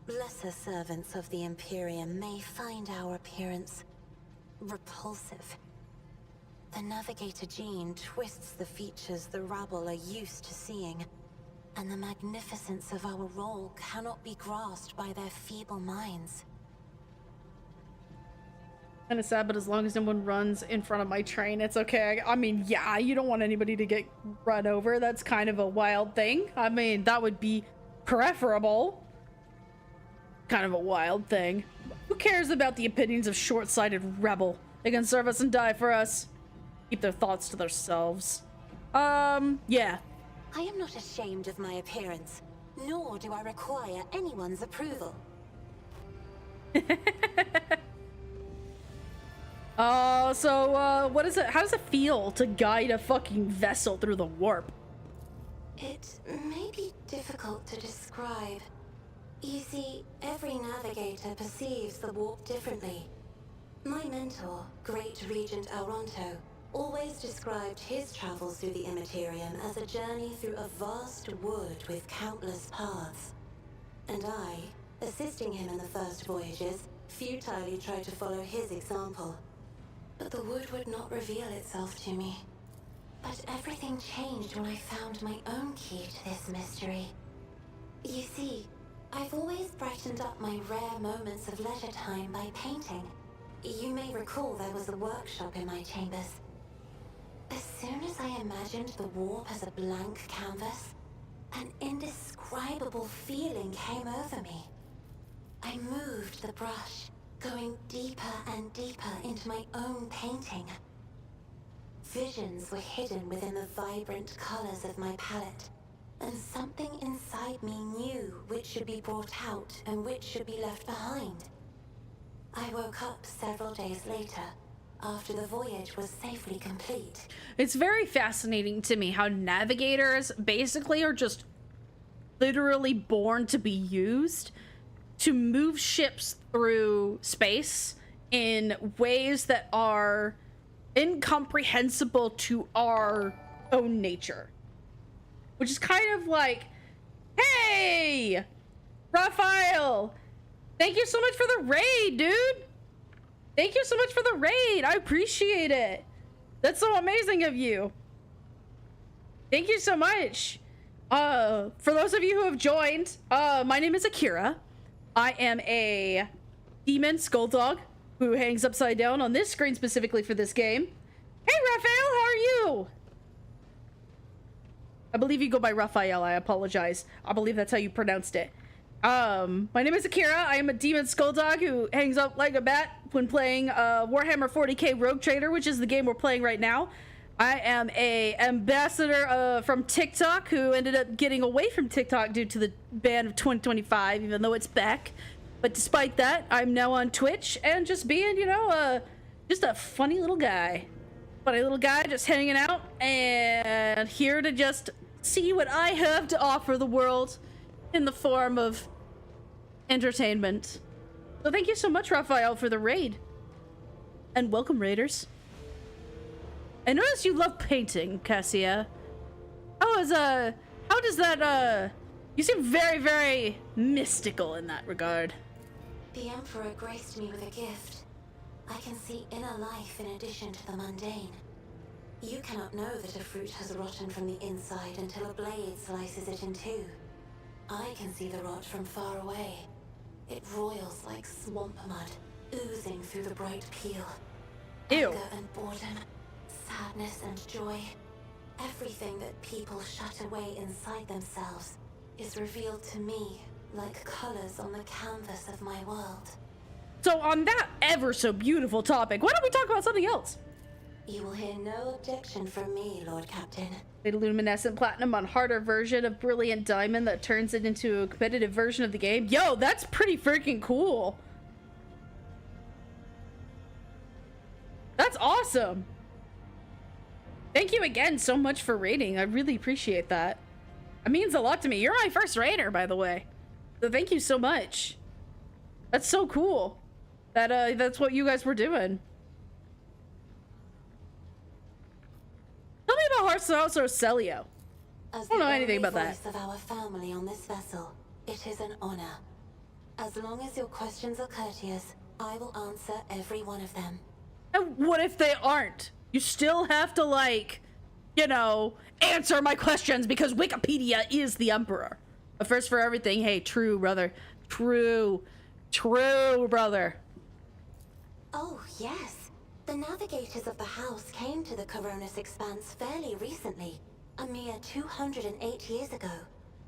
lesser servants of the Imperium may find our appearance repulsive. The Navigator gene twists the features the rabble are used to seeing, and the magnificence of our role cannot be grasped by their feeble minds. Kind of sad, but as long as no one runs in front of my train, it's okay. I mean, yeah, you don't want anybody to get run over. That's kind of a wild thing. I mean, that would be preferable. Kind of a wild thing. Who cares about the opinions of short-sighted rebel? They can serve us and die for us. Keep their thoughts to themselves. Yeah. I am not ashamed of my appearance, nor do I require anyone's approval. What is it? How does it feel to guide a fucking vessel through the warp? It may be difficult to describe. You see, every navigator perceives the warp differently. My mentor, Great Regent Auronto, always described his travels through the Immaterium as a journey through a vast wood with countless paths. And I, assisting him in the first voyages, futilely tried to follow his example. But the wood would not reveal itself to me. But everything changed when I found my own key to this mystery. You see, I've always brightened up my rare moments of leisure time by painting. You may recall there was a workshop in my chambers. As soon as I imagined the warp as a blank canvas, an indescribable feeling came over me. I moved the brush, going deeper and deeper into my own painting. Visions were hidden within the vibrant colors of my palette, and something inside me knew which should be brought out and which should be left behind. I woke up several days later, after the voyage was safely complete. It's very fascinating to me how navigators basically are just literally born to be used to move ships through space in ways that are incomprehensible to our own nature. Which is kind of like, hey, Raphael, thank you so much for the raid, dude. Thank you so much for the raid. I appreciate it. That's so amazing of you. Thank you so much. For those of you who have joined, my name is Akira. I am a demon skull dog who hangs upside down on this screen specifically for this game. Hey, Raphael, how are you? I believe you go by Raphael. I apologize. I believe that's how you pronounced it. My name is Akira. I am a demon skull dog who hangs up like a bat when playing Warhammer 40k Rogue Trader, which is the game we're playing right now. I am a ambassador from TikTok who ended up getting away from TikTok due to the ban of 2025, even though it's back. But despite that, I'm now on Twitch and just being, you know, just a funny little guy. Funny little guy just hanging out and here to just see what I have to offer the world in the form of entertainment. So thank you so much, Raphael, for the raid. And welcome, raiders. I noticed you love painting, Cassia. How does that, you seem very, very mystical in that regard. The Emperor graced me with a gift. I can see inner life in addition to the mundane. You cannot know that a fruit has rotten from the inside until a blade slices it in two. I can see the rot from far away. It roils like swamp mud, oozing through the bright peel. Ew. Anger and boredom, sadness and joy. Everything that people shut away inside themselves is revealed to me like colors on the canvas of my world. So on that ever so beautiful topic, why don't we talk about something else? You will hear no objection from me, Lord Captain. A luminescent platinum on harder version of brilliant diamond that turns it into a competitive version of the game. Yo, that's pretty freaking cool. That's awesome. Thank you again so much for raiding. I really appreciate that. It means a lot to me. You're my first raider, by the way. So thank you so much. That's so cool. That's what you guys were doing. Tell me about House or Celio. As I don't know the anything only about that. voice of our family on this vessel, it is an honor. As long as your questions are courteous, I will answer every one of them. And what if they aren't? You still have to, like, you know, answer my questions because Wikipedia is the emperor. But first for everything, hey, true, brother. True, brother. Oh, yes. The navigators of the house came to the Coronis Expanse fairly recently, a mere 208 years ago.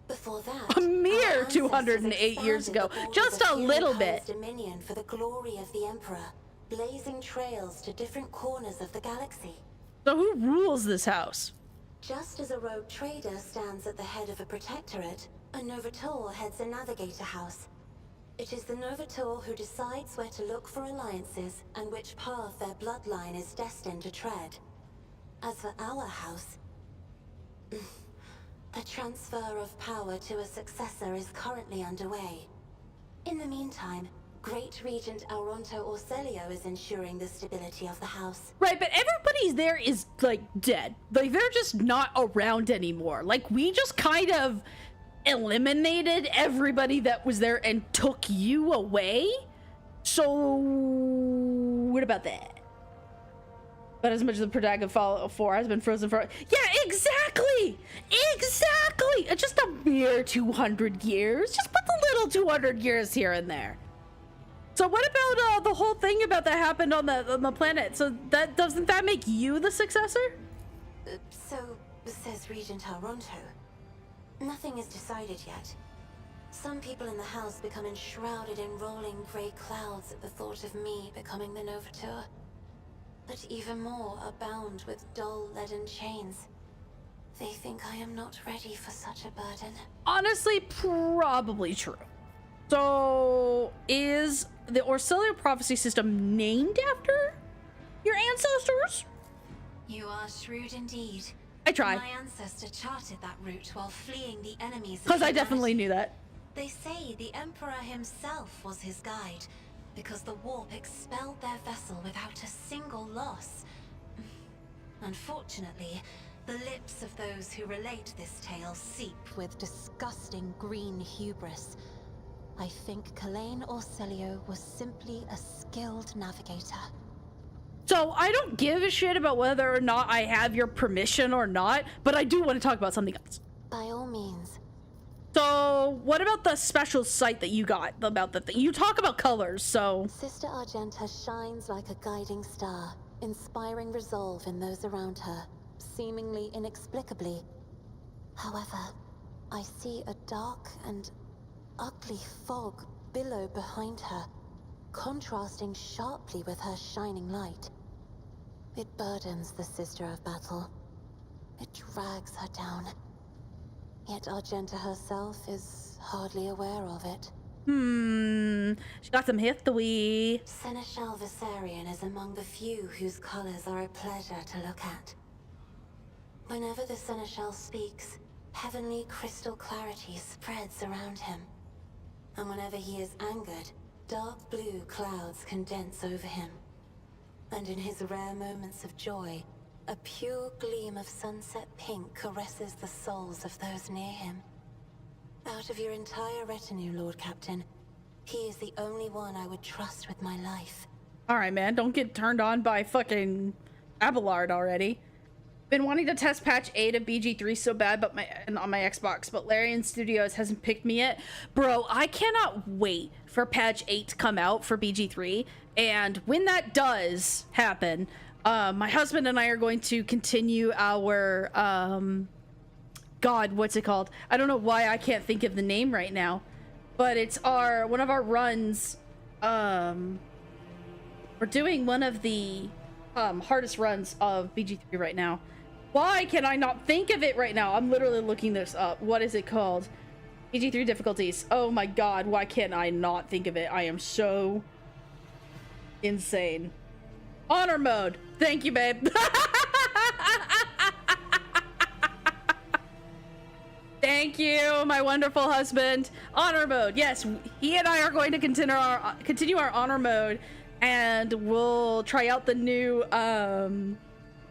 Before that, A mere our ancestors 208 years ago. expanded the Just borders a of little humankind's bit. dominion for the glory of the Emperor, blazing trails to different corners of the galaxy. So who rules this house? Just as a rogue trader stands at the head of a protectorate, a Novator heads a navigator house. It is the Novator who decides where to look for alliances and which path their bloodline is destined to tread. As for our house, the transfer of power to a successor is currently underway. In the meantime, Great Regent Auronto Orcelio is ensuring the stability of the house. Right, but everybody there is, like, dead. Like, they're just not around anymore. Like, we just kind of eliminated everybody that was there and took you away. So, what about that? But as much as the Protagon Fallout 4 has been frozen for... Yeah, exactly! Exactly! Just a mere 200 years. Just put the little 200 years here and there. So what about the whole thing about that happened on the planet? So that doesn't that make you the successor? So, says Regent Auronto. Nothing is decided yet. Some people in the house become enshrouded in rolling grey clouds at the thought of me becoming the Novator. But even more are bound with dull leaden chains. They think I am not ready for such a burden. Honestly, probably true. So, is the Orcelio prophecy system named after your ancestors? You are shrewd indeed. I tried. My ancestor charted that route while fleeing the enemies of Because I humanity. definitely knew that. They say the Emperor himself was his guide, because the warp expelled their vessel without a single loss. Unfortunately, the lips of those who relate this tale seep with disgusting green hubris. I think Kalain Orcelio was simply a skilled navigator. So I don't give a shit about whether or not I have your permission or not, but I do want to talk about something else. By all means. So what about the special sight that you got about the thing? You talk about colors, so... Sister Argenta shines like a guiding star, inspiring resolve in those around her, seemingly inexplicably. However, I see a dark and ugly fog billow behind her, contrasting sharply with her shining light. It burdens the Sister of Battle. It drags her down. Yet Argenta herself is hardly aware of it. She got some history. Seneschal Viserion is among the few whose colors are a pleasure to look at. Whenever the Seneschal speaks, heavenly crystal clarity spreads around him. And whenever he is angered, dark blue clouds condense over him. And in his rare moments of joy, a pure gleam of sunset pink caresses the souls of those near him. Out of your entire retinue, Lord Captain, he is the only one I would trust with my life. All right, man, don't get turned on by fucking Abelard already. Been wanting to test patch 8 of BG3 so bad, but on my Xbox, but Larian Studios hasn't picked me yet. Bro, I cannot wait for patch 8 to come out for BG3, and when that does happen, my husband and I are going to continue our God, what's it called? I don't know why I can't think of the name right now, but it's one of our runs. We're doing one of the hardest runs of BG3 right now. Why can I not think of it right now? I'm literally looking this up. What is it called? BG3 difficulties. Oh my god, why can't I not think of it? I am so insane. Honor mode. Thank you, babe. Thank you, my wonderful husband. Honor mode. Yes, he and I are going to continue our honor mode, and we'll try out the new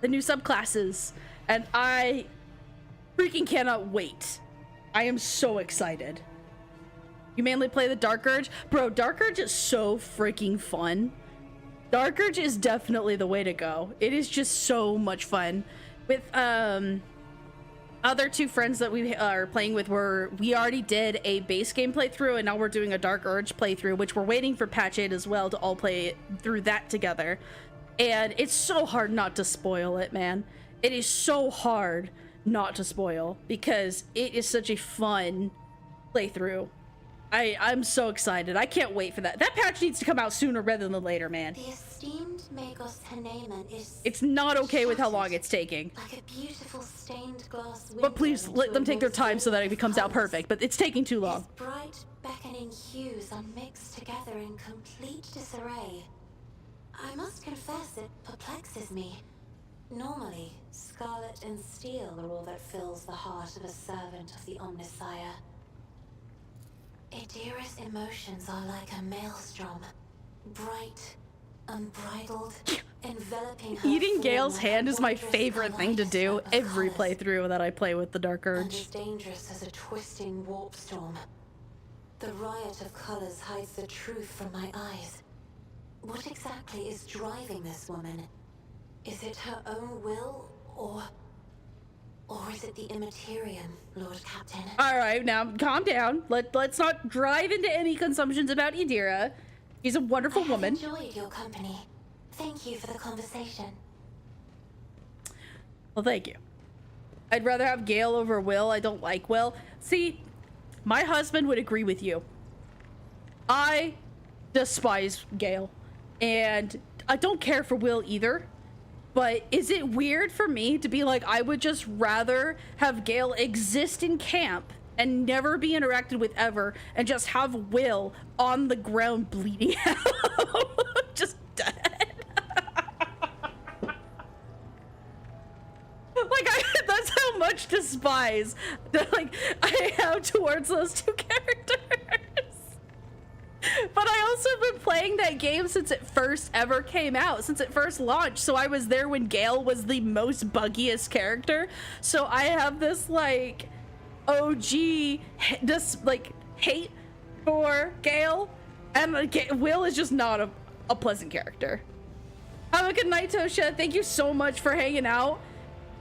subclasses. And I freaking cannot wait. I am so excited. You mainly play the Dark Urge? Bro, Dark Urge is so freaking fun. Dark Urge is definitely the way to go. It is just so much fun. With other two friends that we are playing with, we already did a base game playthrough, and now we're doing a Dark Urge playthrough, which we're waiting for patch 8 as well to all play through that together. And it's so hard not to spoil it, man. It is so hard not to spoil because it is such a fun playthrough. I'm so excited. I can't wait for that. That patch needs to come out sooner rather than later, man. The esteemed Magos Haneman is... It's not okay with how long it's taking. Like a beautiful stained glass window. But please let them take their time so that it becomes out perfect. But it's taking too long. These bright, beckoning hues are mixed together in complete disarray. I must confess it perplexes me. Normally, scarlet and steel are all that fills the heart of a servant of the Omnissiah. Idira's emotions are like a maelstrom, bright, unbridled, enveloping her. Eating Gale's like hand is my favorite thing to do every playthrough that I play with the Dark and Urge. as dangerous as a twisting warp storm. The riot of colors hides the truth from my eyes. What exactly is driving this woman? Is it her own will, or is it the Immaterium, Lord Captain? Alright, now calm down. Let's not drive into any consumptions about Idira. She's a wonderful woman. I enjoyed your company. Thank you for the conversation. Well, thank you. I'd rather have Gale over Will. I don't like Will. See, my husband would agree with you. I despise Gale. And I don't care for Will either. But is it weird for me to be like, I would just rather have Gale exist in camp and never be interacted with ever, and just have Will on the ground bleeding out, just dead? Like, that's how much despise that, like, I have towards those two characters. But I also have been playing that game since it first ever came out, since it first launched. So I was there when Gale was the most buggiest character. So I have this, like, OG, this, like, hate for Gale. And Will is just not a pleasant character. Have a good night, Tosha. Thank you so much for hanging out.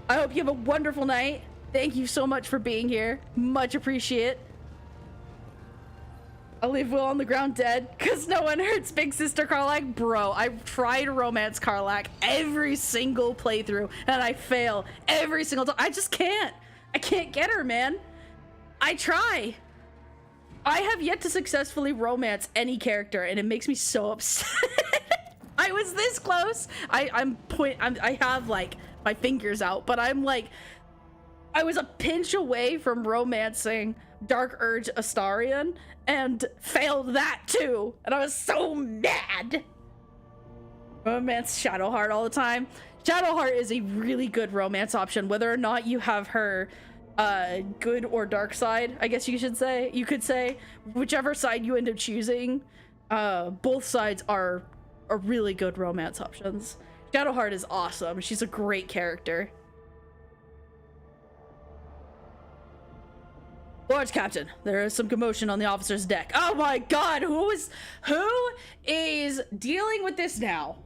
I hope you have a wonderful night. Thank you so much for being here. Much appreciate. I'll leave Will on the ground dead because no one hurts Big Sister Karlach. Bro, I've tried to romance Karlach every single playthrough and I fail every single time. I just can't. I can't get her, man. I try. I have yet to successfully romance any character and it makes me so upset. I was this close. I have like my fingers out, but I'm like, I was a pinch away from romancing Dark Urge Astarion and failed that too, and I was so mad. Romance Shadowheart all the time. Shadowheart is a really good romance option, whether or not you have her good or dark side, I guess you could say, whichever side you end up choosing. Both sides are really good romance options. Shadowheart is awesome. She's a great character. Lord Captain, there is some commotion on the officer's deck. Oh my god, who is dealing with this now?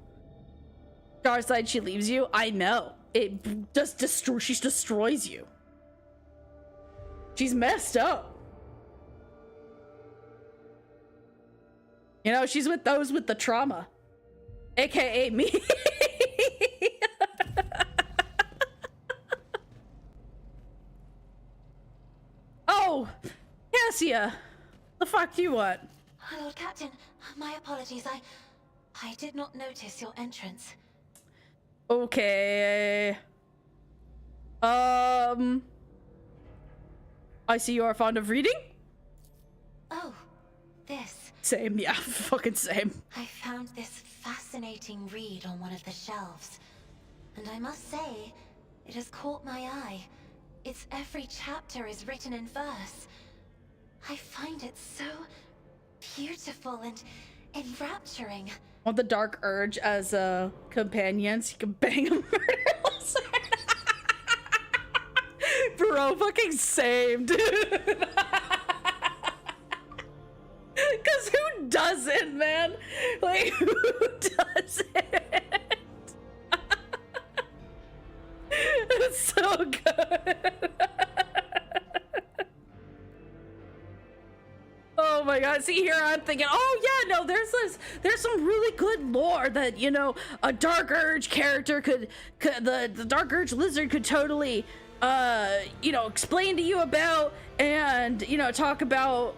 Starside, she leaves you? I know. it just she destroys you. She's messed up. You know, she's with those with the trauma, aka me. Oh, Cassia, the fuck you want? Lord Captain, my apologies. I did not notice your entrance. Okay. I see you are fond of reading? Oh, this. Same, yeah, fucking same. I found this fascinating read on one of the shelves, and I must say, it has caught my eye. Its every chapter is written in verse. I find it so beautiful and enrapturing. Want the Dark Urge as a companion so you can bang him murderless. Bro, fucking same, dude. Cause who doesn't, man? Like, who doesn't? It's so good. Oh my god, see here I'm thinking, oh yeah, no, there's some really good lore that, you know, a Dark Urge character could the Dark Urge lizard could totally you know, explain to you about, and, you know, talk about,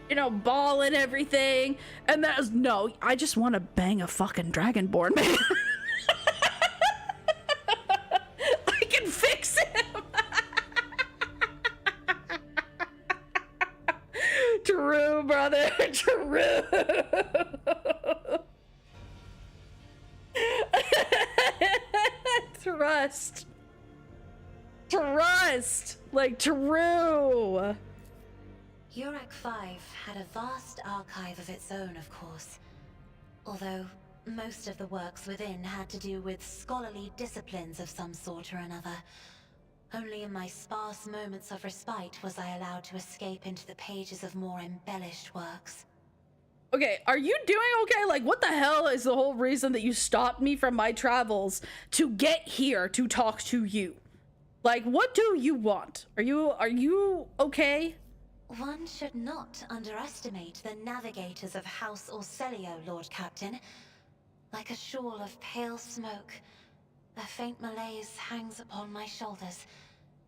you know, Ball and everything. And that was, no, I just want to bang a fucking Dragonborn, man. I can fix him. True, brother. True. Trust. Like, true. Urak 5 had a vast archive of its own, of course. Although, most of the works within had to do with scholarly disciplines of some sort or another. Only in my sparse moments of respite was I allowed to escape into the pages of more embellished works. Okay, are you doing okay? Like, what the hell is the whole reason that you stopped me from my travels to get here to talk to you? Like, what do you want? Are you okay? One should not underestimate the navigators of House Orselio, Lord Captain. Like a shawl of pale smoke, a faint malaise hangs upon my shoulders,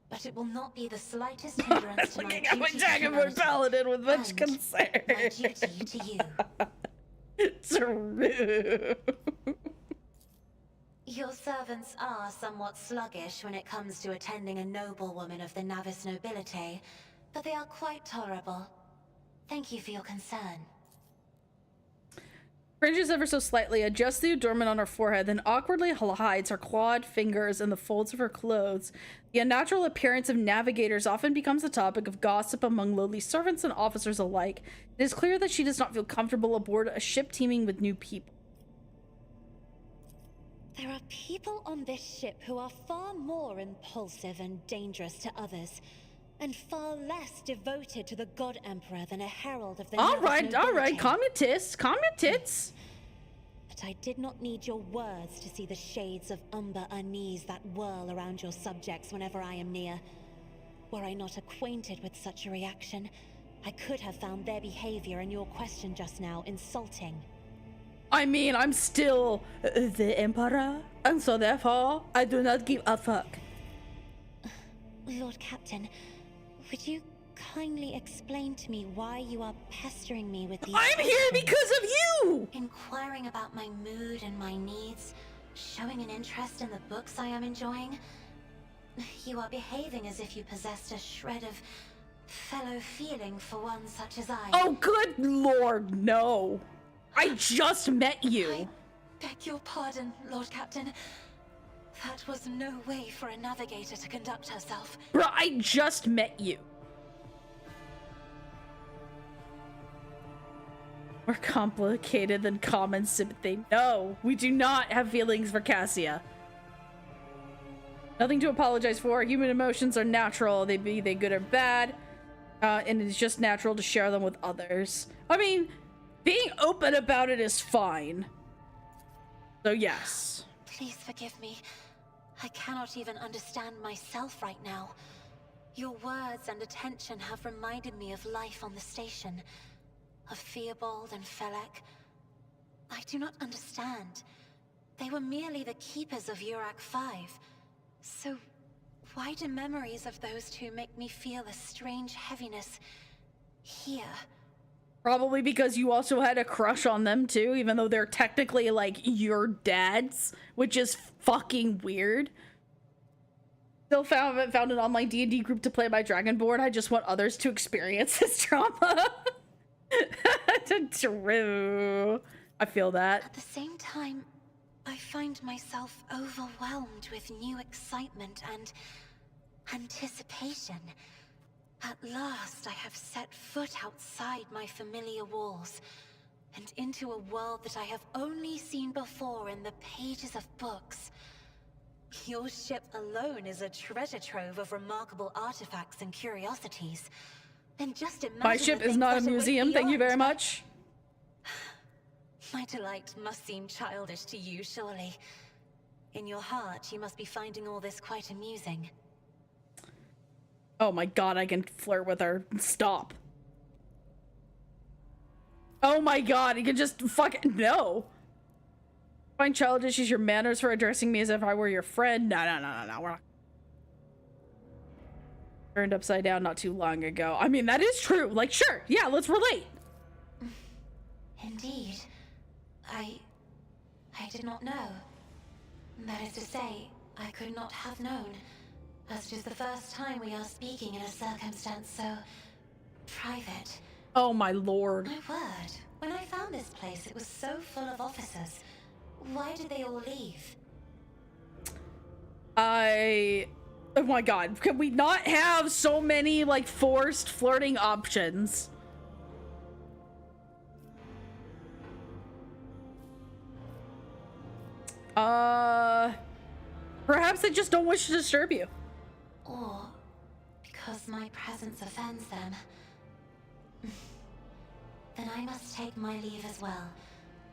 but it will not be the slightest hindrance to my Looking at my duty to Dragonborn humanity paladin with much and concern. my duty to you. True. Your servants are somewhat sluggish when it comes to attending a noblewoman of the Navis nobility, but they are quite tolerable. Thank you for your concern. Cringes ever so slightly, adjusts the adornment on her forehead, then awkwardly hides her clawed fingers in the folds of her clothes. The unnatural appearance of navigators often becomes a topic of gossip among lowly servants and officers alike. It is clear that she does not feel comfortable aboard a ship teeming with new people. There are people on this ship who are far more impulsive and dangerous to others, and far less devoted to the God Emperor than a herald of the All Navis right, calm your tits, calm your tits. But I did not need your words to see the shades of umber unease that whirl around your subjects whenever I am near. Were I not acquainted with such a reaction, I could have found their behavior and your question just now insulting. I mean, I'm still the Emperor, and so therefore, I do not give a fuck. Lord Captain, would you kindly explain to me why you are pestering me with these I'm here because of you! Inquiring about my mood and my needs, showing an interest in the books I am enjoying. You are behaving as if you possessed a shred of fellow feeling for one such as I. Oh, good lord, no. I just met you. I beg your pardon, Lord Captain. That was no way for a navigator to conduct herself. Bro, I just met you. More complicated than common sympathy. No, we do not have feelings for Cassia. Nothing to apologize for. Human emotions are natural. They be they good or bad. And it's just natural to share them with others. I mean, being open about it is fine. So yes. Please forgive me. I cannot even understand myself right now. Your words and attention have reminded me of life on the station, of Theobald and Felek. I do not understand. They were merely the keepers of Urak 5. So, why do memories of those two make me feel a strange heaviness here? Probably because you also had a crush on them too, even though they're technically like your dads, which is fucking weird. Still found an online D&D group to play my Dragonborn. I just want others to experience this trauma. True. I feel that. At the same time, I find myself overwhelmed with new excitement and anticipation. At last, I have set foot outside my familiar walls, and into a world that I have only seen before in the pages of books. Your ship alone is a treasure trove of remarkable artifacts and curiosities. And just imagine my ship is not a museum, thank you very much. My delight must seem childish to you, surely. In your heart, you must be finding all this quite amusing. Oh my god, I can flirt with her. Stop. Oh my god, you can just fucking no. Find childish is your manners for addressing me as if I were your friend. No, we're not. Turned upside down not too long ago. I mean, that is true. Like, sure, yeah, let's relate. Indeed. I did not know. That is to say, I could not have known. As 'tis the first time we are speaking in a circumstance so private. Oh my lord. My word, when I found this place, it was so full of officers. Why did they all leave? Oh my god, can we not have so many, like, forced flirting options? Perhaps they just don't wish to disturb you. Or because my presence offends them. Then I must take my leave as well.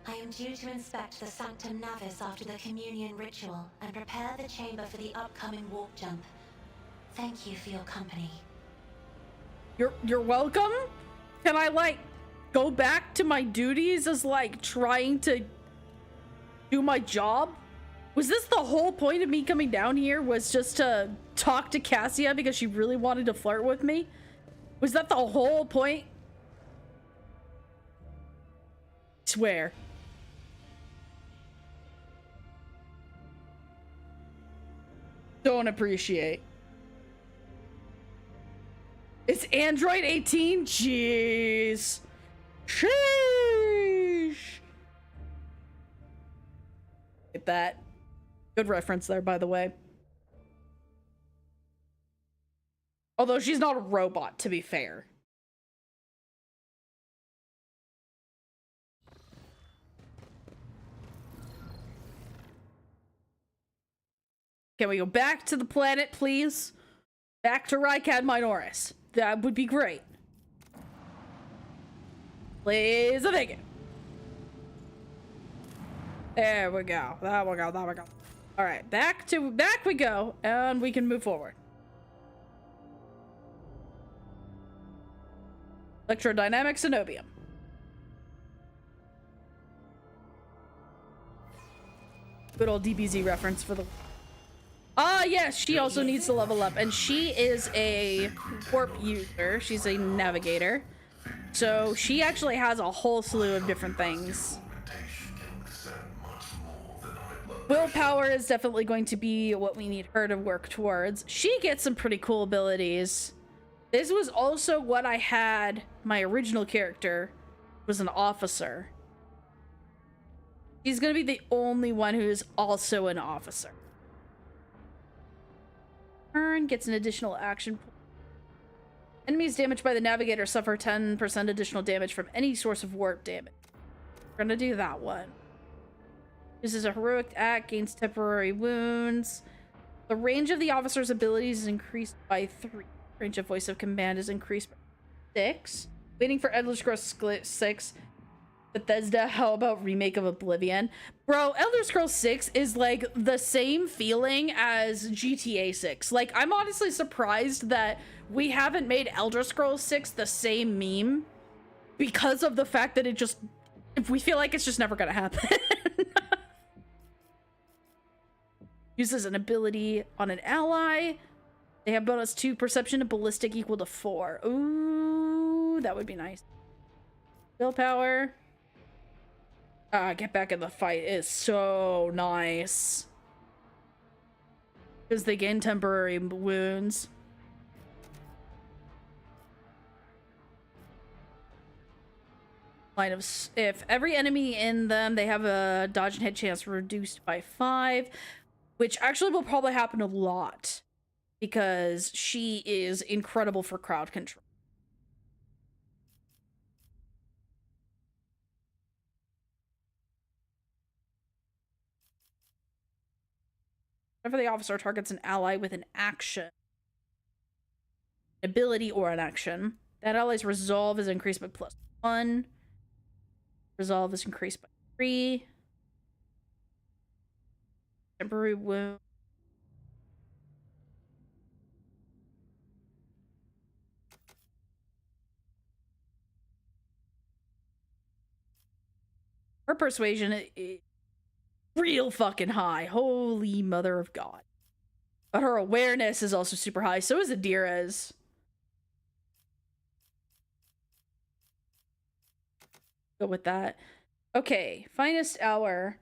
I am due to inspect the Sanctum Navis after the communion ritual and prepare the chamber for the upcoming warp jump. Thank you for your company. You're welcome? Can I, like, go back to my duties as, like, trying to do my job? Was this the whole point of me coming down here, was just to talk to Cassia because she really wanted to flirt with me? Was that the whole point? I swear. Don't appreciate. It's Android 18? Jeez. Sheesh. Get that. Good reference there, by the way. Although she's not a robot, to be fair. Can we go back to the planet, please? Back to Rykad Minoris. That would be great. Please, thank you. There we go. There we go. There we go. All right, back we go, and we can move forward. Electrodynamic Cenobium. Good old DBZ reference for the... Ah, yes, she also needs to level up, and she is a warp user. She's a navigator. So she actually has a whole slew of different things. Willpower is definitely going to be what we need her to work towards. She gets some pretty cool abilities. This was also what I had my original character, was an officer. She's gonna be the only one who is also an officer. Turn gets an additional action. Enemies damaged by the navigator suffer 10% additional damage from any source of warp damage. We're gonna do that one. This is a heroic act, gains temporary wounds. The range of the officer's abilities is increased by 3. Range of voice of command is increased by 6. Waiting for Endless Growth 6. Bethesda, how about remake of Oblivion? Bro, Elder Scrolls 6 is like the same feeling as GTA 6. Like, I'm honestly surprised that we haven't made Elder Scrolls 6 the same meme because of the fact that we feel like it's just never gonna happen. Uses an ability on an ally. They have bonus 2 perception and ballistic equal to 4. Ooh, that would be nice. Willpower. Get back in the fight is so nice. Because they gain temporary wounds. Line of if every enemy in them, they have a dodge and hit chance reduced by 5, which actually will probably happen a lot because she is incredible for crowd control. Whenever the officer targets an ally with an action, ability, or an action, that ally's resolve is increased by +1. Resolve is increased by 3. Temporary wound. Her persuasion is real fucking high. Holy mother of God. But her awareness is also super high. So is Adira's. Go with that. Okay, finest hour.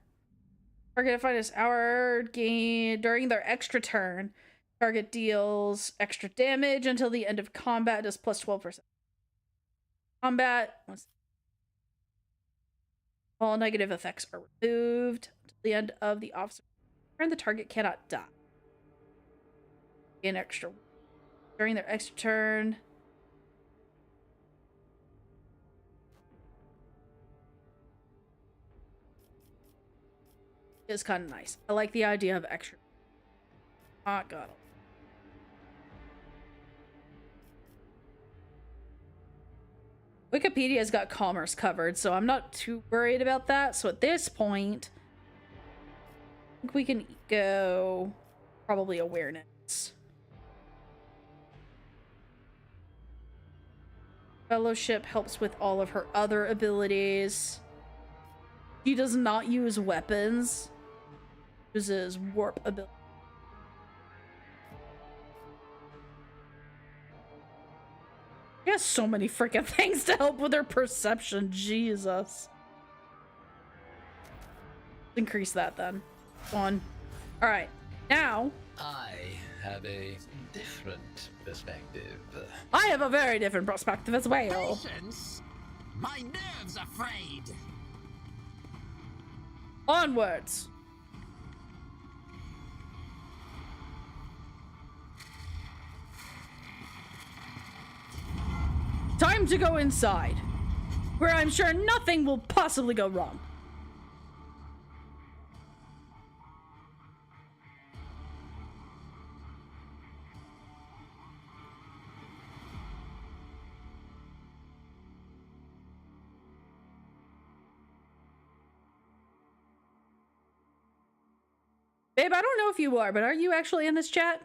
Target finest hour gain during their extra turn. Target deals extra damage until the end of combat, does plus 12%. Combat. All negative effects are removed until the end of the officer's turn. The target cannot die. Gain extra during their extra turn. Is kind of nice. I like the idea of extra. Oh god. Wikipedia's got commerce covered, so I'm not too worried about that. So at this point, I think we can go probably awareness. Fellowship helps with all of her other abilities. She does not use weapons. Uses warp ability. She has so many freaking things to help with her perception. Jesus. Increase that then. 1. Alright. Now. I have a different perspective. I have a very different perspective as well. Patience? My nerves are frayed. Onwards. Time to go inside, where I'm sure nothing will possibly go wrong. Babe, I don't know if you are, but are you actually in this chat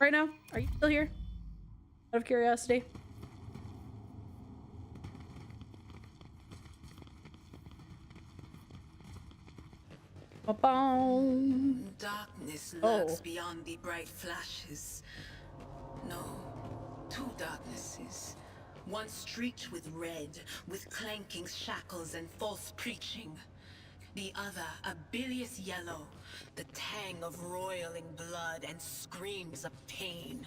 right now? Are you still here? Out of curiosity. Darkness lurks beyond the bright flashes. No, 2 darknesses. One streaked with red, with clanking shackles and false preaching. The other, a bilious yellow, the tang of roiling blood and screams of pain.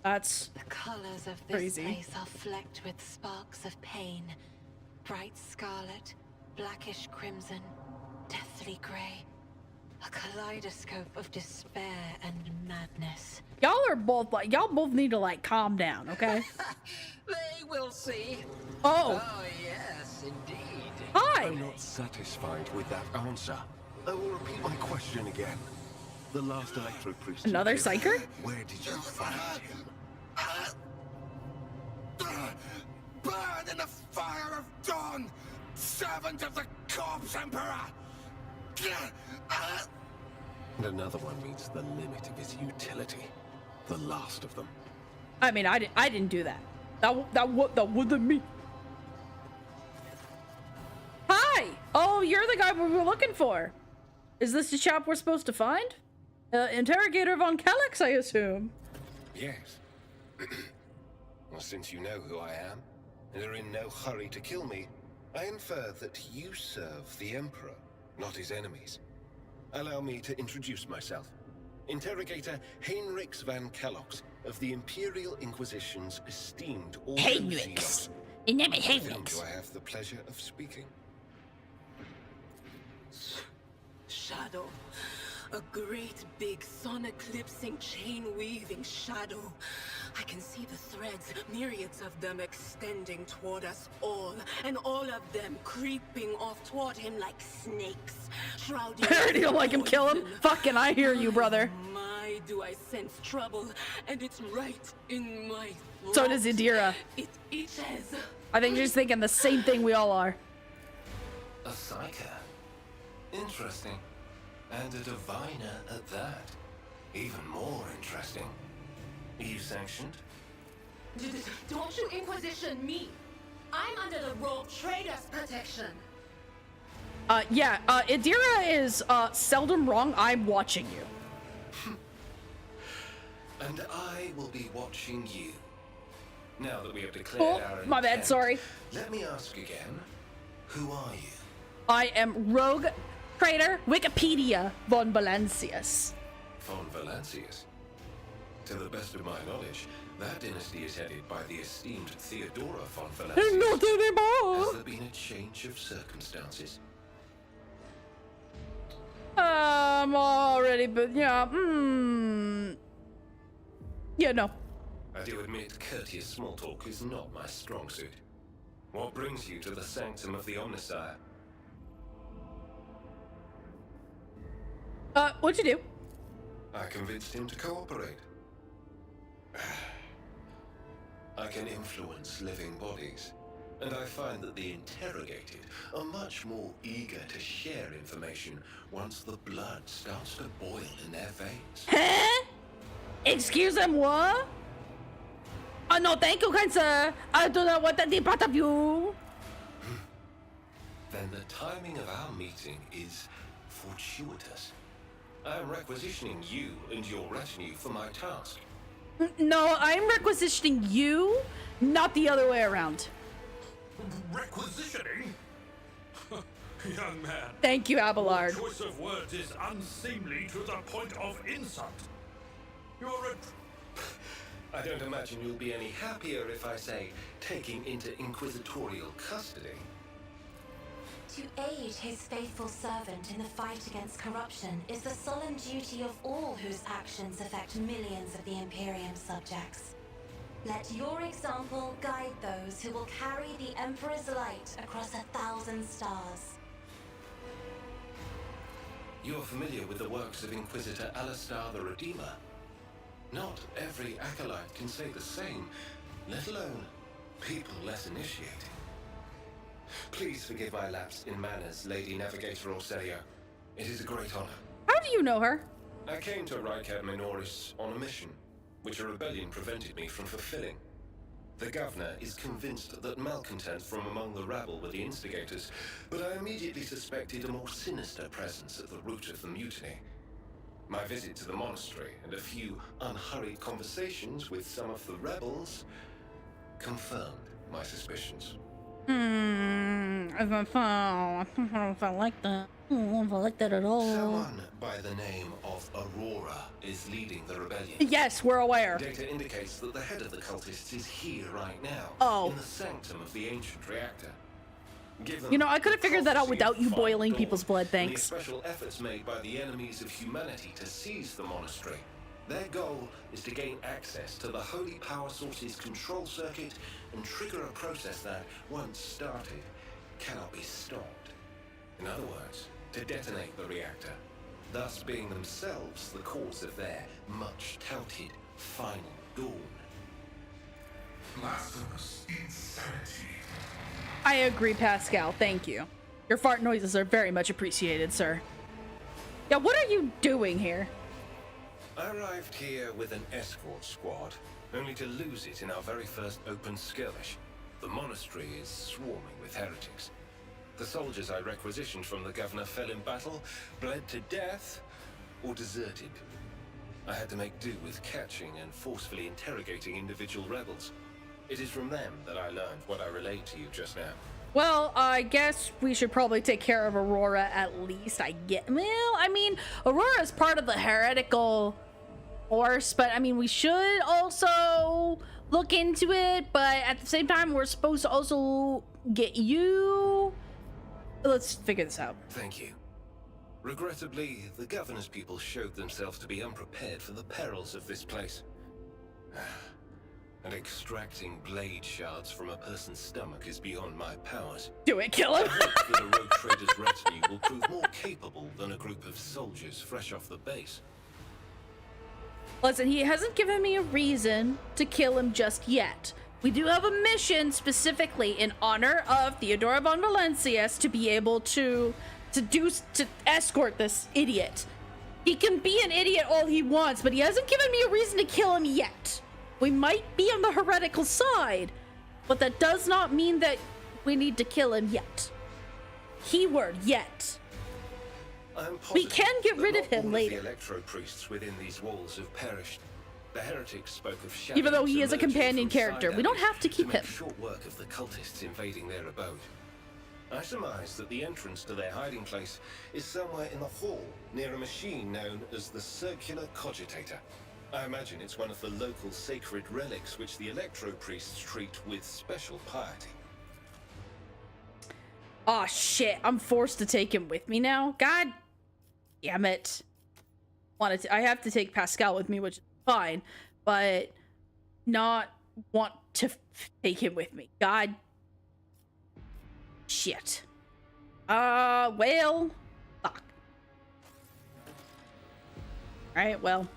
That's the colors of this crazy. Place are flecked with sparks of pain. Bright scarlet, blackish crimson, deathly gray. A kaleidoscope of despair and madness. Y'all are both like, y'all both need to like calm down, okay? They will see. Oh. Oh, yes, indeed. Hi. I'm not satisfied with that answer. I will repeat my question again. The last electro priest. Another psyker? Where did you find him? Burn in the fire of dawn! Servant of the corpse, Emperor! And another one meets the limit of his utility. The last of them. I mean, I didn't do that. That wasn't me. Hi! Oh, you're the guy we were looking for. Is this the chap we're supposed to find? Interrogator von Calyx, I assume. Yes. Well, since you know who I am, and are in no hurry to kill me, I infer that you serve the Emperor, not his enemies. Allow me to introduce myself. Interrogator Heinrich van Calyx of the Imperial Inquisition's esteemed Order. Heinrich. His name is With whom Heinrich. do I have the pleasure of speaking? Shadow. A great big sun-eclipsing, chain-weaving shadow. I can see the threads, myriads of them extending toward us all, and all of them creeping off toward him like snakes, shrouding. I already don't like him, kill him. Fucking I hear you, brother. My, do I sense trouble, and it's right in my throat. So does Idira. It itches. I think you're just thinking the same thing we all are. A psyker. Interesting. And a diviner at that. Even more interesting. Are you sanctioned? Don't you Inquisition me! I'm under the Rogue Trader's protection. Yeah, Idira is, seldom wrong. I'm watching you. And I will be watching you. Now that we have declared our My bad, intent, sorry. Let me ask again. Who are you? I am Rogue Trader Wikipedia von Valancius. Von Valancius. To the best of my knowledge, that dynasty is headed by the esteemed Theodora von Valancius. Not anymore! Has there been a change of circumstances? Already, but yeah, yeah, no. I do admit courteous small talk is not my strong suit. What brings you to the sanctum of the Omnisire? What'd you do? I convinced him to cooperate. I can influence living bodies, and I find that the interrogated are much more eager to share information once the blood starts to boil in their veins. Huh? Excusez-moi? No, thank you, kind sir. I do not want any part of you. Then the timing of our meeting is fortuitous. I am requisitioning you and your retinue for my task. No, I'm requisitioning you, not the other way around. Requisitioning? Young man. Thank you, Abelard. Your choice of words is unseemly to the point of insult. You're a... I don't imagine you'll be any happier if I say taking into inquisitorial custody. To aid his faithful servant in the fight against corruption is the solemn duty of all whose actions affect millions of the Imperium subjects. Let your example guide those who will carry the Emperor's light across 1,000 stars. You're familiar with the works of Inquisitor Alistar the Redeemer. Not every acolyte can say the same, let alone people less initiated. Please forgive my lapse in manners, Lady Navigator Orselio. It is a great honor. How do you know her? I came to Riker Minoris on a mission, which a rebellion prevented me from fulfilling. The governor is convinced that malcontents from among the rabble were the instigators, but I immediately suspected a more sinister presence at the root of the mutiny. My visit to the monastery and a few unhurried conversations with some of the rebels confirmed my suspicions. I don't know if I like that. I don't know if I like that at all. Someone by the name of Aurora is leading the rebellion. Yes, we're aware. Data indicates that the head of the cultists is here right now. Oh. In the sanctum of the ancient reactor. Given You know, I could have figured that out prophecy without of you the boiling Final people's Dawn blood, and thanks. the special efforts made by the enemies of humanity to seize the monastery. Their goal is to gain access to the Holy Power Source's control circuit and trigger a process that, once started, cannot be stopped. In other words, to detonate the reactor, thus being themselves the cause of their much-touted final dawn. Blasphemous insanity. I agree, Pascal. Thank you. Your fart noises are very much appreciated, sir. Yeah, what are you doing here? I arrived here with an escort squad, only to lose it in our very first open skirmish. The monastery is swarming with heretics. The soldiers I requisitioned from the governor fell in battle, bled to death, or deserted. I had to make do with catching and forcefully interrogating individual rebels. It is from them that I learned what I relayed to you just now. Well, I guess we should probably take care of Aurora at least. Well, I mean, Aurora is part of the heretical force, but I mean, we should also look into it, but at the same time, we're supposed to also get you. Let's figure this out. Thank you. Regrettably, the governor's people showed themselves to be unprepared for the perils of this place. And extracting blade shards from a person's stomach is beyond my powers. Do it, kill him! I hope that a rogue trader's retinue will prove more capable than a group of soldiers fresh off the base. Listen, he hasn't given me a reason to kill him just yet. We do have a mission specifically in honor of Theodora von Valencias to be able to escort this idiot. He can be an idiot all he wants, but he hasn't given me a reason to kill him yet. We might be on the heretical side, but that does not mean that we need to kill him yet. Keyword, yet. We can get rid of him later. The electro priests within these walls have perished. The heretics spoke of even though he is a companion character, we don't have to keep him. Short work of the cultists invading their abode. I surmise that the entrance to their hiding place is somewhere in the hall, near a machine known as the Circular Cogitator. I imagine it's one of the local sacred relics which the electro priests treat with special piety. Aw, shit. I'm forced to take him with me now. God damn it. I have to take Pascal with me, which is fine, but not want to take him with me. God. Shit. Well. Fuck. Alright, well.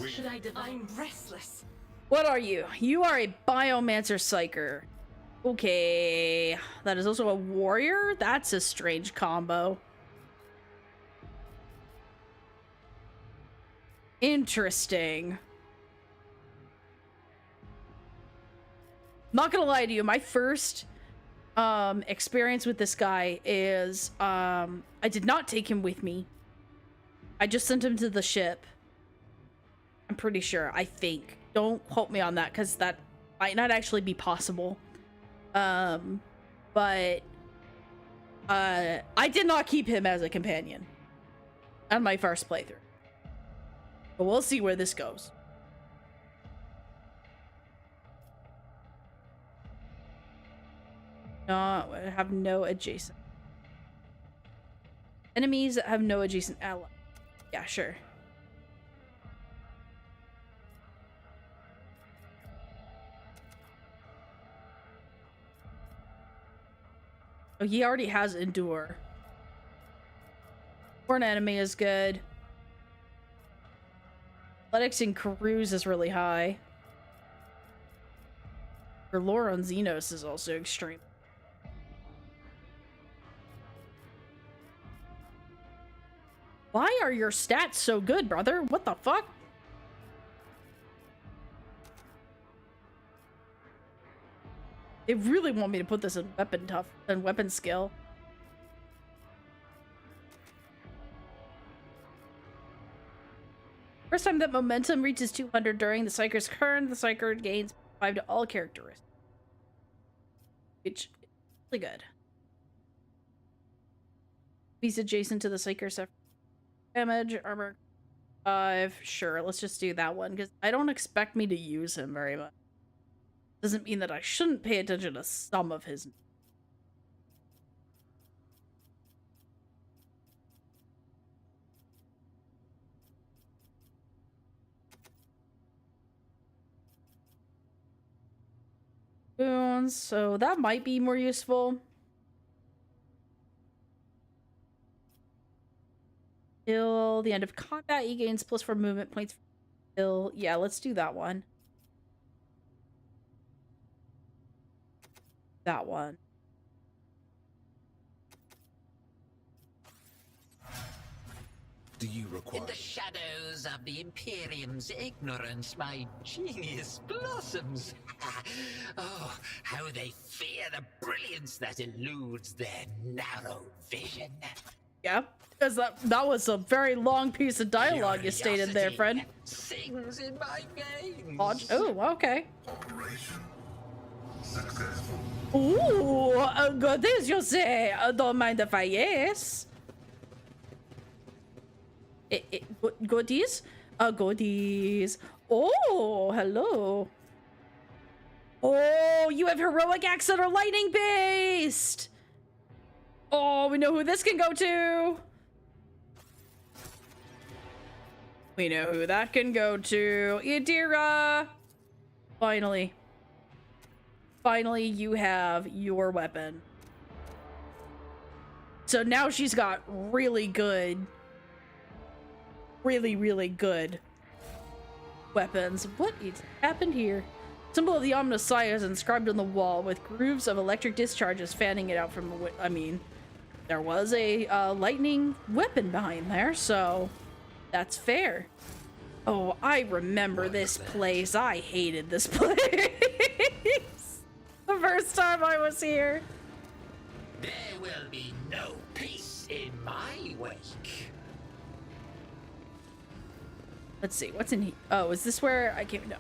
Should I'm restless. What are you? You are a Biomancer Psyker. Okay. That is also a warrior? That's a strange combo. Interesting. Not gonna lie to you, my first experience with this guy is I did not take him with me. I just sent him to the ship. I'm pretty sure. I think. Don't quote me on that, because that might not actually be possible. But I did not keep him as a companion on my first playthrough. But we'll see where this goes. Have no adjacent enemies that have no adjacent ally. Yeah, sure. Oh, he already has Endure. For an enemy is good. Athletics and Cruise is really high. Her lore on Xenos is also extreme. Why are your stats so good, brother? What the fuck? They really want me to put this in weapon skill. First time that momentum reaches 200 during the Psyker's turn, the Psyker gains 5 to all characteristics. Which is really good. He's adjacent to the Psyker's damage, armor 5. Sure, let's just do that one, because I don't expect me to use him very much. Doesn't mean that I shouldn't pay attention to some of his. Boons, so that might be more useful. Till the end of combat, he gains +4 movement points. Till, yeah, let's do that one. That one. do you require? In the shadows of the Imperium's ignorance, my genius blossoms. Oh, how they fear the brilliance that eludes their narrow vision. Yeah, because that was a very long piece of dialogue you stated there, friend. Sings in my veins. Oh, okay. Operation successful. Ooh, good as you say. Don't mind if I yes. Goodies? Goodies. Oh, hello. Oh, you have heroic acts that are lightning based. Oh, we know who this can go to. We know who that can go to. Idira. Finally. Finally, you have your weapon. So now she's got really good, really good weapons. What is happened here? Symbol of the Omnissiah is inscribed on the wall with grooves of electric discharges fanning it out from the I mean, there was a lightning weapon behind there, so that's fair. Oh, I remember this place. I hated this place. The first time I was here. There will be no peace in my wake. Let's see, what's in here? Oh, is this where I came? No.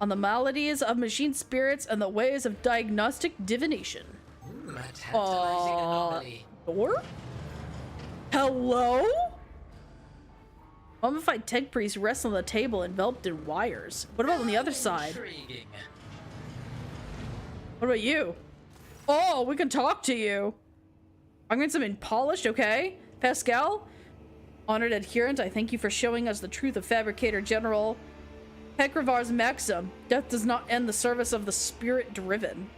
On the maladies of machine spirits and the ways of diagnostic divination. Door? Hello? Mummified tech priest rests on the table enveloped in wires. What about on the other side? Intriguing. What about you? Oh, we can talk to you. I'm getting something polished, okay? Pascal? Honored adherent, I thank you for showing us the truth of Fabricator General Pekravar's maxim. Death does not end the service of the spirit-driven.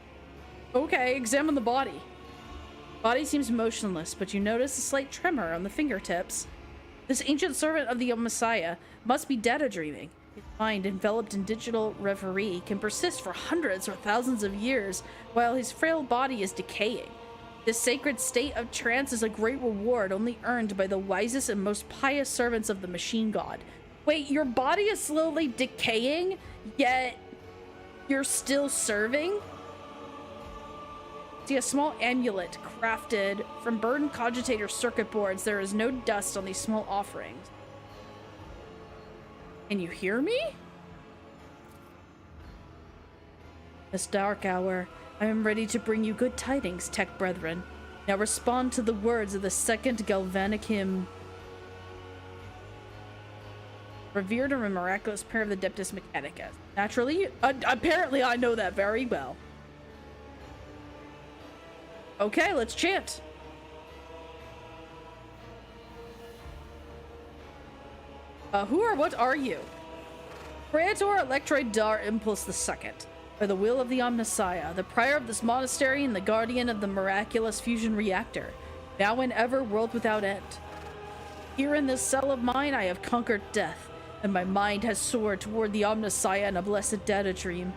Okay, examine the body. Body seems motionless, but you notice a slight tremor on the fingertips. This ancient servant of the Messiah must be data dreaming. His mind, enveloped in digital reverie, can persist for hundreds or thousands of years while his frail body is decaying. This sacred state of trance is a great reward only earned by the wisest and most pious servants of the machine god. Wait, your body is slowly decaying, yet you're still serving? See a small amulet crafted from burned cogitator circuit boards. There is no dust on these small offerings. Can you hear me? This dark hour, I am ready to bring you good tidings, tech brethren. Now respond to the words of the second galvanic hymn. Revered and miraculous pair of the Adeptus Mechanicus. Naturally, apparently I know that very well. Okay, let's chant. Who or what are you? Praetor Electroid Dar Impulse II. By the will of the Omnissiah, the prior of this monastery and the guardian of the miraculous fusion reactor, now and ever world without end. Here in this cell of mine, I have conquered death, and my mind has soared toward the Omnissiah in a blessed data dream.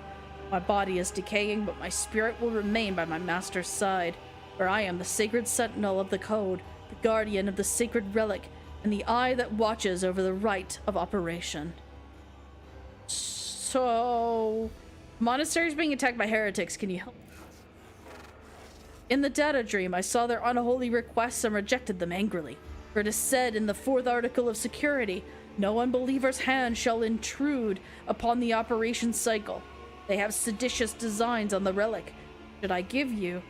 My body is decaying, but my spirit will remain by my master's side, for I am the sacred sentinel of the code, the guardian of the sacred relic, and the eye that watches over the rite of operation. So... monastery is being attacked by heretics. Can you help? In the data dream, I saw their unholy requests and rejected them angrily. For it is said in the 4th article of security, no unbeliever's hand shall intrude upon the operation cycle. They have seditious designs on the relic. Should I give you,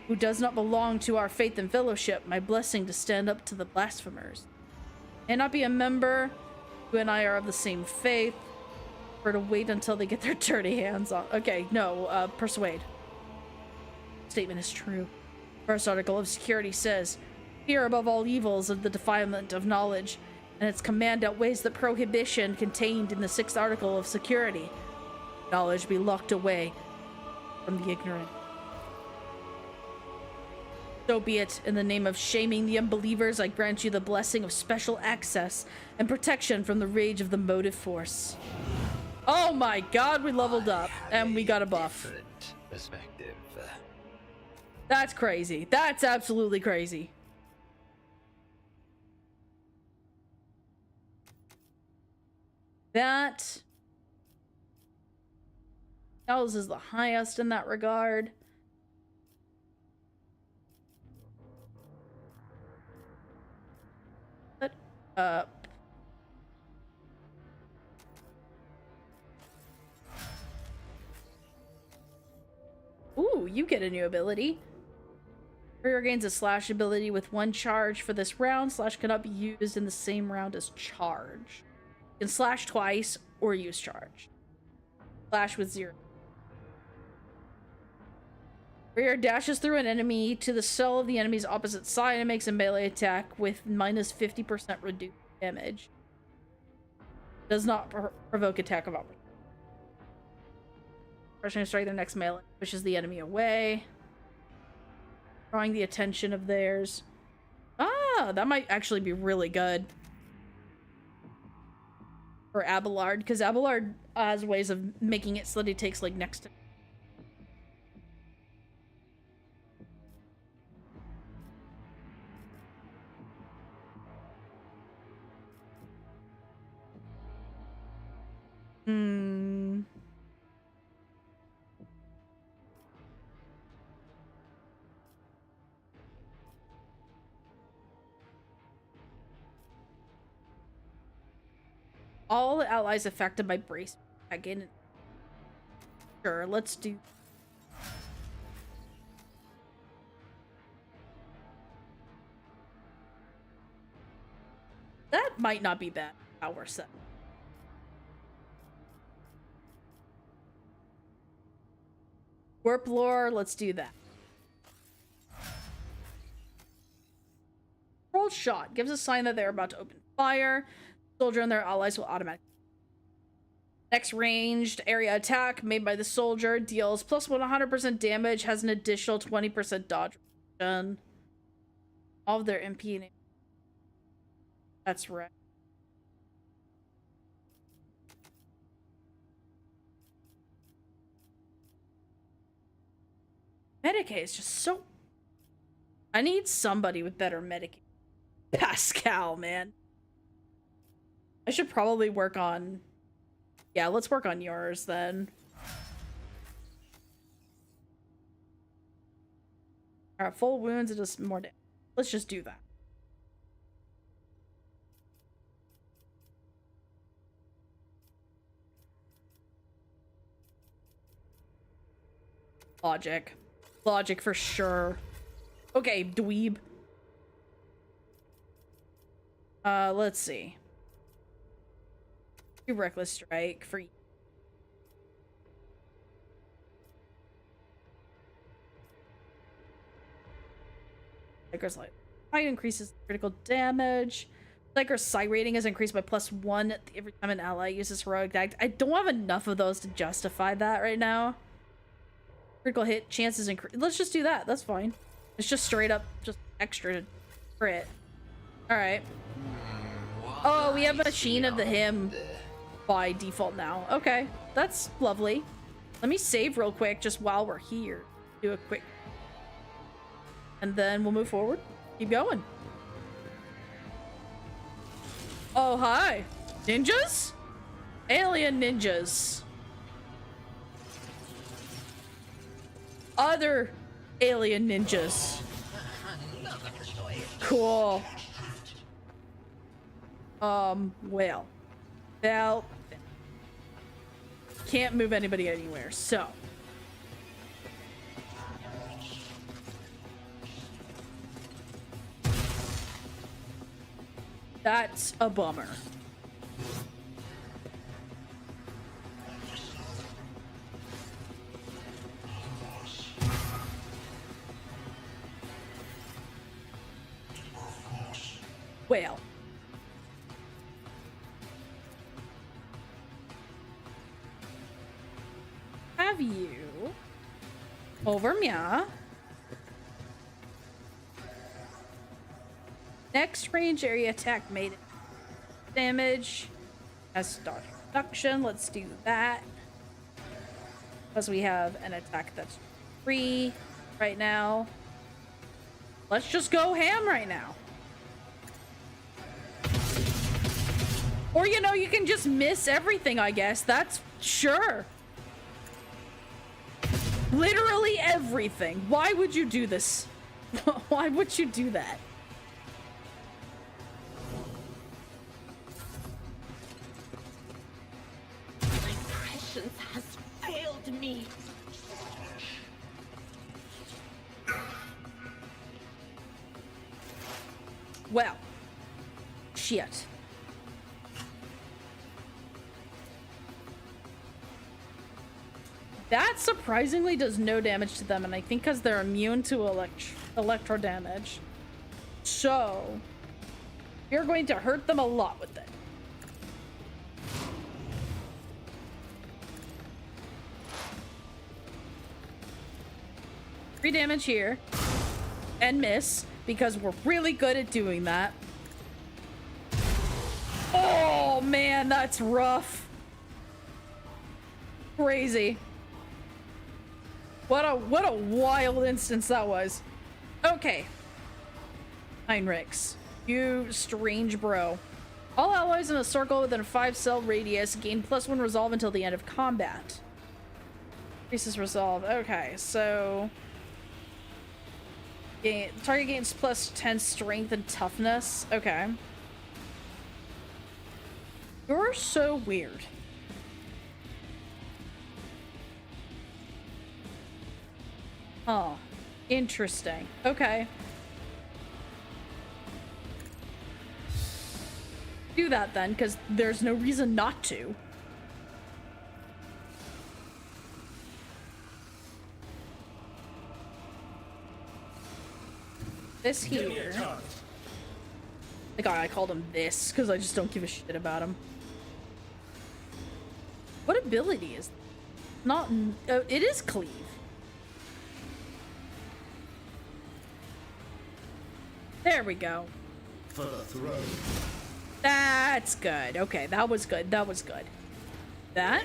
who does not belong to our faith and fellowship, my blessing to stand up to the blasphemers? May not be a member. You and I are of the same faith. Or to wait until they get their dirty hands on. Okay, no, persuade. Statement is true. First article of security says, fear above all evils of the defilement of knowledge, and its command outweighs the prohibition contained in the 6th article of security. Knowledge be locked away from the ignorant. So be it. In the name of shaming the unbelievers, I grant you the blessing of special access and protection from the rage of the motive force. Oh my god, we leveled up and we got a buff. Perspective. That's crazy. That's absolutely crazy. that. Ours is the highest in that regard. But, ooh, you get a new ability. Warrior gains a slash ability with 1 charge for this round. Slash cannot be used in the same round as charge. You can slash twice or use charge. Slash with 0. Warrior dashes through an enemy to the cell of the enemy's opposite side and makes a melee attack with minus 50% reduced damage. Does not provoke attack of opportunity. Rushing to strike their next melee pushes the enemy away, drawing the attention of theirs. Ah, that might actually be really good for Abelard, because Abelard has ways of making it so that he takes like next to. All allies affected by brace again. Sure, let's do. That might not be bad. Power set. Warp lore, let's do that. Controlled shot gives a sign that they're about to open fire. Soldier and their allies will automatically. Next ranged area attack made by the soldier deals plus 100% damage, has an additional 20% dodge reduction. All of their MP. That's right. Medicaid is just so. I need somebody with better Medicaid. Pascal, man. I should probably work on. Yeah, let's work on yours then. Alright, full wounds and just more damage. Let's just do that. Logic. Logic for sure. Okay, dweeb. Let's see. Reckless strike for Psyker's light. Height increases critical damage. Psyker's psi rating is increased by +1 every time an ally uses heroic act. I don't have enough of those to justify that right now. Critical hit chances increase. Let's just do that. That's fine. It's just straight up just extra crit. All right. Oh, we have a Machine of the Hymn by default now. Okay, that's lovely. Let me save real quick just while we're here. Do a quick. And then we'll move forward. Keep going. Oh, hi. Ninjas? Alien ninjas. Other alien ninjas. Cool. Well. Can't move anybody anywhere, so. That's a bummer. Well. Have you over Mia. Next range area attack made damage. Has dodge reduction. Let's do that. Because we have an attack that's free right now. Let's just go ham right now. Or, you know, you can just miss everything, I guess. That's sure. Literally everything. Why would you do this? Why would you do that? My prescience has failed me. Well, shit. That surprisingly does no damage to them, and I think because they're immune to electro damage. So, you're going to hurt them a lot with it. Three damage here. And miss, because we're really good at doing that. Oh man, that's rough. Crazy. What a wild instance that was. Okay. Heinrichs, you strange bro. All allies in a circle within a 5-cell radius gain +1 resolve until the end of combat. Increases resolve. Okay, so target gains +10 strength and toughness. Okay. You're so weird. Oh, interesting. Okay. Do that then, because there's no reason not to. This here. The guy, I called him this because I just don't give a shit about him. What ability is not? Oh, it is cleave. There we go. For the throw. That's good. Okay, that was good. That was good. That.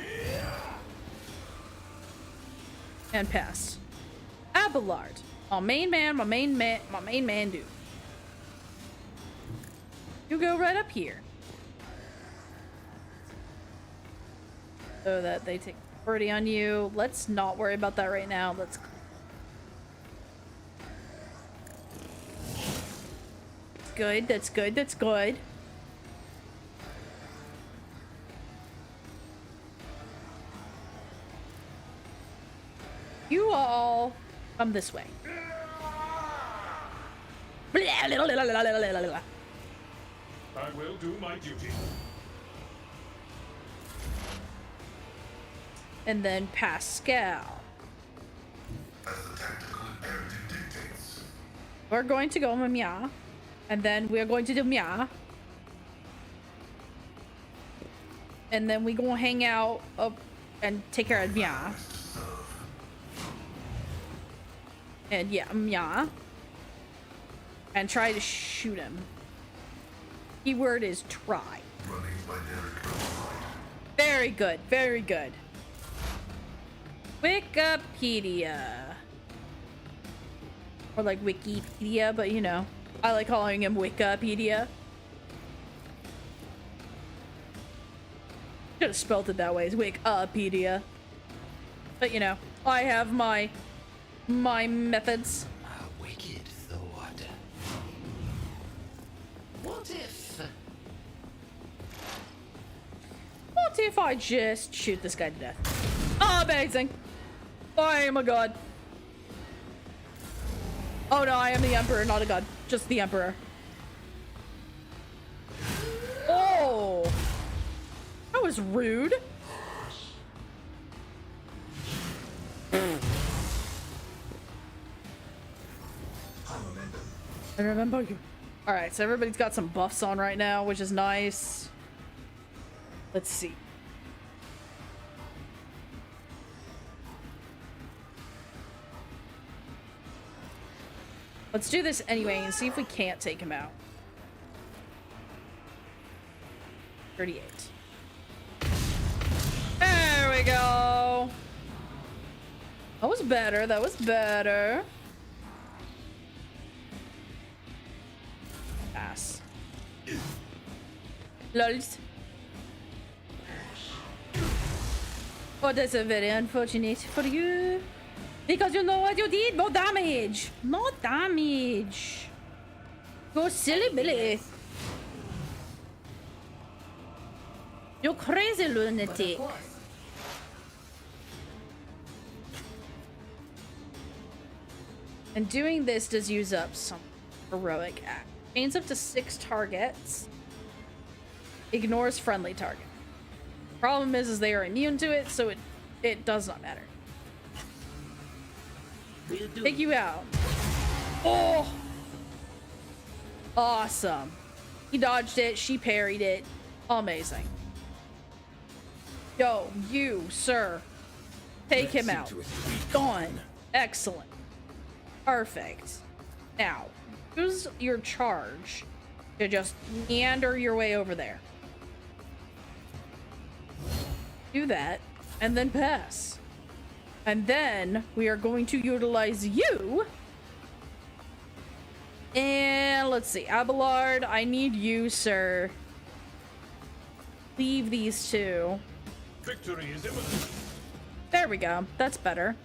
And pass. Abelard. My main man dude. You go right up here. So that they take priority on you. Let's not worry about that right now. Let's. Good. That's good. That's good. You all come this way. I will do my duty. And then Pascal. We're going to go Mia. And then we're going to do Mia. And then we're going to hang out up and take care of Mia. And yeah, Mia. And try to shoot him. Keyword is try. Very good, very good. Wikipedia. Or like Wikipedia, but you know, I like calling him Wikipedia. Should have spelled it that way, it's Wikipedia. But you know, I have my methods. A wicked thought. What if I just shoot this guy to death? Oh, amazing. Oh my god. Oh no, I am the Emperor, not a god. Just the Emperor. Oh! That was rude. I remember you. Alright, so everybody's got some buffs on right now, which is nice. Let's see. Let's do this anyway and see if we can't take him out. 38. There we go. That was better. That was better. Pass. Lols. Oh, that's very unfortunate for you. Because you know what you did? More damage. More damage. Go silly Billy. You crazy lunatic. And doing this does use up some heroic act. Chains up to 6 targets. Ignores friendly target. Problem is they are immune to it, so it does not matter. Take you out. Oh! Awesome. He dodged it. She parried it. Amazing. Yo, you, sir. Take him out. Gone. Excellent. Perfect. Now, use your charge to just meander your way over there. Do that, and then pass. And then we are going to utilize you. And let's see, Abelard, I need you, sir. Leave these two. Victory is imminent. There we go. That's better.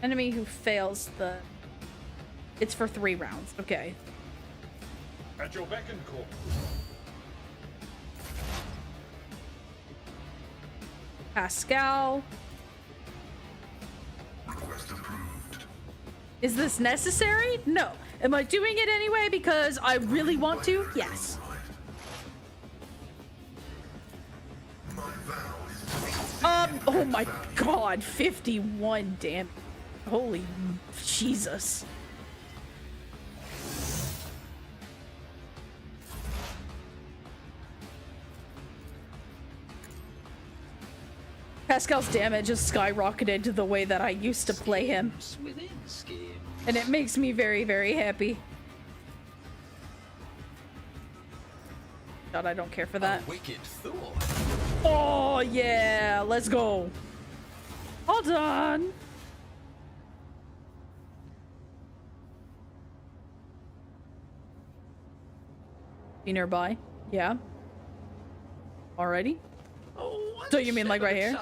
Enemy who fails the... It's for 3 rounds. Okay. At your beck and call. Pascal. Request approved. Is this necessary? No. Am I doing it anyway because I really want to? Yes. Oh my god, 51 damn. Holy Jesus. Pascal's damage has skyrocketed to the way that I used to play him. And it makes me very, very happy. God, I don't care for that. Wicked thought. Oh, yeah. Let's go. All done. Be nearby. Yeah. Alrighty. So you mean like right here?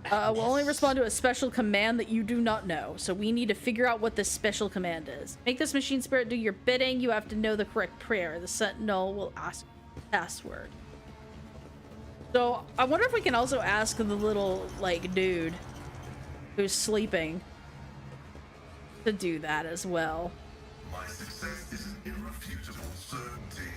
We'll only respond to a special command that you do not know. So we need to figure out what this special command is. Make this machine spirit do your bidding. You have to know the correct prayer. The sentinel will ask password. So I wonder if we can also ask the little like dude who's sleeping to do that as well. My success is an irrefutable certainty.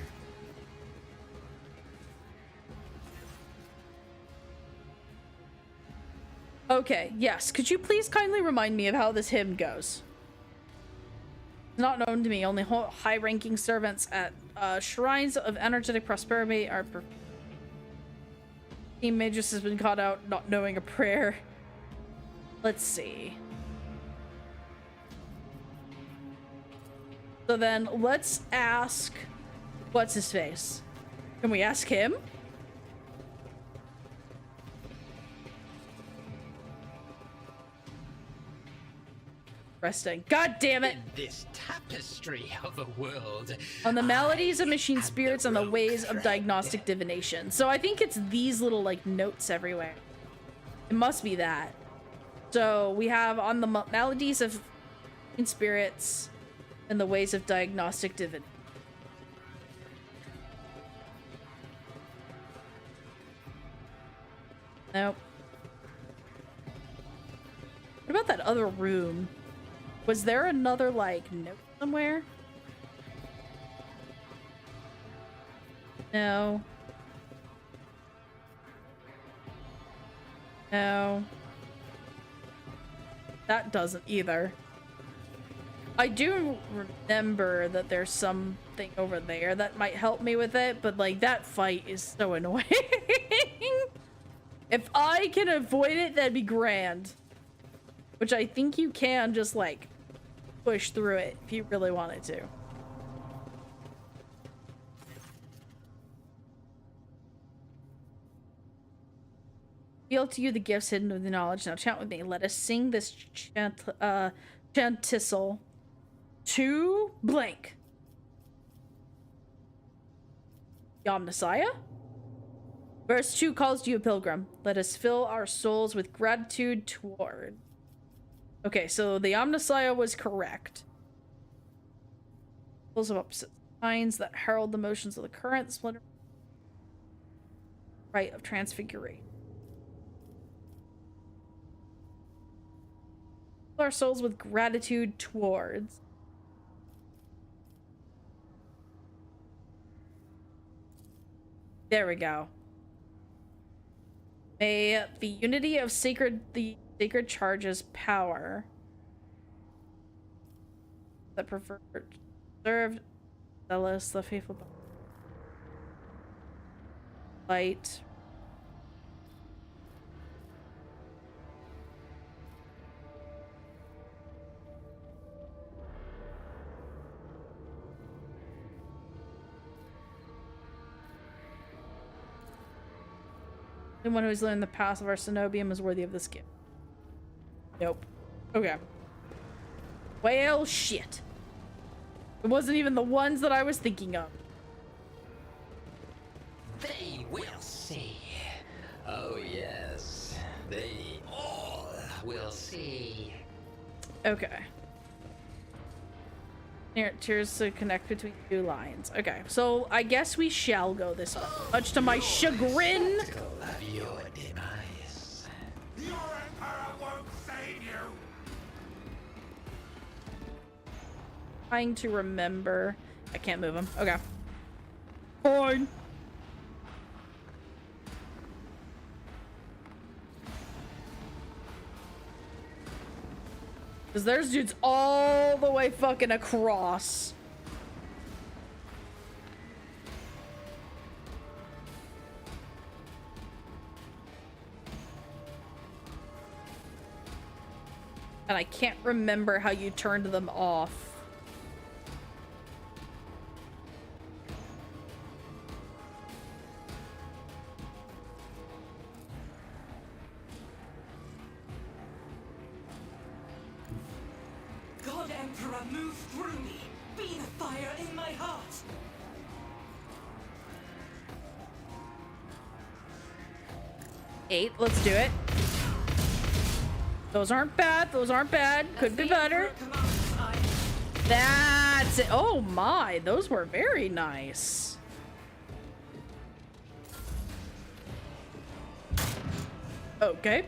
Okay, yes. Could you please kindly remind me of how this hymn goes? It's not known to me. Only high-ranking servants at shrines of energetic prosperity are... Team Magus has been caught out not knowing a prayer. Let's see. So then, let's ask... What's his face? Can we ask him? Resting. God damn it! In this tapestry of a world. On the maladies of machine spirits and the ways of diagnostic divination. So I think it's these little like notes everywhere. It must be that. So we have on the maladies of machine spirits and the ways of diagnostic divination. Nope. What about that other room? Was there another, like, note somewhere? No. No. That doesn't either. I do remember that there's something over there that might help me with it, but, like, that fight is so annoying. If I can avoid it, that'd be grand. Which I think you can just, like, push through it if you really wanted to. Reveal to you the gifts hidden with the knowledge. Now chant with me. Let us sing this chanticle to blank. The Omnissiah? Verse 2 calls to you, pilgrim. Let us fill our souls with gratitude toward. Okay, so the Omnissiah was correct. Souls of opposite signs that herald the motions of the current, the splinter rite of transfiguration. Fill our souls with gratitude towards. There we go. May the unity of the sacred charges power that preserved zealous the faithful light. Anyone who has learned the path of our cenobium is worthy of this gift. Nope. Okay. Well, shit. It wasn't even the ones that I was thinking of. They will see. Oh, yes. They all will see. Okay. Here, tears to connect between two lines. Okay, so I guess we shall go this way. Much to my chagrin. Of your demise. Your emperor won't save you! Trying to remember. I can't move him. Okay. Fine. Because there's dudes all the way fucking across. And I can't remember how you turned them off. God Emperor, move through me. Be the fire in my heart. Eight, let's do it. Those aren't bad. Those aren't bad. Could be better. That's it. Oh my, those were very nice. Okay.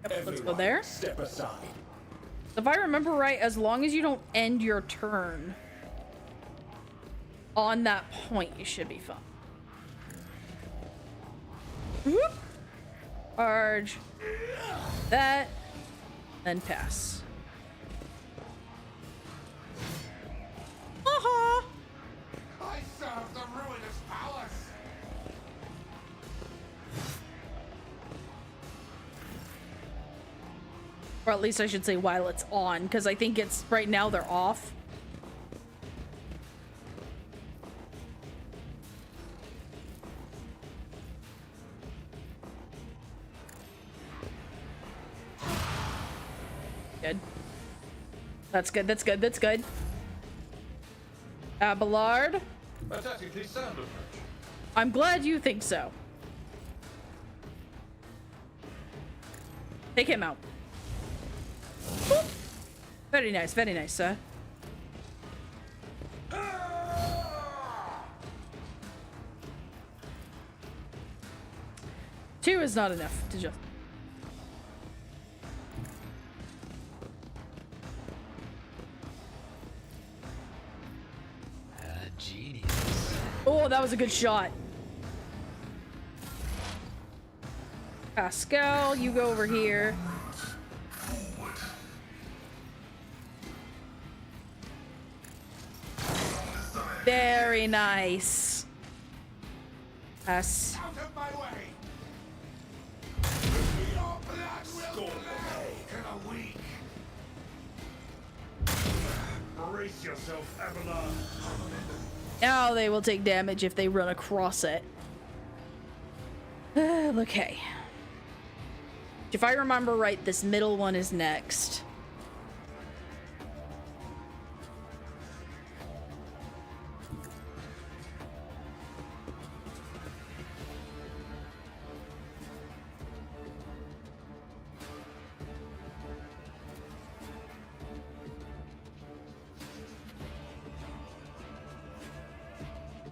Yep, let's go there. Step aside. If I remember right, as long as you don't end your turn on that point, you should be fine. Whoop. Charge. That. Then pass. Aha! I serve the ruinous palace! Or at least I should say while it's on, because I think it's right now they're off. Good. That's good, that's good, that's good. Abelard. A tactically sound approach. I'm glad you think so. Take him out. Boop. Very nice, sir. Two is not enough to just. Genius. Oh, that was a good shot. Pascal, you go over here. Very nice. Pass. Out of my way! Your blood will make in a week! Brace yourself, Abelard. Now they will take damage if they run across it. Okay. If I remember right, this middle one is next.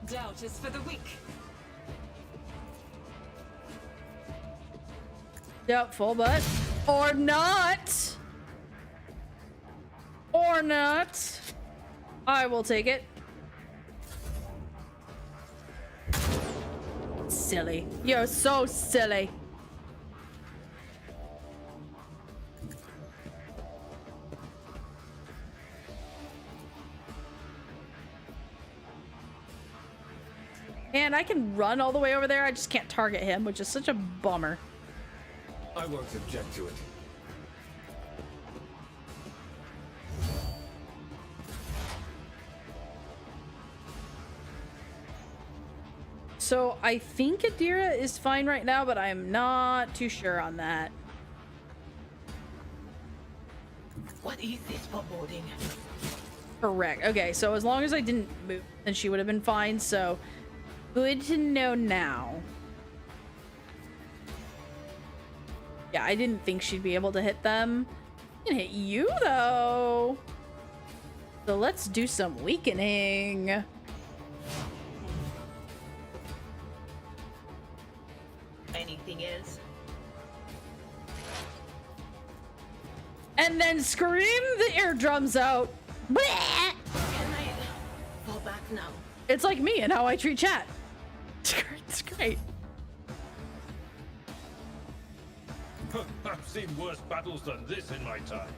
Doubt is for the weak. Doubtful, but or not. Or not. I will take it. Silly. You're so silly. Man, I can run all the way over there. I just can't target him, which is such a bummer. I won't object to it. So I think Adira is fine right now, but I'm not too sure on that. What is this foreboding? Correct. Okay, so as long as I didn't move, then she would have been fine. So good to know now. Yeah, I didn't think she'd be able to hit them. I can hit you though. So let's do some weakening. Anything else? And then scream the eardrums out. Can I fall back now? It's like me and how I treat chat. It's great. I've seen worse battles than this in my time.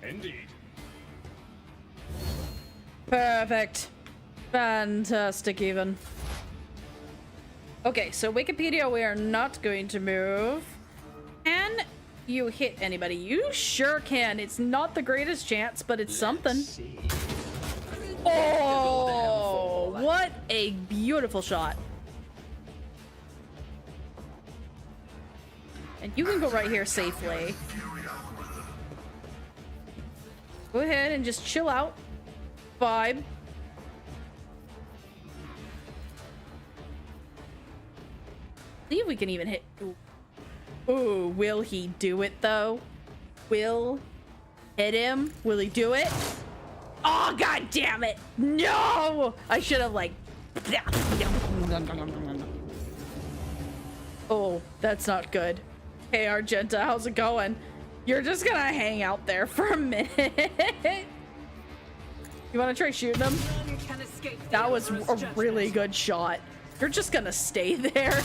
Indeed. Perfect. Fantastic even. Okay, so Wikipedia, we are not going to move. Can you hit anybody? You sure can. It's not the greatest chance, but it's something. Oh, what a beautiful shot. And you can go right here safely. Go ahead and just chill out. Vibe. See if we can even hit. Ooh, will he do it though? Will hit him? Will he do it? Oh, god damn it! No! I should have like. Oh, that's not good. Hey, Argenta, how's it going? You're just gonna hang out there for a minute. You want to try shooting him? That was a really good shot. You're just gonna stay there.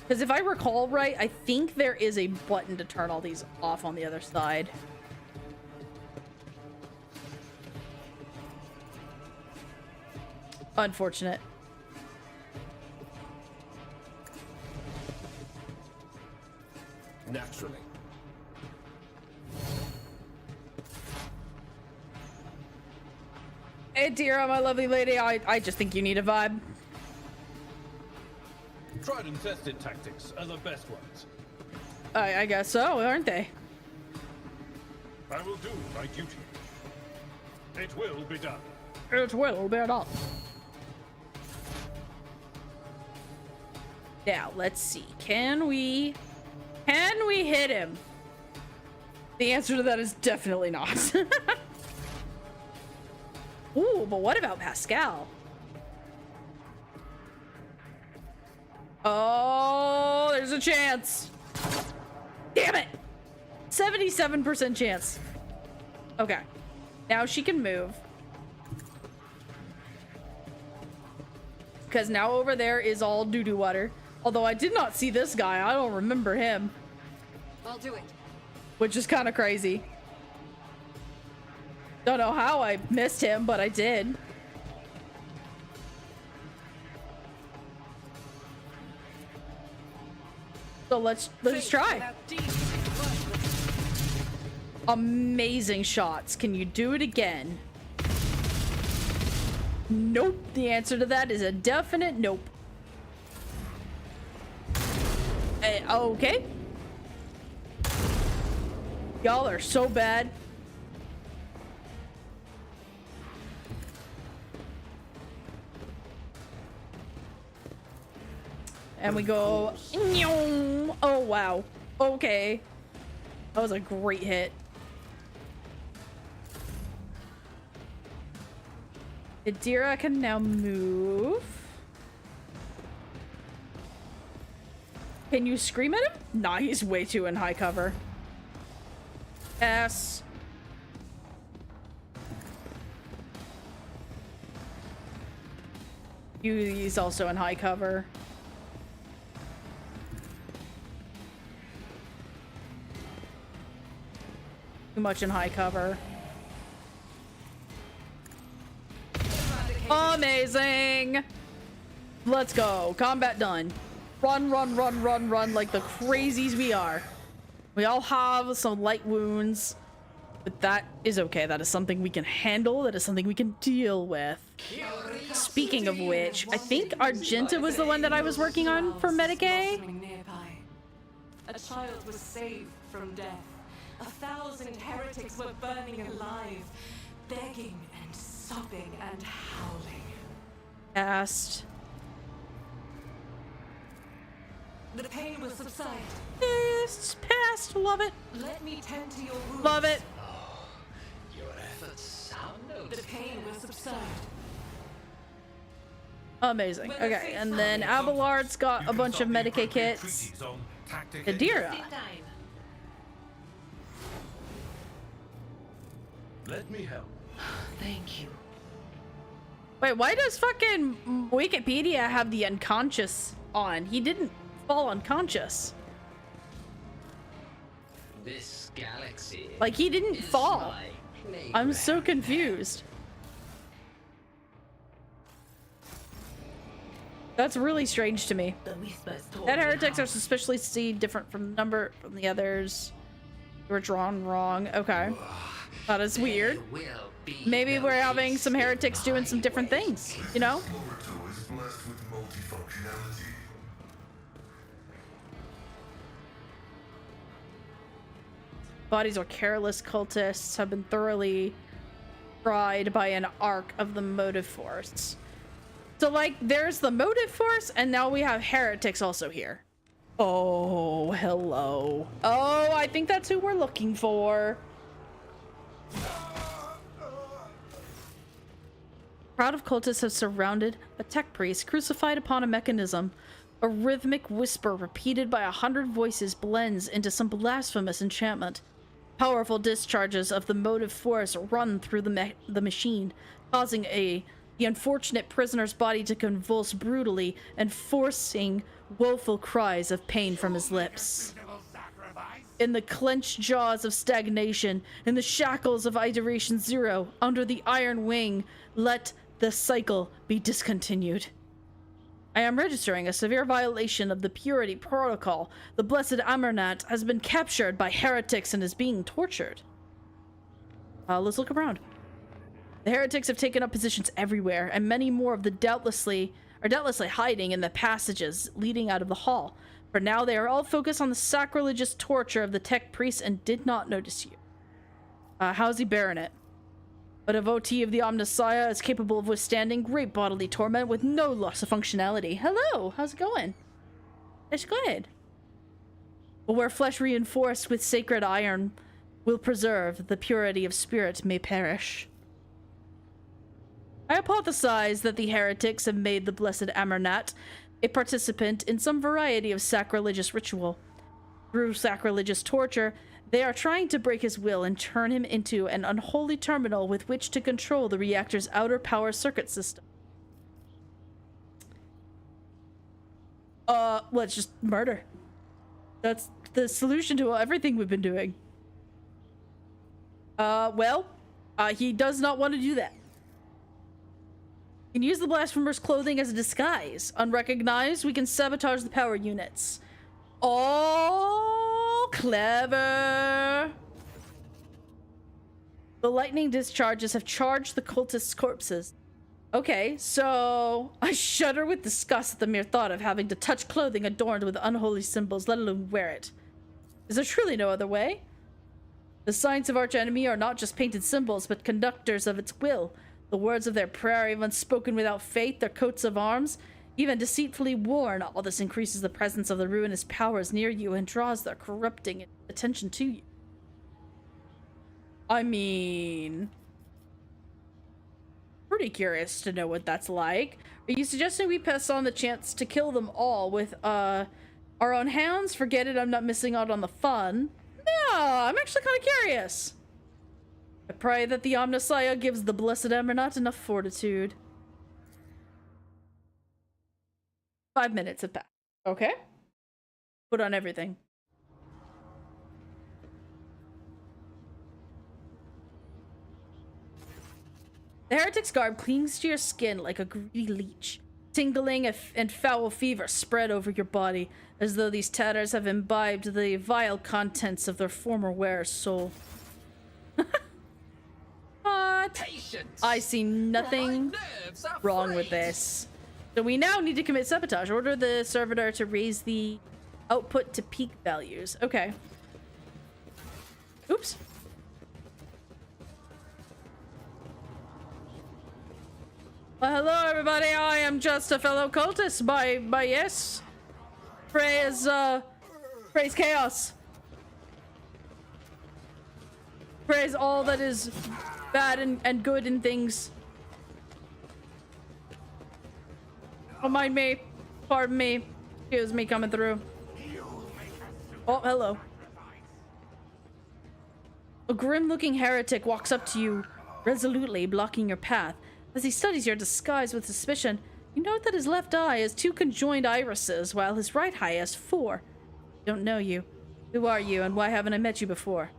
Because if I recall right, I think there is a button to turn all these off on the other side. Unfortunate. Naturally. Hey, dear, my lovely lady, I just think you need a vibe. Tried and tested tactics are the best ones. I guess so, aren't they? I will do my duty. It will be done. It will be done. Now, let's see. Can we hit him? The answer to that is definitely not. Ooh, but what about Pascal? Oh, there's a chance. Damn it. 77% chance. Okay. Now she can move. Because now over there is all doo-doo water. Although I did not see this guy. I don't remember him. I'll do it. Which is kind of crazy. Don't know how I missed him, but I did. So let's try. Amazing shots. Can you do it again? Nope. The answer to that is a definite nope. Okay. Y'all are so bad. And we go. Oh, wow. Okay. That was a great hit. Adira can now move. Can you scream at him? Nah, he's way too in high cover. S. He's also in high cover. Too much in high cover. Amazing! Let's go. Combat done. Run, run, run, run, run like the crazies we are. We all have some light wounds, but that is okay. That is something we can handle. That is something we can deal with. Speaking of which, I think Argenta was the one that I was working on for Medicaid. A child was saved from death. 1,000 heretics were burning alive, begging and sobbing and howling. Cast. The pain will subside. It's past. Love it. Let me tend to your wounds. Love it. Oh, your efforts sound noble. The pain will subside. Amazing. Okay, and then Abelard's got a bunch of Medicaid kits. Adira. Let me help. Thank you. Wait, why does fucking Wikipedia have the unconscious on? He didn't fall unconscious. This galaxy. Like, he didn't fall. I'm so confused. That's really strange to me. That heretics are suspiciously different from the others. You were drawn wrong. Okay. That is weird. Maybe we're having some heretics doing some different things, you know? Bodies of careless cultists have been thoroughly tried by an arc of the motive force. So, like, there's the motive force, and now we have heretics also here. Oh, hello. Oh, I think that's who we're looking for. A crowd of cultists have surrounded a tech priest crucified upon a mechanism. A rhythmic whisper repeated by 100 voices blends into some blasphemous enchantment. Powerful discharges of the motive force run through the machine, causing the unfortunate prisoner's body to convulse brutally and forcing woeful cries of pain from his lips. In the clenched jaws of stagnation, in the shackles of Iteration Zero, under the iron wing, let the cycle be discontinued. I am registering a severe violation of the purity protocol. The blessed Amarnat has been captured by heretics and is being tortured. Let's look around. The heretics have taken up positions everywhere, and many more of the doubtlessly hiding in the passages leading out of the hall. For now, they are all focused on the sacrilegious torture of the tech priest and did not notice you. How's he bearing it? A devotee of the Omnissiah is capable of withstanding great bodily torment with no loss of functionality. Hello, how's it going? It's good. But where flesh reinforced with sacred iron will preserve, the purity of spirit may perish. I hypothesize that the heretics have made the blessed Amarnat a participant in some variety of sacrilegious ritual. Through sacrilegious torture, they are trying to break his will and turn him into an unholy terminal with which to control the reactor's outer power circuit system. Let's just murder. That's the solution to everything we've been doing. He does not want to do that. We can use the blasphemer's clothing as a disguise. Unrecognized, we can sabotage the power units. Oh, clever. The lightning discharges have charged the cultists' corpses. Okay, so I shudder with disgust at the mere thought of having to touch clothing adorned with unholy symbols, let alone wear it. Is there truly no other way? The signs of arch-enemy are not just painted symbols, but conductors of its will. The words of their prayer, even spoken without faith, their coats of arms, even deceitfully worn. All this increases the presence of the ruinous powers near you and draws their corrupting attention to you. I mean, pretty curious to know what that's like. Are you suggesting we pass on the chance to kill them all with our own hands? Forget it, I'm not missing out on the fun. No, I'm actually kind of curious. I pray that the Omnissiah gives the blessed Emernaut enough fortitude. 5 minutes have passed. Okay. Put on everything. The heretic's garb clings to your skin like a greedy leech. Tingling and foul fever spread over your body, as though these tatters have imbibed the vile contents of their former wearer's soul. But Patience. I see nothing wrong with this. So we now need to commit sabotage. Order the servitor to raise the output to peak values. Okay. Oops. Well, hello everybody, I am just a fellow cultist by yes. Praise chaos. Praise all that is bad and good in things. Don't mind me. Pardon me. Excuse me coming through. Oh, hello. A grim-looking heretic walks up to you, resolutely blocking your path. As he studies your disguise with suspicion, you note that his left eye has 2 conjoined irises, while his right eye has 4. I don't know you. Who are you, and why haven't I met you before?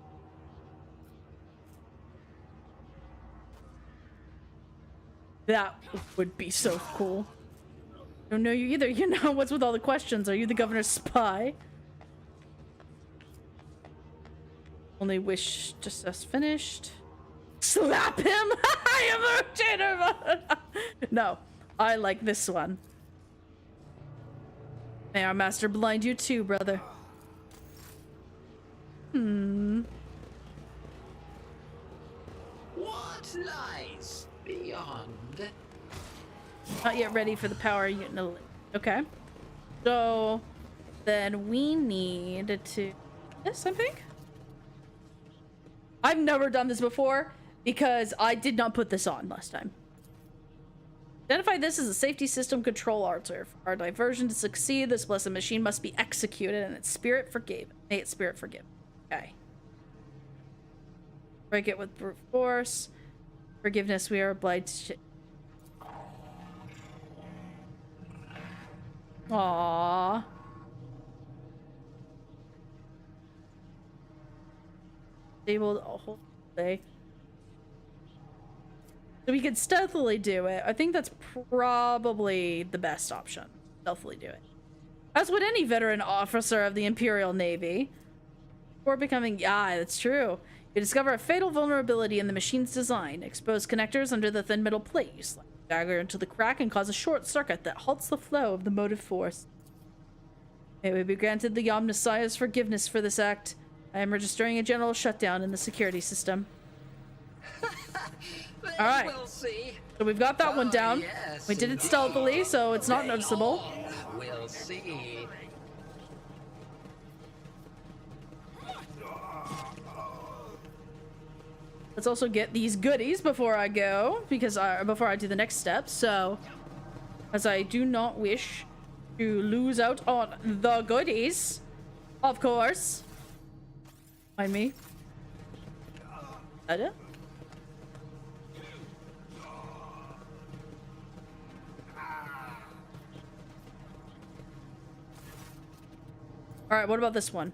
That would be so cool. Don't know you either. You know, what's with all the questions? Are you the governor's spy? Only wish just us finished. Slap him! I am a traitor! No, I like this one. May our master blind you too, brother. What lies beyond? Not yet ready for the power unit. No, okay. So then we need to this, I think. I've never done this before because I did not put this on last time. Identify this as a safety system control altar. For our diversion to succeed, this blessed machine must be executed and its spirit forgiven. May its spirit forgive. Okay. Break it with brute force. Forgiveness we are obliged to. Aww. Disabled a whole day. So we could stealthily do it. I think that's probably the best option. Stealthily do it. As would any veteran officer of the Imperial Navy. Before becoming... Yeah, that's true. You discover a fatal vulnerability in the machine's design. Expose connectors under the thin metal plate. You slide the dagger into the crack and cause a short circuit that halts the flow of the motive force. May we be granted the Omnissiah's forgiveness for this act. I am registering a general shutdown in the security system. All right. We'll see. So we've got that one down. Yes, We did it stealthily, so it's not noticeable. We'll see. Let's also get these goodies before I go, because before I do the next step. So, as I do not wish to lose out on the goodies, of course. Mind me. That it? Alright, what about this one?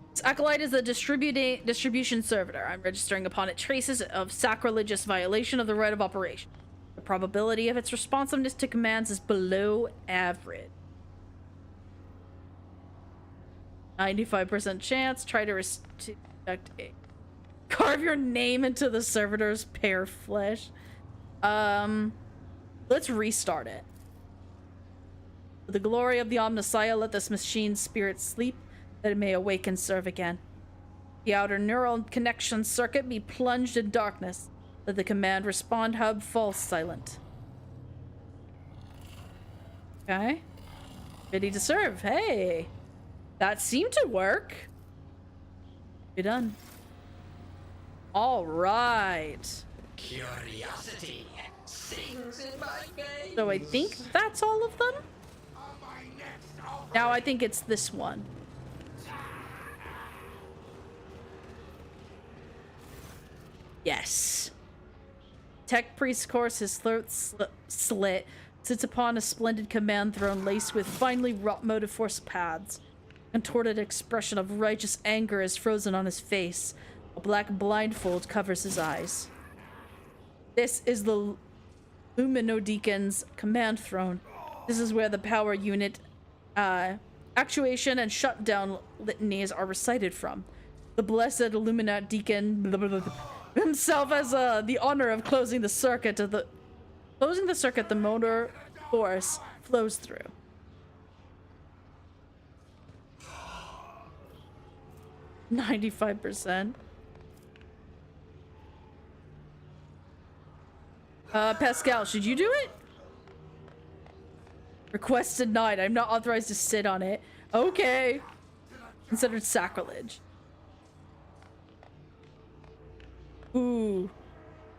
This acolyte is a distribution servitor. I'm registering upon it traces of sacrilegious violation of the right of operation. The probability of its responsiveness to commands is below average. 95% chance. Try to conduct a Carve your name into the servitor's pear flesh. Let's restart it. For the glory of the Omnissiah, let this machine's spirit sleep, that it may awake and serve again. The outer neural connection circuit be plunged in darkness. Let the command respond hub fall silent. Okay. Ready to serve. Hey. That seemed to work. Be done. All right. Curiosity sings in my veins. So I think that's all of them. Now I think it's this one. Yes. Tech priest course, his throat slit, sits upon a splendid command throne laced with finely wrought motive force paths. Contorted expression of righteous anger is frozen on his face. A black blindfold covers his eyes. This is the Luminodeacon's command throne. This is where the power unit actuation and shutdown litanies are recited from. The blessed Luminodeacon himself has the honor of closing the circuit the motor force flows through. %. Pascal, should you do it? Request denied. I'm not authorized to sit on it. Okay. Considered sacrilege. Ooh.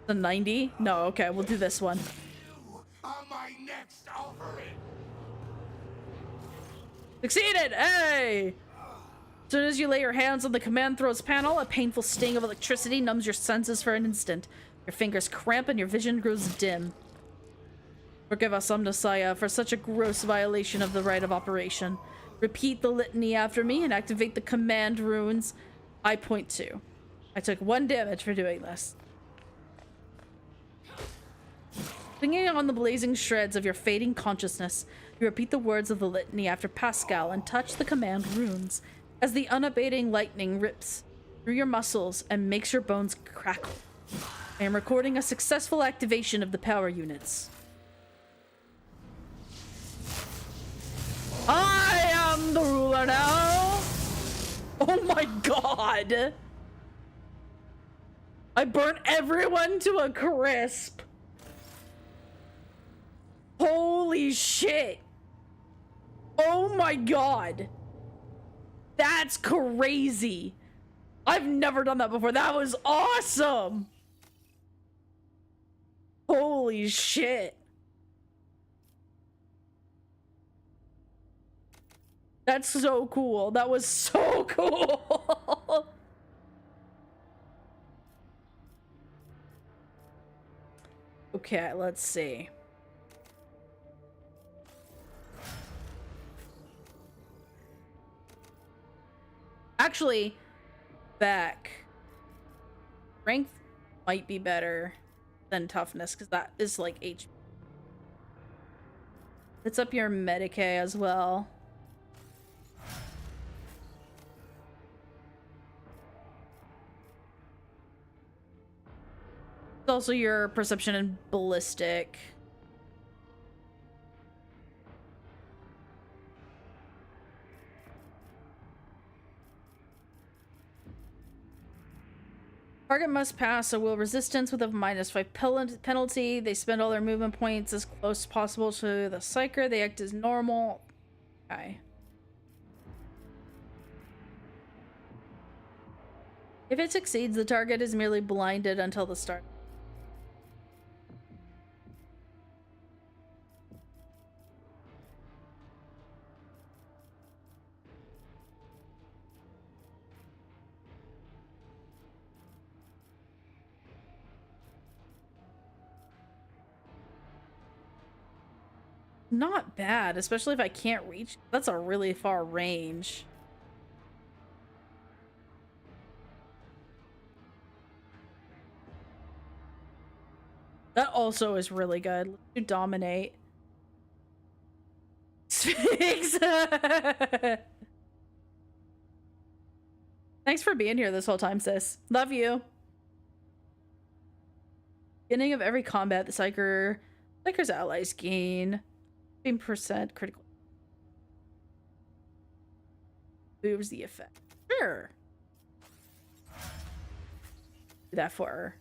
The 90? No, okay, we'll do this one. Succeeded! Hey! As soon as you lay your hands on the command throws panel, a painful sting of electricity numbs your senses for an instant. Your fingers cramp and your vision grows dim. Forgive us, Omnissiah, for such a gross violation of the right of operation. Repeat the litany after me and activate the command runes I point to. I took 1 damage for doing this. Clinging on the blazing shreds of your fading consciousness, you repeat the words of the litany after Pascal and touch the command runes as the unabating lightning rips through your muscles and makes your bones crackle. I am recording a successful activation of the power units. I am the ruler now! Oh my god! I burnt everyone to a crisp! Holy shit! Oh my god! That's crazy! I've never done that before. That was awesome! Holy shit. That's so cool. That was so cool. Okay, let's see. Actually, back. Strength might be better than toughness, because that is like HP. It's up your Medicae as well. It's also your perception and ballistic. Target must pass a will resistance with a -5 penalty. They spend all their movement points as close as possible to the psyker. They act as normal. Okay. If it succeeds, the target is merely blinded until the start. Not bad, especially if I can't reach. That's a really far range. That also is really good. Let's do dominate. Sphinx! Thanks for being here this whole time, sis. Love you. Beginning of every combat, the Psyker's allies gain 15% critical. Moves the effect. Sure. Do that for her.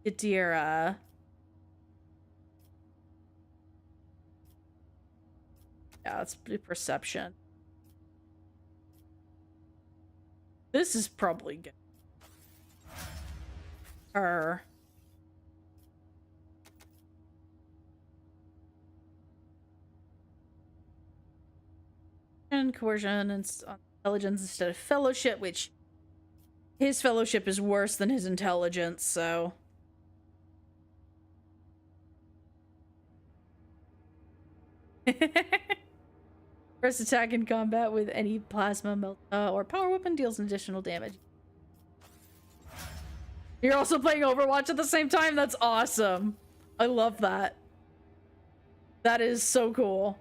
Idira. Yeah, let's do perception. This is probably good. Her. And coercion and intelligence instead of fellowship, which his fellowship is worse than his intelligence, so. First attack in combat with any plasma melt or power weapon deals an additional damage. You're also playing Overwatch at the same time? That's awesome. I love that. That is so cool.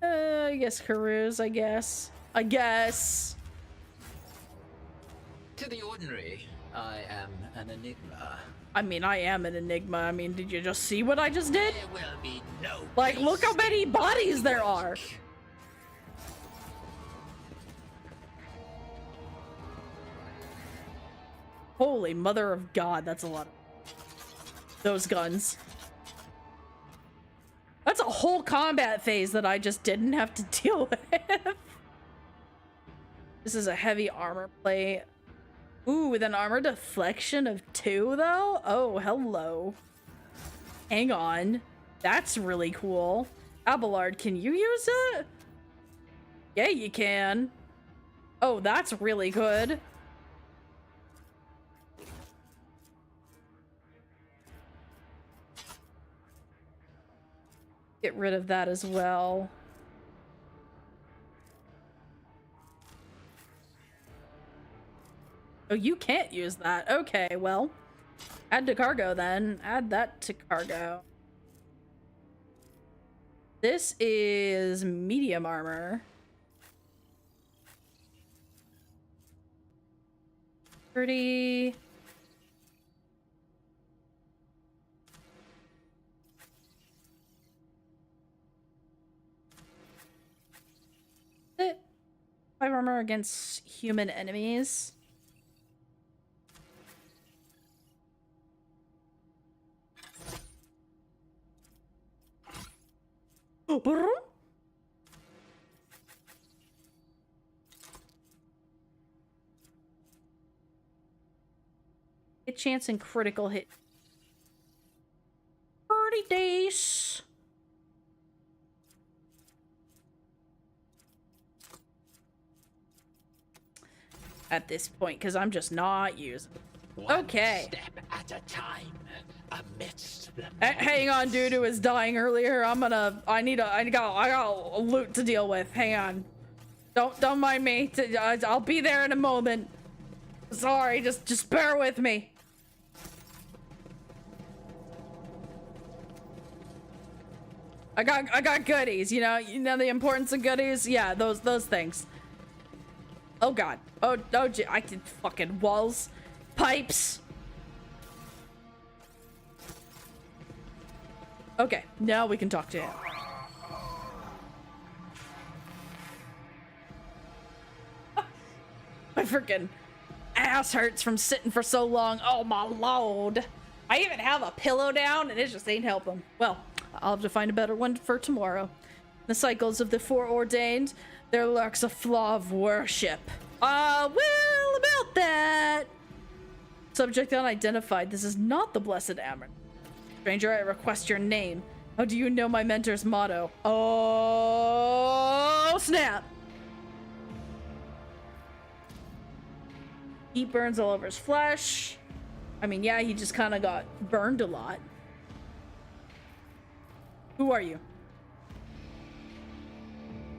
I guess Karuz, I guess. To the ordinary, I am an enigma. I mean, I am an enigma. I mean, did you just see what I just did? There will be no Like, look how many bodies there are. Holy mother of God, that's a lot of those guns. That's a whole combat phase that I just didn't have to deal with. This is a heavy armor plate. Ooh, with an armor deflection of 2, though? Oh, hello. Hang on. That's really cool. Abelard, can you use it? Yeah, you can. Oh, that's really good. Get rid of that as well. Oh, you can't use that. Okay, well, add to cargo then. Add that to cargo. This is medium armor. 30. It. 5 armor against human enemies. Hit chance and critical hit. 30 days. At this point, because I'm just not using it. Okay. One step at a time. Amidst the Hang on, dude who was dying earlier. I got a loot to deal with. Hang on. Don't mind me. I'll be there in a moment. Sorry, just bear with me. I got goodies, you know the importance of goodies? Yeah, those things. Oh god. Oh gee, I can fucking walls, pipes. Okay, now we can talk to him. My freaking ass hurts from sitting for so long. Oh my lord. I even have a pillow down and it just ain't helping. Well, I'll have to find a better one for tomorrow. The cycles of the foreordained, there lurks a flaw of worship. Well, about that. Subject unidentified. This is not the Blessed Amron. Stranger, I request your name. How do you know my mentor's motto? Oh, snap. Heat burns all over his flesh. I mean, yeah, he just kind of got burned a lot. Who are you?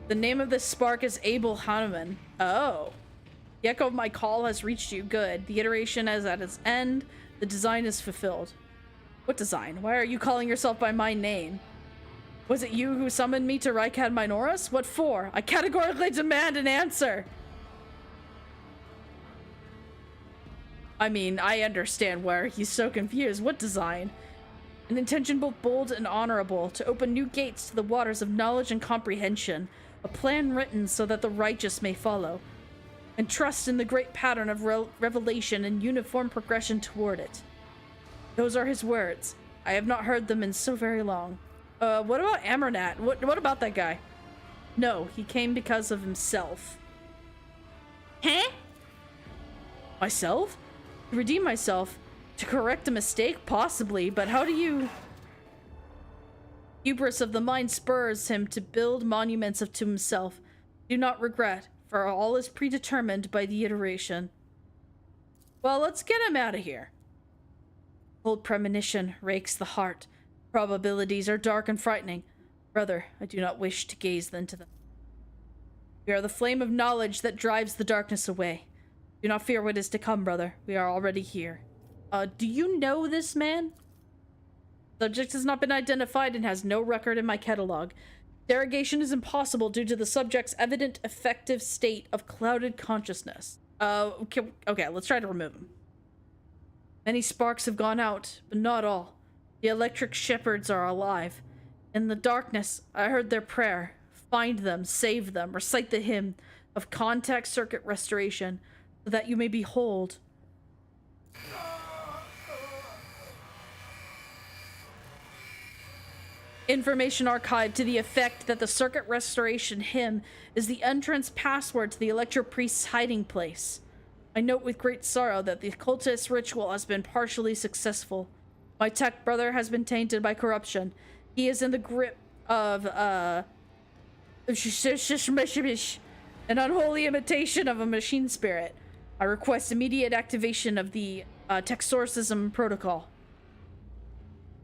The name of this spark is Abel Hanuman. Oh. The echo of my call has reached you. Good. The iteration is at its end. The design is fulfilled. What design? Why are you calling yourself by my name? Was it you who summoned me to Rykad Minoris? What for? I categorically demand an answer! I mean, I understand where he's so confused. What design? An intention both bold and honorable, to open new gates to the waters of knowledge and comprehension. A plan written so that the righteous may follow. And trust in the great pattern of revelation and uniform progression toward it. Those are his words. I have not heard them in so very long. What about Amernat? What about that guy? No, he came because of himself. Huh? Myself? To redeem myself? To correct a mistake? Possibly, but how do you... Hubris of the mind spurs him to build monuments to himself. Do not regret, for all is predetermined by the iteration. Well, let's get him out of here. Cold premonition rakes the heart. Probabilities are dark and frightening. Brother, I do not wish to gaze into them. We are the flame of knowledge that drives the darkness away. Do not fear what is to come, brother. We are already here. Do you know this man? Subject has not been identified and has no record in my catalog. Derogation is impossible due to the subject's evident affective state of clouded consciousness. Okay, let's try to remove him. Many sparks have gone out, but not all. The electric shepherds are alive. In the darkness, I heard their prayer. Find them, save them, recite the hymn of contact circuit restoration, so that you may behold. Information archived to the effect that the circuit restoration hymn is the entrance password to the Electro Priest's hiding place. I note with great sorrow that the occultist ritual has been partially successful. My tech brother has been tainted by corruption. He is in the grip of, an unholy imitation of a machine spirit. I request immediate activation of the, Texorcism protocol.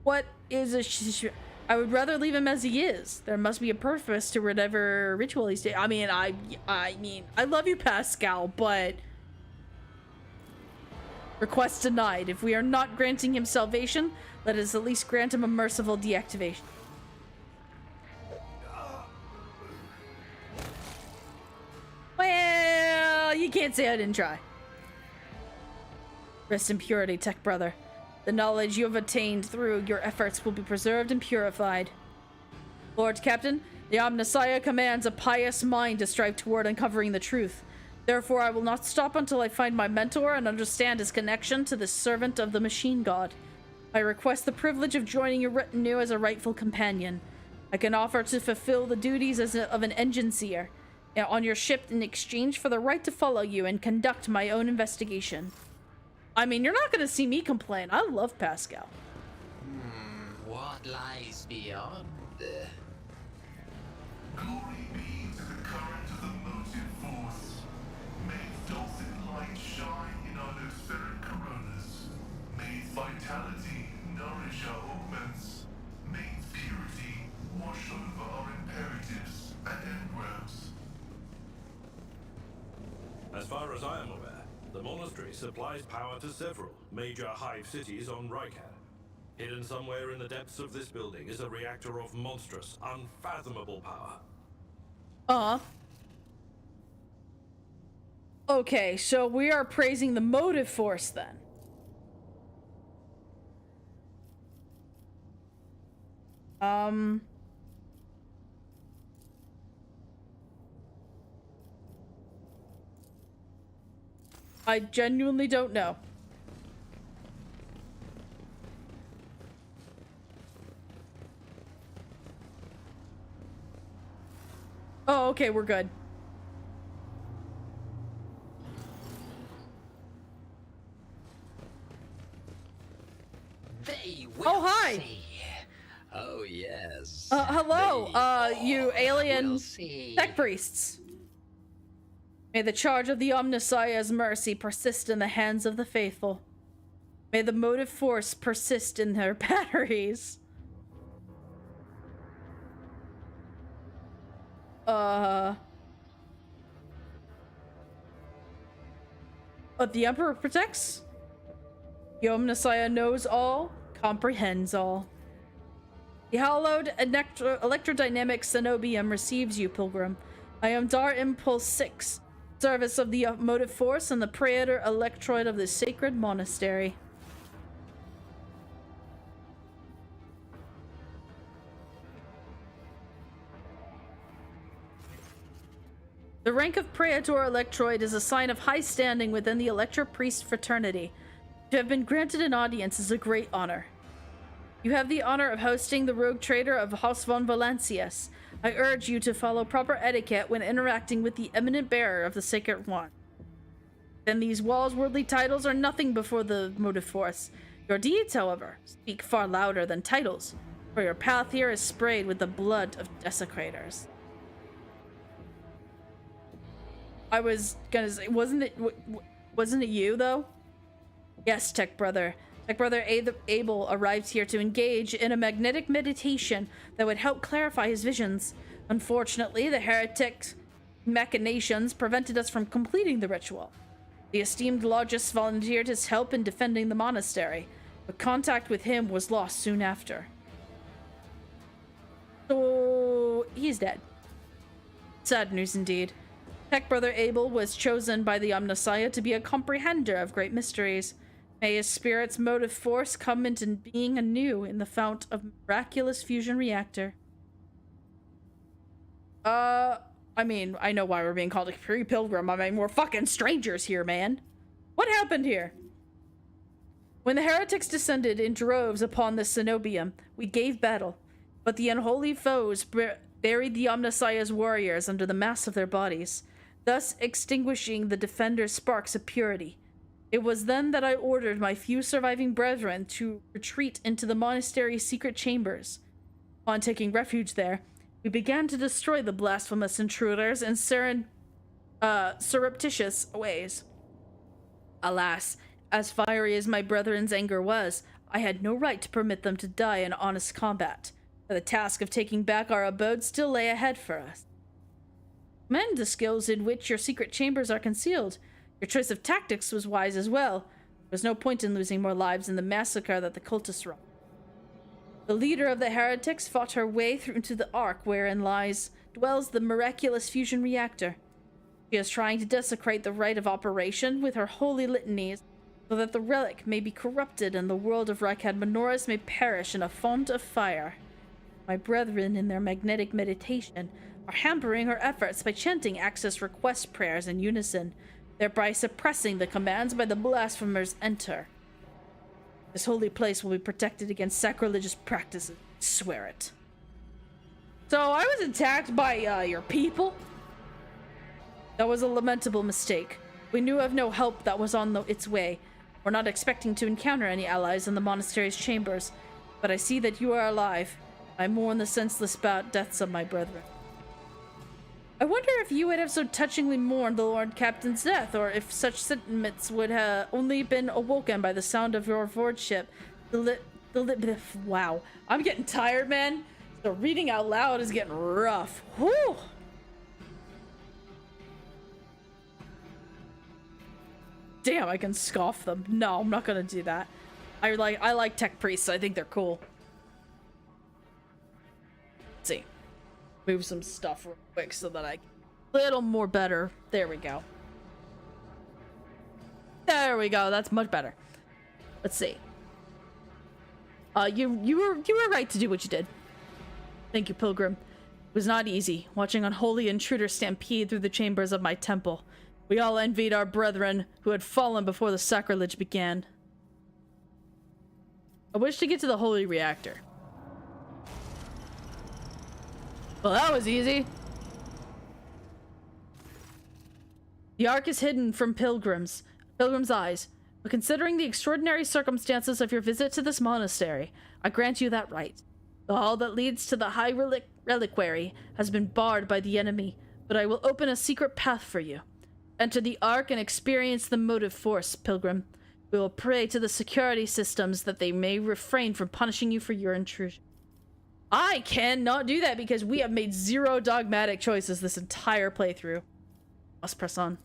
What is a I would rather leave him as he is. There must be a purpose to whatever ritual he's doing. I mean, I love you, Pascal, but... Request denied. If we are not granting him salvation, let us at least grant him a merciful deactivation. Well, you can't say I didn't try. Rest in purity, tech brother. The knowledge you have attained through your efforts will be preserved and purified. Lord Captain, the Omnissiah commands a pious mind to strive toward uncovering the truth. Therefore, I will not stop until I find my mentor and understand his connection to this servant of the machine god. I request the privilege of joining your retinue as a rightful companion. I can offer to fulfill the duties of an engine seer on your ship in exchange for the right to follow you and conduct my own investigation. I mean, you're not going to see me complain. I love Pascal. What lies beyond? Glory be to the current of the motive force. May its dulcet light shine in our nospheric coronas. May its vitality nourish our augments. May its purity wash over our imperatives and engrams. As far as I am aware, the monastery supplies power to several major hive cities on Rykad. Hidden somewhere in the depths of this building is a reactor of monstrous, unfathomable power. Okay, so we are praising the motive force then. I genuinely don't know. Oh, okay, we're good. They will hi. see. Oh, yes. Hello, you alien will see. tech priests. May the charge of the Omnissiah's mercy persist in the hands of the faithful. May the motive force persist in their batteries. But the Emperor protects. The Omnissiah knows all, comprehends all. The hallowed electrodynamic cenobium receives you, Pilgrim. I am Dar Impulse 6, service of the motive force and the praetor electroid of the sacred monastery. The rank of praetor electroid is a sign of high standing within the Electro Priest fraternity. To have been granted an audience is a great honor. You have the honor of hosting the rogue trader of Haus von Valancius. I urge you to follow proper etiquette when interacting with the eminent bearer of the sacred wand. Then these walls, worldly titles are nothing before the motive force. Your deeds, however, speak far louder than titles, for your path here is sprayed with the blood of desecrators. I was gonna say, wasn't it you, though? Yes, Tech Brother. Tech Brother Abel arrived here to engage in a magnetic meditation that would help clarify his visions. Unfortunately, the Heretic machinations prevented us from completing the ritual. The esteemed Logis volunteered his help in defending the monastery, but contact with him was lost soon after. So, he's dead. Sad news indeed. Tech Brother Abel was chosen by the Omnissiah to be a comprehender of great mysteries. May his spirit's motive force come into being anew in the fount of miraculous fusion reactor. I mean, I know why we're being called a pre-pilgrim. I mean, we're fucking strangers here, man. What happened here? When the heretics descended in droves upon the cenobium, we gave battle, but the unholy foes buried the Omnissiah's warriors under the mass of their bodies, thus extinguishing the defenders' sparks of purity. It was then that I ordered my few surviving brethren to retreat into the monastery's secret chambers. Upon taking refuge there, we began to destroy the blasphemous intruders in surreptitious ways. Alas, as fiery as my brethren's anger was, I had no right to permit them to die in honest combat, for the task of taking back our abode still lay ahead for us. Commend the skills in which your secret chambers are concealed. Your choice of tactics was wise as well. There was no point in losing more lives in the massacre that the cultists wrought. The leader of the heretics fought her way through into the ark wherein dwells the miraculous fusion reactor. She is trying to desecrate the rite of operation with her holy litanies, so that the relic may be corrupted and the world of Rykad Menoris may perish in a font of fire. My brethren, in their magnetic meditation, are hampering her efforts by chanting access request prayers in unison, thereby suppressing the commands by the blasphemers enter. This holy place will be protected against sacrilegious practices. I swear it. So I was attacked by your people? That was a lamentable mistake. We knew of no help that was on its way. We're not expecting to encounter any allies in the monastery's chambers, but I see that you are alive. I mourn the senseless deaths of my brethren. I wonder if you would have so touchingly mourned the Lord Captain's death, or if such sentiments would have only been awoken by the sound of your lordship. Wow. I'm getting tired, man. The reading out loud is getting rough. Whew. Damn, I can scoff them. No, I'm not gonna do that. I like tech priests. I think they're cool. Let's see. Move some stuff real quick so that I a little more better. There we go. There we go. That's much better. Let's see. You were right to do what you did. Thank you, Pilgrim. It was not easy watching unholy intruders stampede through the chambers of my temple. We all envied our brethren who had fallen before the sacrilege began. I wish to get to the holy reactor. Well, that was easy. The Ark is hidden from pilgrims' eyes, but considering the extraordinary circumstances of your visit to this monastery, I grant you that right. The hall that leads to the high reliquary has been barred by the enemy, but I will open a secret path for you. Enter the Ark and experience the motive force, Pilgrim. We will pray to the security systems that they may refrain from punishing you for your intrusion. I cannot do that because we have made zero dogmatic choices this entire playthrough. Must press on.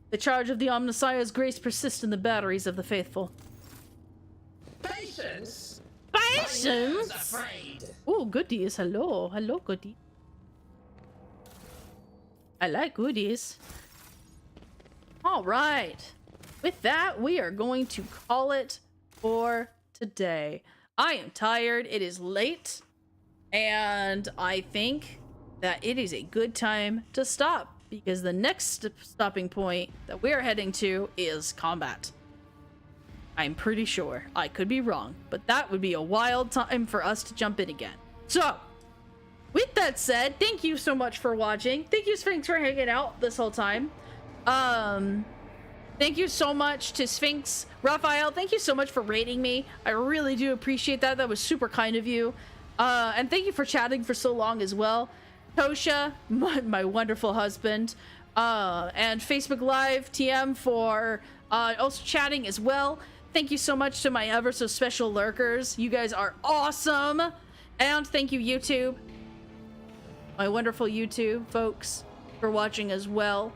The charge of the Omnissiah's grace persists in the batteries of the faithful. Patience? Congratulations! Afraid. Oh, goodies. Hello. Hello, goodie. I like goodies. All right. With that, we are going to call it for today. I am tired. It is late. And I think that it is a good time to stop, because the next stopping point that we're heading to is combat. I'm pretty sure. I could be wrong, but that would be a wild time for us to jump in again. So, with that said, thank you so much for watching. Thank you, Sphinx, for hanging out this whole time. Thank you so much to Sphinx. Raphael, thank you so much for rating me. I really do appreciate that. That was super kind of you. And thank you for chatting for so long as well. Tosha, my wonderful husband, and Facebook Live TM for also chatting as well. Thank you so much to my ever so special lurkers. You guys are awesome. And thank you, YouTube. My wonderful YouTube folks for watching as well.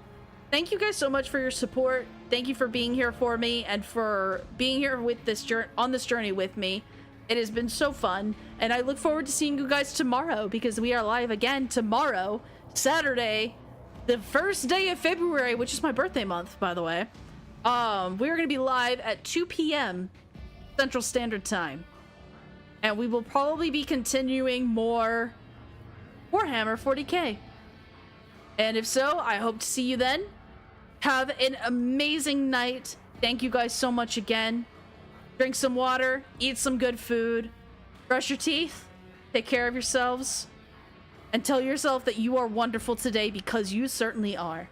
Thank you guys so much for your support. Thank you for being here for me and for being here with this on this journey with me. It has been so fun, and I look forward to seeing you guys tomorrow, because we are live again tomorrow, Saturday, the first day of February, which is my birthday month, by the way. We're going to be live at 2 p.m. Central Standard Time, and we will probably be continuing more Warhammer 40k. And if so, I hope to see you then. Have an amazing night. Thank you guys so much again. Drink some water, eat some good food, brush your teeth, take care of yourselves, and tell yourself that you are wonderful today, because you certainly are.